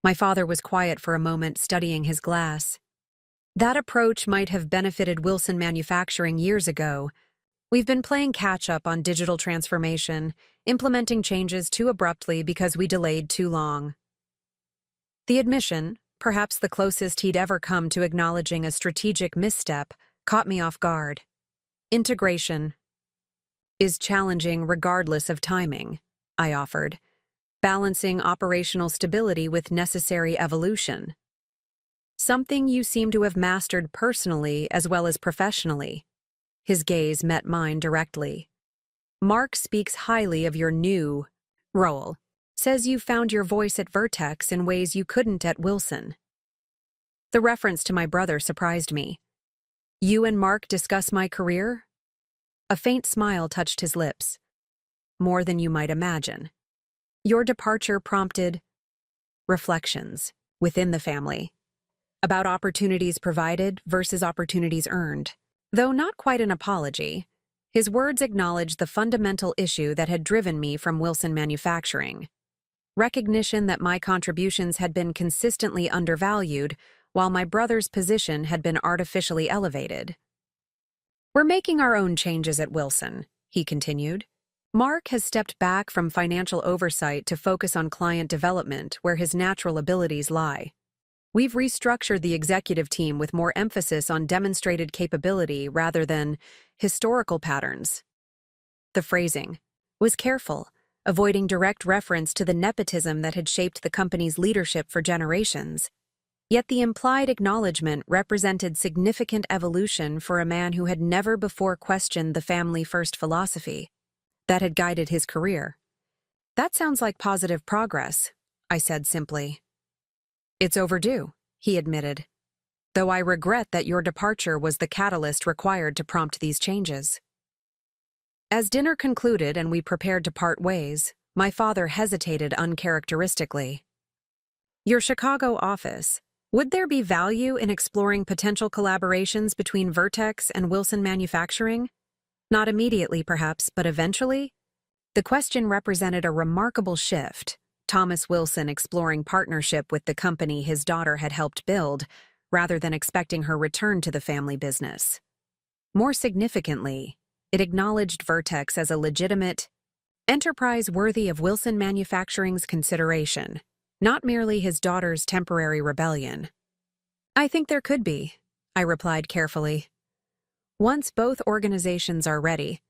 My father was quiet for a moment, studying his glass. That approach might have benefited Wilson Manufacturing years ago. We've been playing catch-up on digital transformation, implementing changes too abruptly because we delayed too long. The admission, perhaps the closest he'd ever come to acknowledging a strategic misstep, caught me off guard. "Integration is challenging regardless of timing," I offered, balancing operational stability with necessary evolution. "Something you seem to have mastered personally as well as professionally." His gaze met mine directly. Mark speaks highly of your new role, says you found your voice at Vertex in ways you couldn't at Wilson. The reference to my brother surprised me. You and Mark discuss my career? A faint smile touched his lips. More than you might imagine. Your departure prompted reflections within the family about opportunities provided versus opportunities earned. Though not quite an apology, his words acknowledged the fundamental issue that had driven me from Wilson Manufacturing. Recognition that my contributions had been consistently undervalued, while my brother's position had been artificially elevated. We're making our own changes at Wilson, he continued. Mark has stepped back from financial oversight to focus on client development, where his natural abilities lie. We've restructured the executive team with more emphasis on demonstrated capability rather than historical patterns. The phrasing was careful, avoiding direct reference to the nepotism that had shaped the company's leadership for generations. Yet the implied acknowledgement represented significant evolution for a man who had never before questioned the family-first philosophy that had guided his career. That sounds like positive progress, I said simply. It's overdue, he admitted, though I regret that your departure was the catalyst required to prompt these changes. As dinner concluded and we prepared to part ways, my father hesitated uncharacteristically. Your Chicago office, would there be value in exploring potential collaborations between Vertex and Wilson Manufacturing? Not immediately, perhaps, but eventually? The question represented a remarkable shift. Thomas Wilson exploring partnership with the company his daughter had helped build, rather than expecting her return to the family business. More significantly, it acknowledged Vertex as a legitimate enterprise worthy of Wilson Manufacturing's consideration, not merely his daughter's temporary rebellion. I think there could be, I replied carefully. Once both organizations are ready,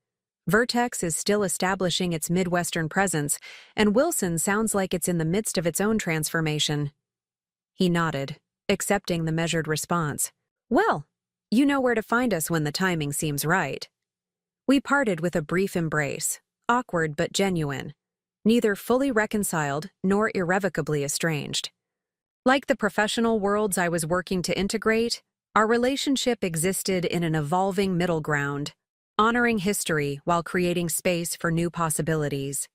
Vertex is still establishing its Midwestern presence, and Wilson sounds like it's in the midst of its own transformation. He nodded, accepting the measured response. Well, you know where to find us when the timing seems right. We parted with a brief embrace, awkward but genuine, neither fully reconciled nor irrevocably estranged. Like the professional worlds I was working to integrate, our relationship existed in an evolving middle ground, honoring history while creating space for new possibilities.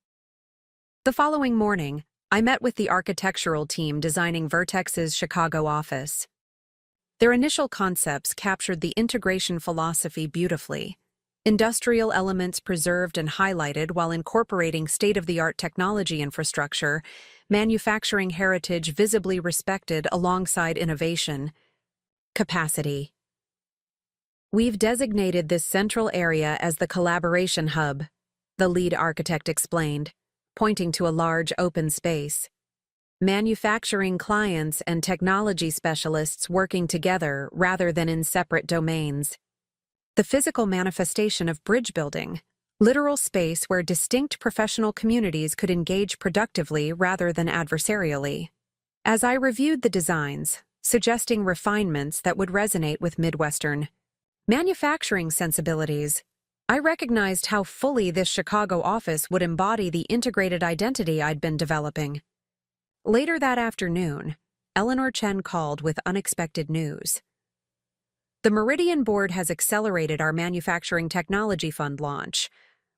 The following morning, I met with the architectural team designing Vertex's Chicago office. Their initial concepts captured the integration philosophy beautifully, industrial elements preserved and highlighted while incorporating state-of-the-art technology infrastructure, manufacturing heritage visibly respected alongside innovation. Capacity. We've designated this central area as the collaboration hub, the lead architect explained, pointing to a large open space. Manufacturing clients and technology specialists working together rather than in separate domains. The physical manifestation of bridge building, literal space where distinct professional communities could engage productively rather than adversarially. As I reviewed the designs, suggesting refinements that would resonate with Midwestern manufacturing sensibilities, I recognized how fully this Chicago office would embody the integrated identity I'd been developing. Later that afternoon, Eleanor Chen called with unexpected news. The Meridian Board has accelerated our Manufacturing Technology Fund launch.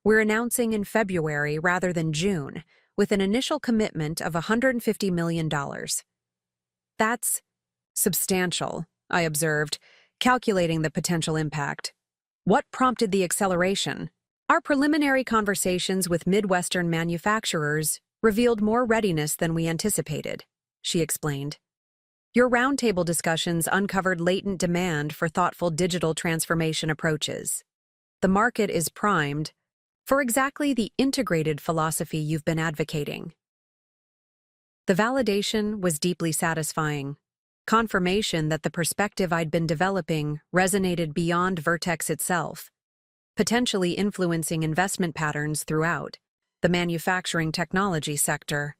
We're announcing in February rather than June, with an initial commitment of $150 million. That's substantial, I observed, calculating the potential impact. What prompted the acceleration? Our preliminary conversations with Midwestern manufacturers revealed more readiness than we anticipated, she explained. Your roundtable discussions uncovered latent demand for thoughtful digital transformation approaches. The market is primed for exactly the integrated philosophy you've been advocating. The validation was deeply satisfying. Confirmation that the perspective I'd been developing resonated beyond Vertex itself, potentially influencing investment patterns throughout the manufacturing technology sector.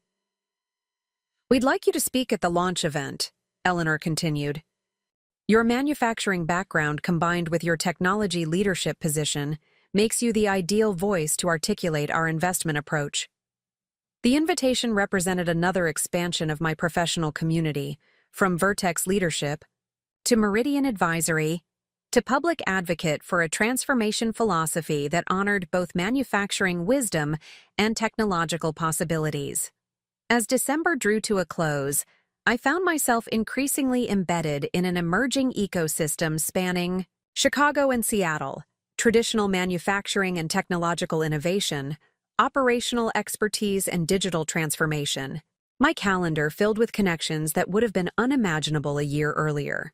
We'd like you to speak at the launch event, Eleanor continued. Your manufacturing background combined with your technology leadership position makes you the ideal voice to articulate our investment approach. The invitation represented another expansion of my professional community, from Vertex leadership to Meridian Advisory to public advocate for a transformation philosophy that honored both manufacturing wisdom and technological possibilities. As December drew to a close, I found myself increasingly embedded in an emerging ecosystem spanning Chicago and Seattle, traditional manufacturing and technological innovation, operational expertise and digital transformation. My calendar filled with connections that would have been unimaginable a year earlier.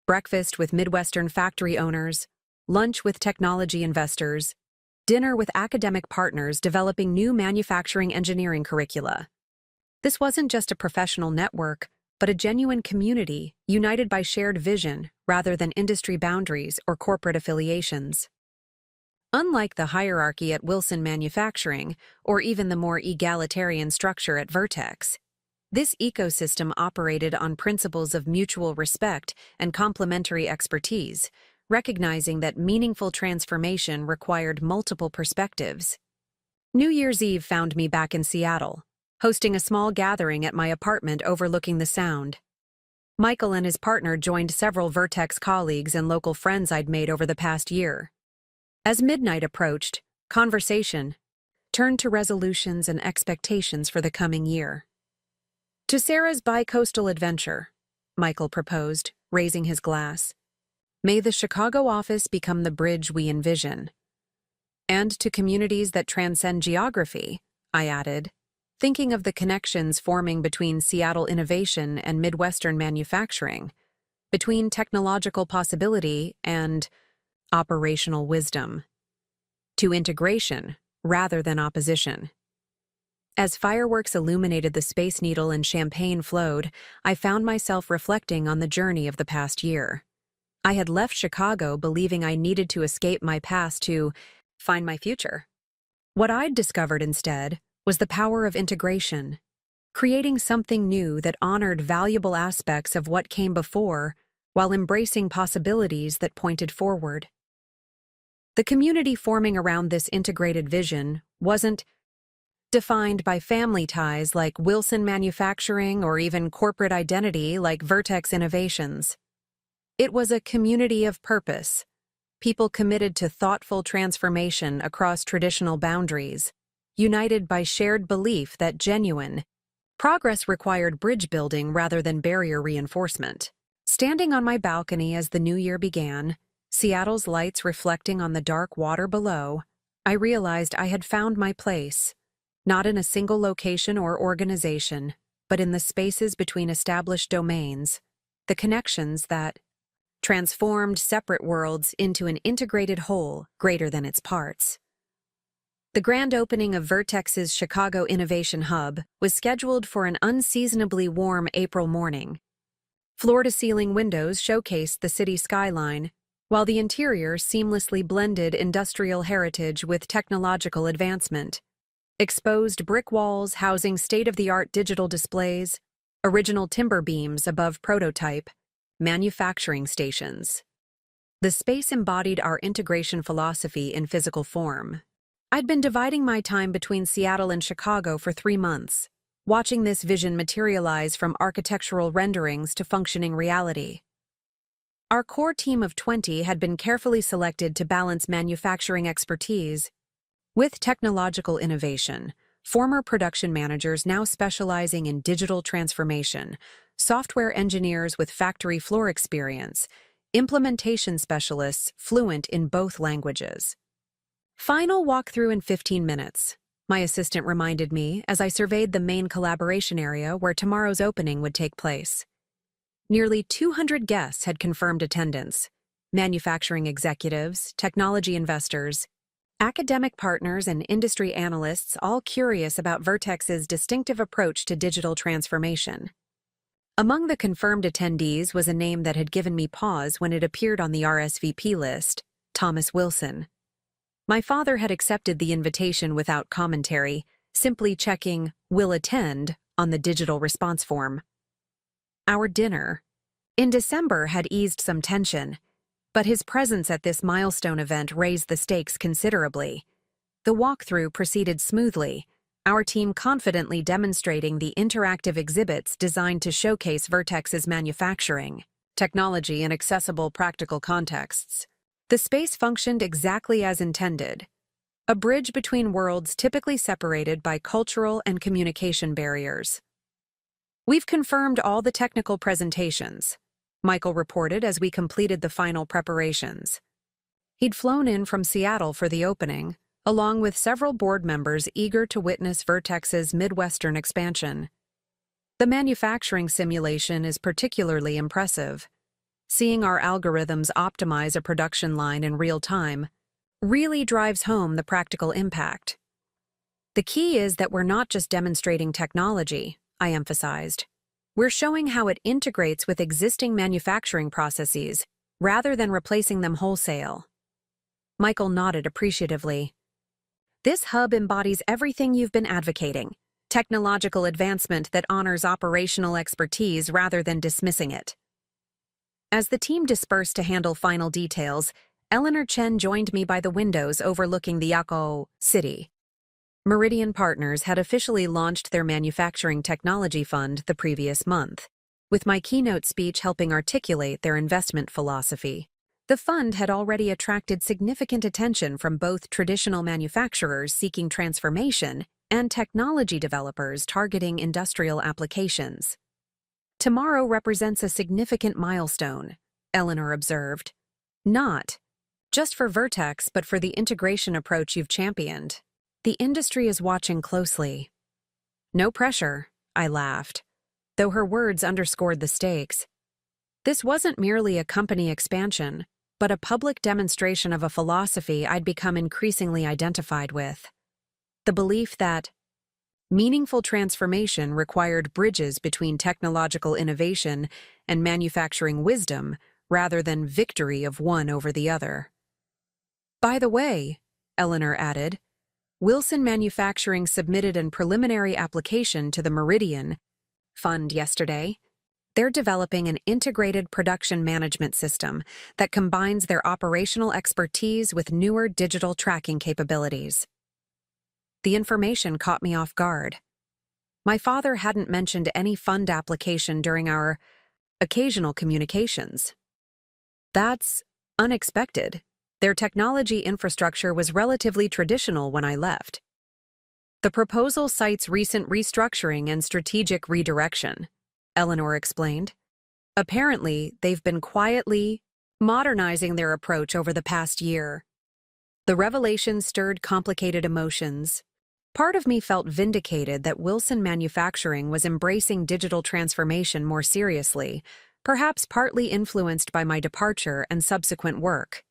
Breakfast with Midwestern factory owners, lunch with technology investors, dinner with academic partners developing new manufacturing engineering curricula. This wasn't just a professional network, but a genuine community united by shared vision rather than industry boundaries or corporate affiliations. Unlike the hierarchy at Wilson Manufacturing, or even the more egalitarian structure at Vertex, this ecosystem operated on principles of mutual respect and complementary expertise, recognizing that meaningful transformation required multiple perspectives. New Year's Eve found me back in Seattle, hosting a small gathering at my apartment overlooking the Sound. Michael and his partner joined several Vertex colleagues and local friends I'd made over the past year. As midnight approached, conversation turned to resolutions and expectations for the coming year. To Sarah's bi-coastal adventure, Michael proposed, raising his glass. May the Chicago office become the bridge we envision. And to communities that transcend geography, I added, thinking of the connections forming between Seattle innovation and Midwestern manufacturing, between technological possibility and operational wisdom, to integration rather than opposition. As fireworks illuminated the Space Needle and champagne flowed, I found myself reflecting on the journey of the past year. I had left Chicago believing I needed to escape my past to find my future. What I'd discovered instead was the power of integration, creating something new that honored valuable aspects of what came before while embracing possibilities that pointed forward. The community forming around this integrated vision wasn't defined by family ties like Wilson Manufacturing or even corporate identity like Vertex Innovations. It was a community of purpose, people committed to thoughtful transformation across traditional boundaries, united by shared belief that genuine progress required bridge building rather than barrier reinforcement. Standing on my balcony as the new year began, Seattle's lights reflecting on the dark water below, I realized I had found my place, not in a single location or organization, but in the spaces between established domains, the connections that transformed separate worlds into an integrated whole greater than its parts. The grand opening of Vertex's Chicago Innovation Hub was scheduled for an unseasonably warm April morning. Floor-to-ceiling windows showcased the city skyline, while the interior seamlessly blended industrial heritage with technological advancement. Exposed brick walls housing state-of-the-art digital displays, original timber beams above prototype, manufacturing stations. The space embodied our integration philosophy in physical form. I'd been dividing my time between Seattle and Chicago for 3 months, watching this vision materialize from architectural renderings to functioning reality. Our core team of 20 had been carefully selected to balance manufacturing expertise with technological innovation, former production managers now specializing in digital transformation, software engineers with factory floor experience, implementation specialists fluent in both languages. Final walkthrough in 15 minutes, my assistant reminded me as I surveyed the main collaboration area where tomorrow's opening would take place. Nearly 200 guests had confirmed attendance: manufacturing executives, technology investors, academic partners, and industry analysts, all curious about Vertex's distinctive approach to digital transformation. Among the confirmed attendees was a name that had given me pause when it appeared on the RSVP list: Thomas Wilson. My father had accepted the invitation without commentary, simply checking "will attend" on the digital response form. Our dinner in December had eased some tension, But his presence at this milestone event raised the stakes considerably. The walkthrough proceeded smoothly, our team confidently demonstrating the interactive exhibits designed to showcase Vertex's manufacturing, technology, and accessible practical contexts. The space functioned exactly as intended, a bridge between worlds typically separated by cultural and communication barriers. "We've confirmed all the technical presentations," Michael reported as we completed the final preparations. He'd flown in from Seattle for the opening, along with several board members eager to witness Vertex's Midwestern expansion. "The manufacturing simulation is particularly impressive. Seeing our algorithms optimize a production line in real time really drives home the practical impact. The key is that we're not just demonstrating technology," I emphasized. "We're showing how it integrates with existing manufacturing processes, rather than replacing them wholesale." Michael nodded appreciatively. "This hub embodies everything you've been advocating, technological advancement that honors operational expertise rather than dismissing it." As the team dispersed to handle final details, Eleanor Chen joined me by the windows overlooking the Yako city. Meridian Partners had officially launched their manufacturing technology fund the previous month, with my keynote speech helping articulate their investment philosophy. The fund had already attracted significant attention from both traditional manufacturers seeking transformation and technology developers targeting industrial applications. "Tomorrow represents a significant milestone," Eleanor observed. "Not just for Vertex, but for the integration approach you've championed. The industry is watching closely." "No pressure," I laughed, though her words underscored the stakes. This wasn't merely a company expansion, but a public demonstration of a philosophy I'd become increasingly identified with. The belief that meaningful transformation required bridges between technological innovation and manufacturing wisdom rather than victory of one over the other. "By the way," Eleanor added, "Wilson Manufacturing submitted an preliminary application to the Meridian Fund yesterday. They're developing an integrated production management system that combines their operational expertise with newer digital tracking capabilities." The information caught me off guard. My father hadn't mentioned any fund application during our occasional communications. "That's unexpected. Their technology infrastructure was relatively traditional when I left." "The proposal cites recent restructuring and strategic redirection," Eleanor explained. "Apparently, they've been quietly modernizing their approach over the past year." The revelation stirred complicated emotions. Part of me felt vindicated that Wilson Manufacturing was embracing digital transformation more seriously, perhaps partly influenced by my departure and subsequent work.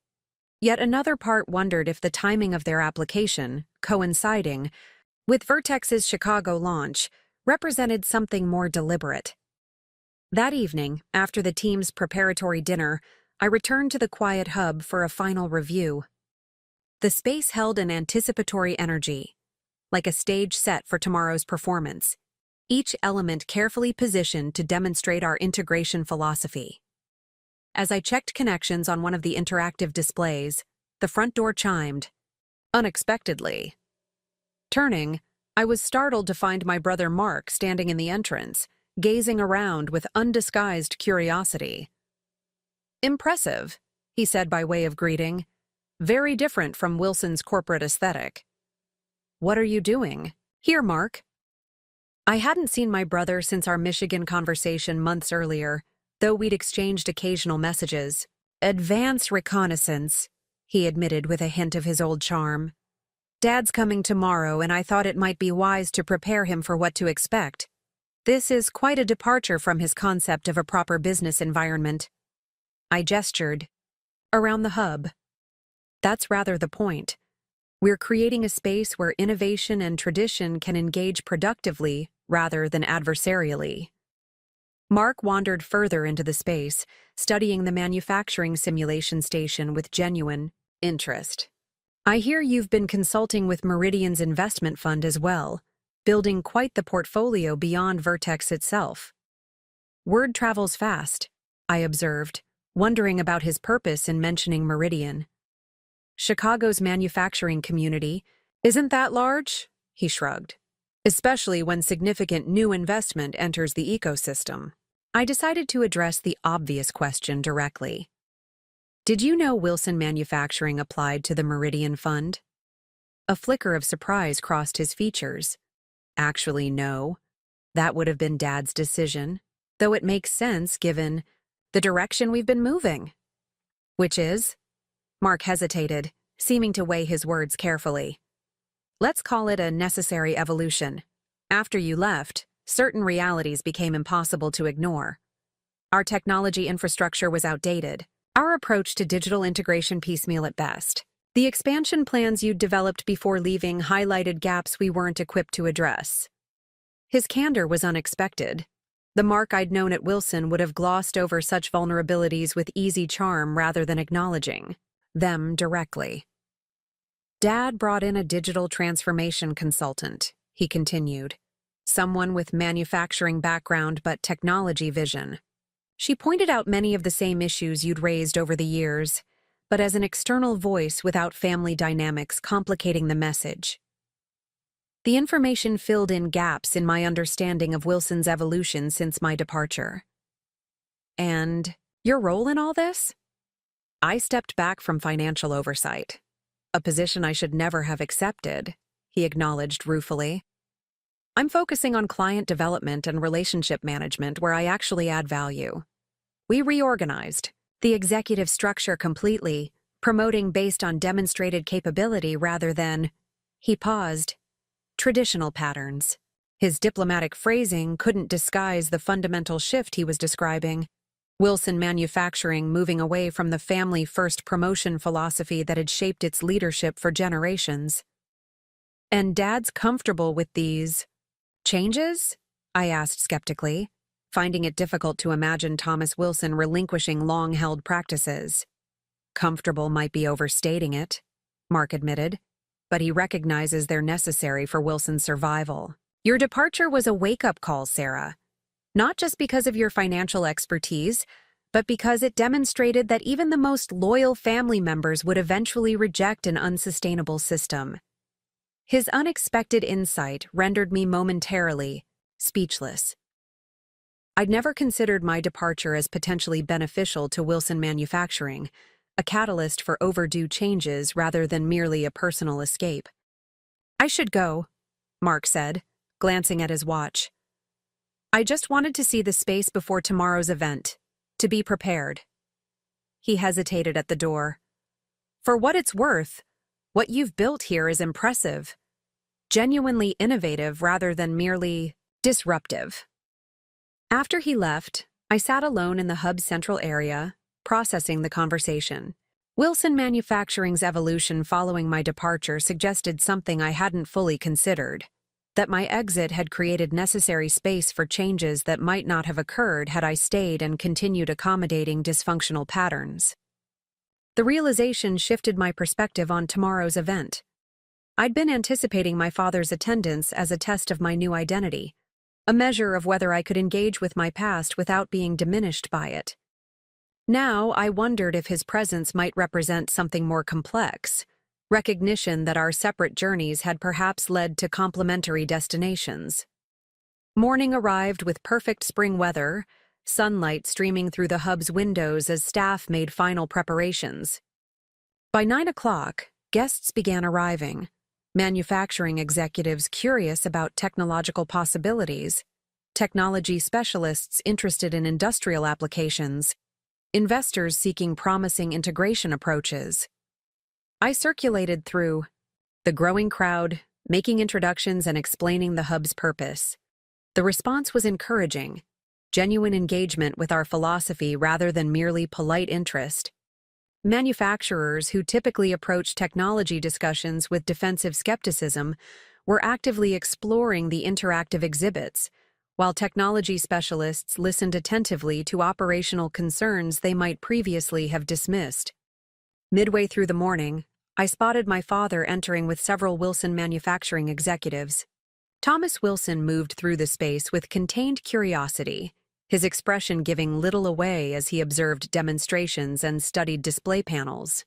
Yet another part wondered if the timing of their application, coinciding with Vertex's Chicago launch, represented something more deliberate. That evening, after the team's preparatory dinner, I returned to the quiet hub for a final review. The space held an anticipatory energy, like a stage set for tomorrow's performance, each element carefully positioned to demonstrate our integration philosophy. As I checked connections on one of the interactive displays, the front door chimed, unexpectedly. Turning, I was startled to find my brother Mark standing in the entrance, gazing around with undisguised curiosity. "Impressive," he said by way of greeting. "Very different from Wilson's corporate aesthetic." "What are you doing here, Mark?" I hadn't seen my brother since our Michigan conversation months earlier, though we'd exchanged occasional messages. "Advance reconnaissance," he admitted with a hint of his old charm. "Dad's coming tomorrow, and I thought it might be wise to prepare him for what to expect. This is quite a departure from his concept of a proper business environment." I gestured. "Around the hub." "That's rather the point. We're creating a space where innovation and tradition can engage productively rather than adversarially." Mark wandered further into the space, studying the manufacturing simulation station with genuine interest. "I hear you've been consulting with Meridian's investment fund as well, building quite the portfolio beyond Vertex itself." "Word travels fast," I observed, wondering about his purpose in mentioning Meridian. Chicago's manufacturing community, isn't that large? He shrugged. Especially when significant new investment enters the ecosystem. I decided to address the obvious question directly. Did you know Wilson Manufacturing applied to the Meridian Fund? A flicker of surprise crossed his features. Actually, no. That would have been Dad's decision, though it makes sense given the direction we've been moving. Which is? Mark hesitated, seeming to weigh his words carefully. Let's call it a necessary evolution. After you left, certain realities became impossible to ignore. Our technology infrastructure was outdated. Our approach to digital integration piecemeal at best. The expansion plans you'd developed before leaving highlighted gaps we weren't equipped to address. His candor was unexpected. The Mark I'd known at Wilson would have glossed over such vulnerabilities with easy charm rather than acknowledging them directly. Dad brought in a digital transformation consultant, he continued. Someone with manufacturing background but technology vision. She pointed out many of the same issues you'd raised over the years, but as an external voice without family dynamics complicating the message. The information filled in gaps in my understanding of Wilson's evolution since my departure. And your role in all this? I stepped back from financial oversight, a position I should never have accepted, he acknowledged ruefully. I'm focusing on client development and relationship management where I actually add value. We reorganized the executive structure completely, promoting based on demonstrated capability rather than, he paused, traditional patterns. His diplomatic phrasing couldn't disguise the fundamental shift he was describing. Wilson Manufacturing moving away from the family-first promotion philosophy that had shaped its leadership for generations. And Dad's comfortable with these changes? I asked skeptically, finding it difficult to imagine Thomas Wilson relinquishing long-held practices. Comfortable might be overstating it, Mark admitted, but he recognizes they're necessary for Wilson's survival. Your departure was a wake-up call, Sarah. Not just because of your financial expertise, but because it demonstrated that even the most loyal family members would eventually reject an unsustainable system. His unexpected insight rendered me momentarily speechless. I'd never considered my departure as potentially beneficial to Wilson Manufacturing, a catalyst for overdue changes rather than merely a personal escape. I should go, Mark said, glancing at his watch. I just wanted to see the space before tomorrow's event, to be prepared. He hesitated at the door. For what it's worth, what you've built here is impressive, genuinely innovative rather than merely disruptive. After he left, I sat alone in the hub's central area, processing the conversation. Wilson Manufacturing's evolution following my departure suggested something I hadn't fully considered, that my exit had created necessary space for changes that might not have occurred had I stayed and continued accommodating dysfunctional patterns. The realization shifted my perspective on tomorrow's event. I'd been anticipating my father's attendance as a test of my new identity, a measure of whether I could engage with my past without being diminished by it. Now I wondered if his presence might represent something more complex, recognition that our separate journeys had perhaps led to complementary destinations. Morning arrived with perfect spring weather, sunlight streaming through the hub's windows as staff made final preparations. By 9 o'clock, guests began arriving, manufacturing executives curious about technological possibilities, technology specialists interested in industrial applications, investors seeking promising integration approaches. I circulated through the growing crowd, making introductions and explaining the hub's purpose. The response was encouraging, genuine engagement with our philosophy rather than merely polite interest. Manufacturers who typically approach technology discussions with defensive skepticism were actively exploring the interactive exhibits, while technology specialists listened attentively to operational concerns they might previously have dismissed. Midway through the morning, I spotted my father entering with several Wilson Manufacturing executives. Thomas Wilson moved through the space with contained curiosity, his expression giving little away as he observed demonstrations and studied display panels.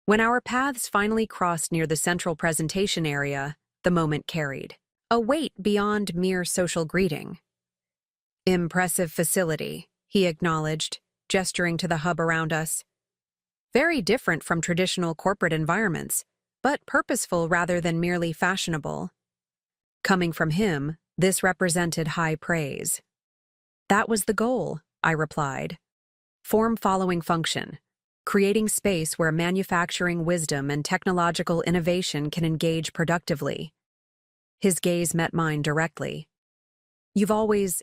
When our paths finally crossed near the central presentation area, the moment carried a weight beyond mere social greeting. "Impressive facility," he acknowledged, gesturing to the hub around us. "Very different from traditional corporate environments, but purposeful rather than merely fashionable." Coming from him, this represented high praise. "That was the goal," I replied. "Form following function, creating space where manufacturing wisdom and technological innovation can engage productively." His gaze met mine directly. "You've always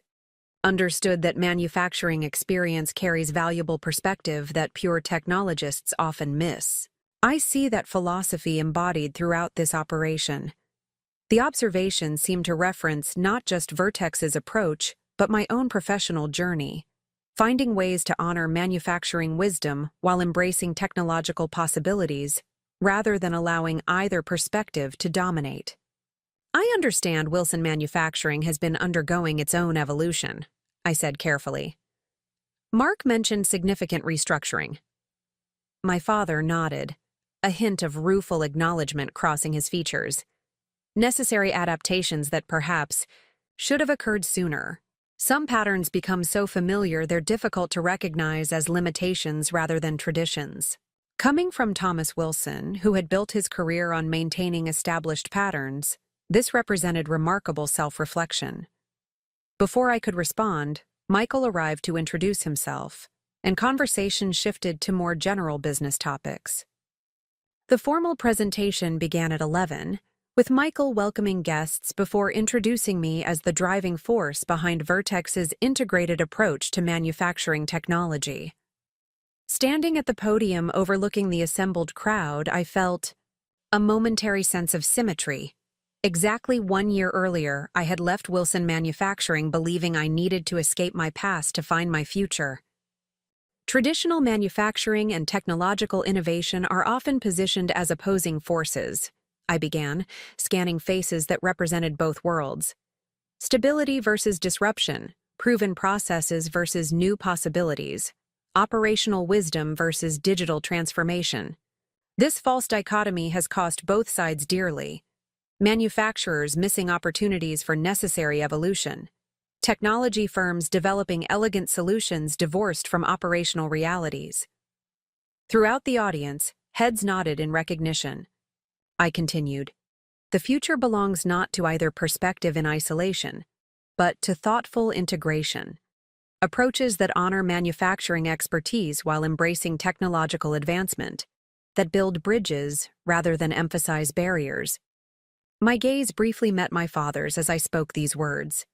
understood that manufacturing experience carries valuable perspective that pure technologists often miss. I see that philosophy embodied throughout this operation." The observation seemed to reference not just Vertex's approach, but my own professional journey, finding ways to honor manufacturing wisdom while embracing technological possibilities, rather than allowing either perspective to dominate. "I understand Wilson Manufacturing has been undergoing its own evolution," I said carefully. "Mark mentioned significant restructuring." My father nodded, a hint of rueful acknowledgement crossing his features. "Necessary adaptations that perhaps should have occurred sooner. Some patterns become so familiar they're difficult to recognize as limitations rather than traditions." Coming from Thomas Wilson, who had built his career on maintaining established patterns, this represented remarkable self-reflection. Before I could respond, Michael arrived to introduce himself, and conversation shifted to more general business topics. The formal presentation began at 11, with Michael welcoming guests before introducing me as the driving force behind Vertex's integrated approach to manufacturing technology. Standing at the podium overlooking the assembled crowd, I felt a momentary sense of symmetry. Exactly 1 year earlier, I had left Wilson Manufacturing believing I needed to escape my past to find my future. Traditional manufacturing and technological innovation are often positioned as opposing forces, I began, scanning faces that represented both worlds. Stability versus disruption, proven processes versus new possibilities, operational wisdom versus digital transformation. This false dichotomy has cost both sides dearly. Manufacturers missing opportunities for necessary evolution. Technology firms developing elegant solutions divorced from operational realities. Throughout the audience, heads nodded in recognition. I continued. The future belongs not to either perspective in isolation, but to thoughtful integration. Approaches that honor manufacturing expertise while embracing technological advancement, that build bridges rather than emphasize barriers. My gaze briefly met my father's as I spoke these words.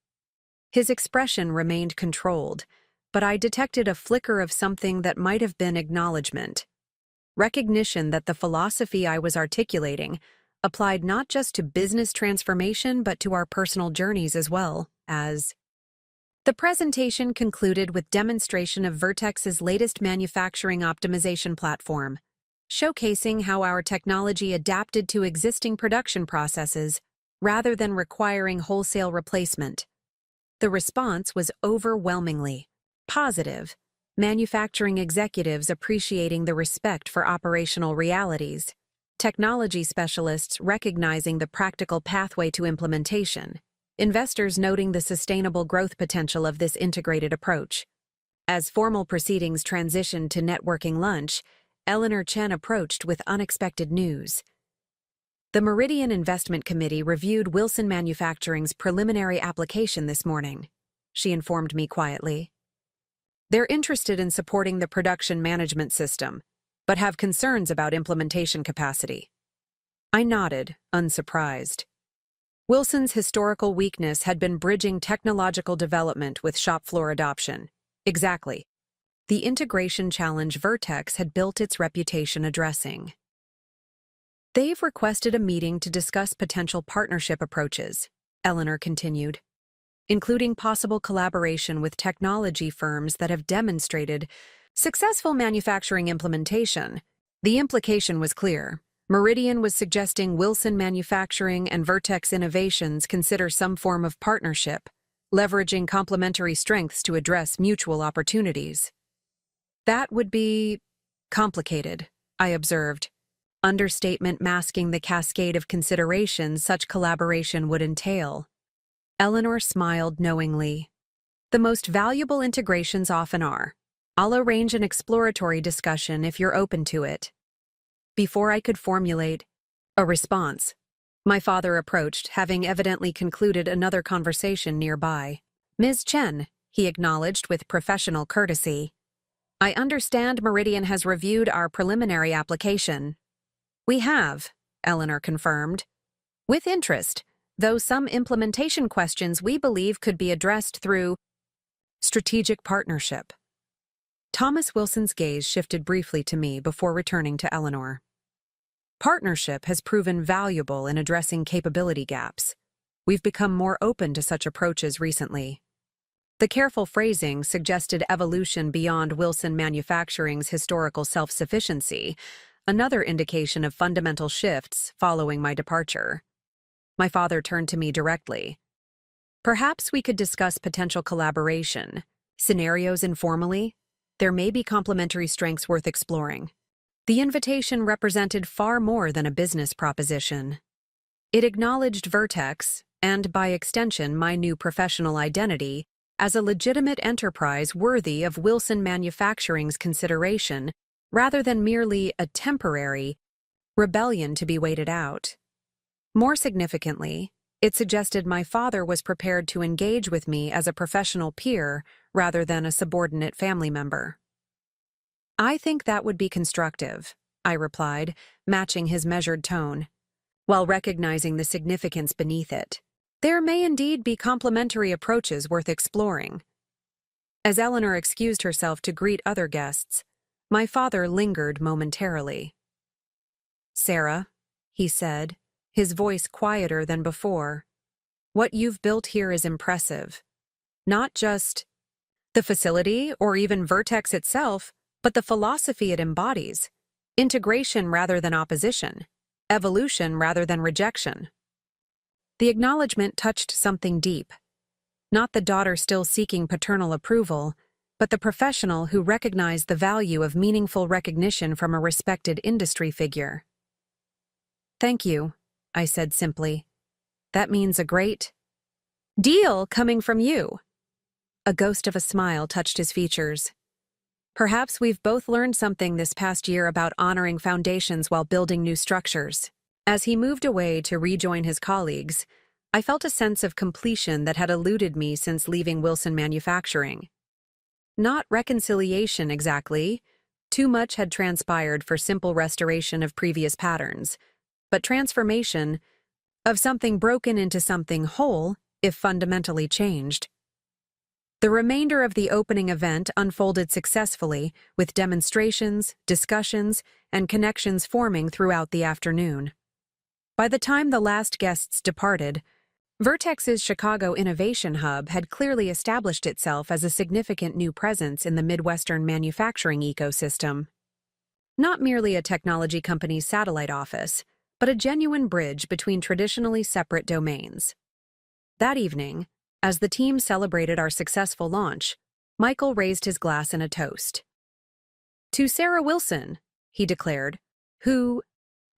His expression remained controlled, but I detected a flicker of something that might have been acknowledgement. Recognition that the philosophy I was articulating applied not just to business transformation but to our personal journeys as well as. The presentation concluded with demonstration of Vertex's latest manufacturing optimization platform, showcasing how our technology adapted to existing production processes rather than requiring wholesale replacement. The response was overwhelmingly positive, manufacturing executives appreciating the respect for operational realities, technology specialists recognizing the practical pathway to implementation, investors noting the sustainable growth potential of this integrated approach. As formal proceedings transitioned to networking lunch, Eleanor Chen approached with unexpected news. The Meridian Investment Committee reviewed Wilson Manufacturing's preliminary application this morning, she informed me quietly. They're interested in supporting the production management system, but have concerns about implementation capacity. I nodded, unsurprised. Wilson's historical weakness had been bridging technological development with shop floor adoption. Exactly. The integration challenge Vertex had built its reputation addressing. They've requested a meeting to discuss potential partnership approaches, Eleanor continued, including possible collaboration with technology firms that have demonstrated successful manufacturing implementation. The implication was clear. Meridian was suggesting Wilson Manufacturing and Vertex Innovations consider some form of partnership, leveraging complementary strengths to address mutual opportunities. That would be complicated, I observed, understatement masking the cascade of considerations such collaboration would entail. Eleanor smiled knowingly. The most valuable integrations often are. I'll arrange an exploratory discussion if you're open to it. Before I could formulate a response, my father approached, having evidently concluded another conversation nearby. Ms. Chen, he acknowledged with professional courtesy. I understand Meridian has reviewed our preliminary application. We have, Eleanor confirmed. With interest, though some implementation questions we believe could be addressed through strategic partnership. Thomas Wilson's gaze shifted briefly to me before returning to Eleanor. Partnership has proven valuable in addressing capability gaps. We've become more open to such approaches recently. The careful phrasing suggested evolution beyond Wilson Manufacturing's historical self-sufficiency, another indication of fundamental shifts following my departure. My father turned to me directly. Perhaps we could discuss potential collaboration, scenarios informally. There may be complementary strengths worth exploring. The invitation represented far more than a business proposition. It acknowledged Vertex, and by extension my new professional identity, as a legitimate enterprise worthy of Wilson Manufacturing's consideration, rather than merely a temporary rebellion to be waited out. More significantly, it suggested my father was prepared to engage with me as a professional peer rather than a subordinate family member. I think that would be constructive, I replied, matching his measured tone, while recognizing the significance beneath it. There may indeed be complementary approaches worth exploring. As Eleanor excused herself to greet other guests, my father lingered momentarily. Sarah, he said, his voice quieter than before, what you've built here is impressive. Not just the facility or even Vertex itself, but the philosophy it embodies. Integration rather than opposition. Evolution rather than rejection. The acknowledgement touched something deep. Not the daughter still seeking paternal approval, but the professional who recognized the value of meaningful recognition from a respected industry figure. Thank you, I said simply. That means a great deal coming from you. A ghost of a smile touched his features. Perhaps we've both learned something this past year about honoring foundations while building new structures. As he moved away to rejoin his colleagues, I felt a sense of completion that had eluded me since leaving Wilson Manufacturing. Not reconciliation exactly. Too much had transpired for simple restoration of previous patterns, but transformation of something broken into something whole, if fundamentally changed. The remainder of the opening event unfolded successfully, with demonstrations, discussions, and connections forming throughout the afternoon. By the time the last guests departed, Vertex's Chicago Innovation Hub had clearly established itself as a significant new presence in the Midwestern manufacturing ecosystem. Not merely a technology company's satellite office, but a genuine bridge between traditionally separate domains. That evening, as the team celebrated our successful launch, Michael raised his glass in a toast. To Sarah Wilson, he declared, who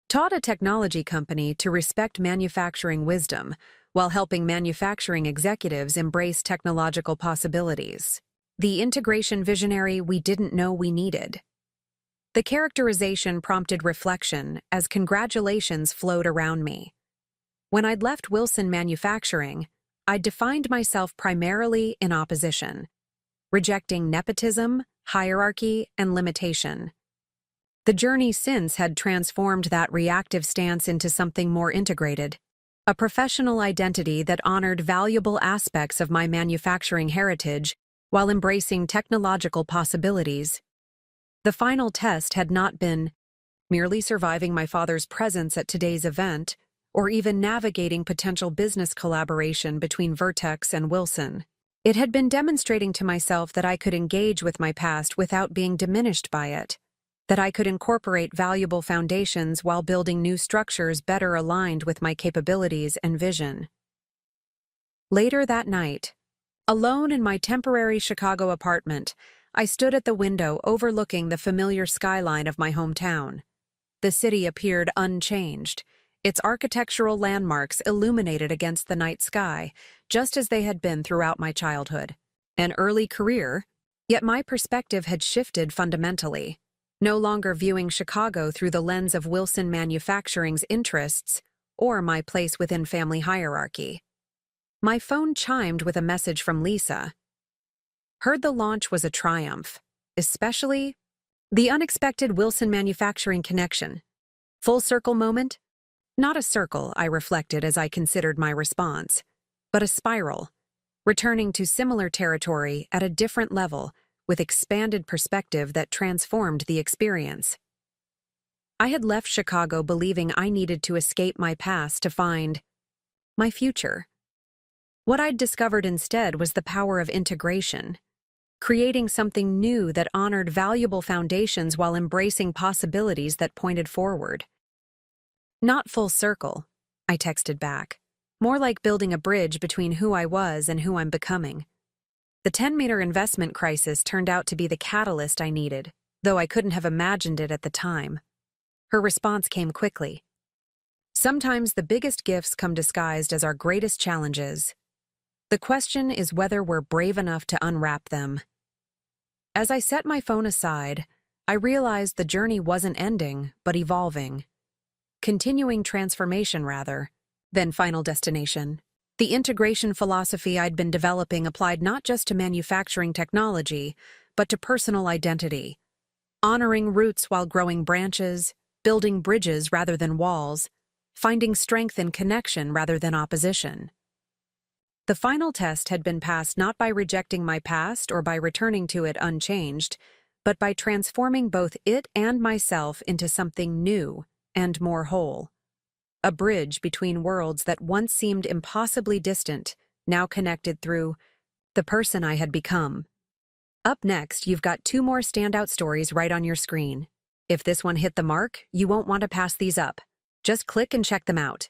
taught a technology company to respect manufacturing wisdom while helping manufacturing executives embrace technological possibilities. The integration visionary we didn't know we needed. The characterization prompted reflection as congratulations flowed around me. When I'd left Wilson Manufacturing, I'd defined myself primarily in opposition, rejecting nepotism, hierarchy, and limitation. The journey since had transformed that reactive stance into something more integrated, a professional identity that honored valuable aspects of my manufacturing heritage while embracing technological possibilities. The final test had not been merely surviving my father's presence at today's event, or even navigating potential business collaboration between Vertex and Wilson. It had been demonstrating to myself that I could engage with my past without being diminished by it, that I could incorporate valuable foundations while building new structures better aligned with my capabilities and vision. Later that night, Alone in my temporary Chicago apartment, I stood at the window overlooking the familiar skyline of my hometown. The city appeared unchanged, its architectural landmarks illuminated against the night sky, just as they had been throughout my childhood. An early career, yet my perspective had shifted fundamentally, no longer viewing Chicago through the lens of Wilson Manufacturing's interests or my place within family hierarchy. My phone chimed with a message from Lisa. Heard the launch was a triumph, especially the unexpected Wilson Manufacturing connection. Full circle moment? Not a circle, I reflected as I considered my response, but a spiral, returning to similar territory at a different level with expanded perspective that transformed the experience. I had left Chicago believing I needed to escape my past to find my future. What I'd discovered instead was the power of integration, creating something new that honored valuable foundations while embracing possibilities that pointed forward. Not full circle, I texted back. More like building a bridge between who I was and who I'm becoming. The 10-meter investment crisis turned out to be the catalyst I needed, though I couldn't have imagined it at the time. Her response came quickly. Sometimes the biggest gifts come disguised as our greatest challenges. The question is whether we're brave enough to unwrap them. As I set my phone aside, I realized the journey wasn't ending, but evolving. Continuing transformation, rather, than final destination. The integration philosophy I'd been developing applied not just to manufacturing technology, but to personal identity. Honoring roots while growing branches, building bridges rather than walls, finding strength in connection rather than opposition. The final test had been passed not by rejecting my past or by returning to it unchanged, but by transforming both it and myself into something new and more whole. A bridge between worlds that once seemed impossibly distant, now connected through the person I had become. Up next, you've got 2 more standout stories right on your screen. If this one hit the mark, you won't want to pass these up. Just click and check them out.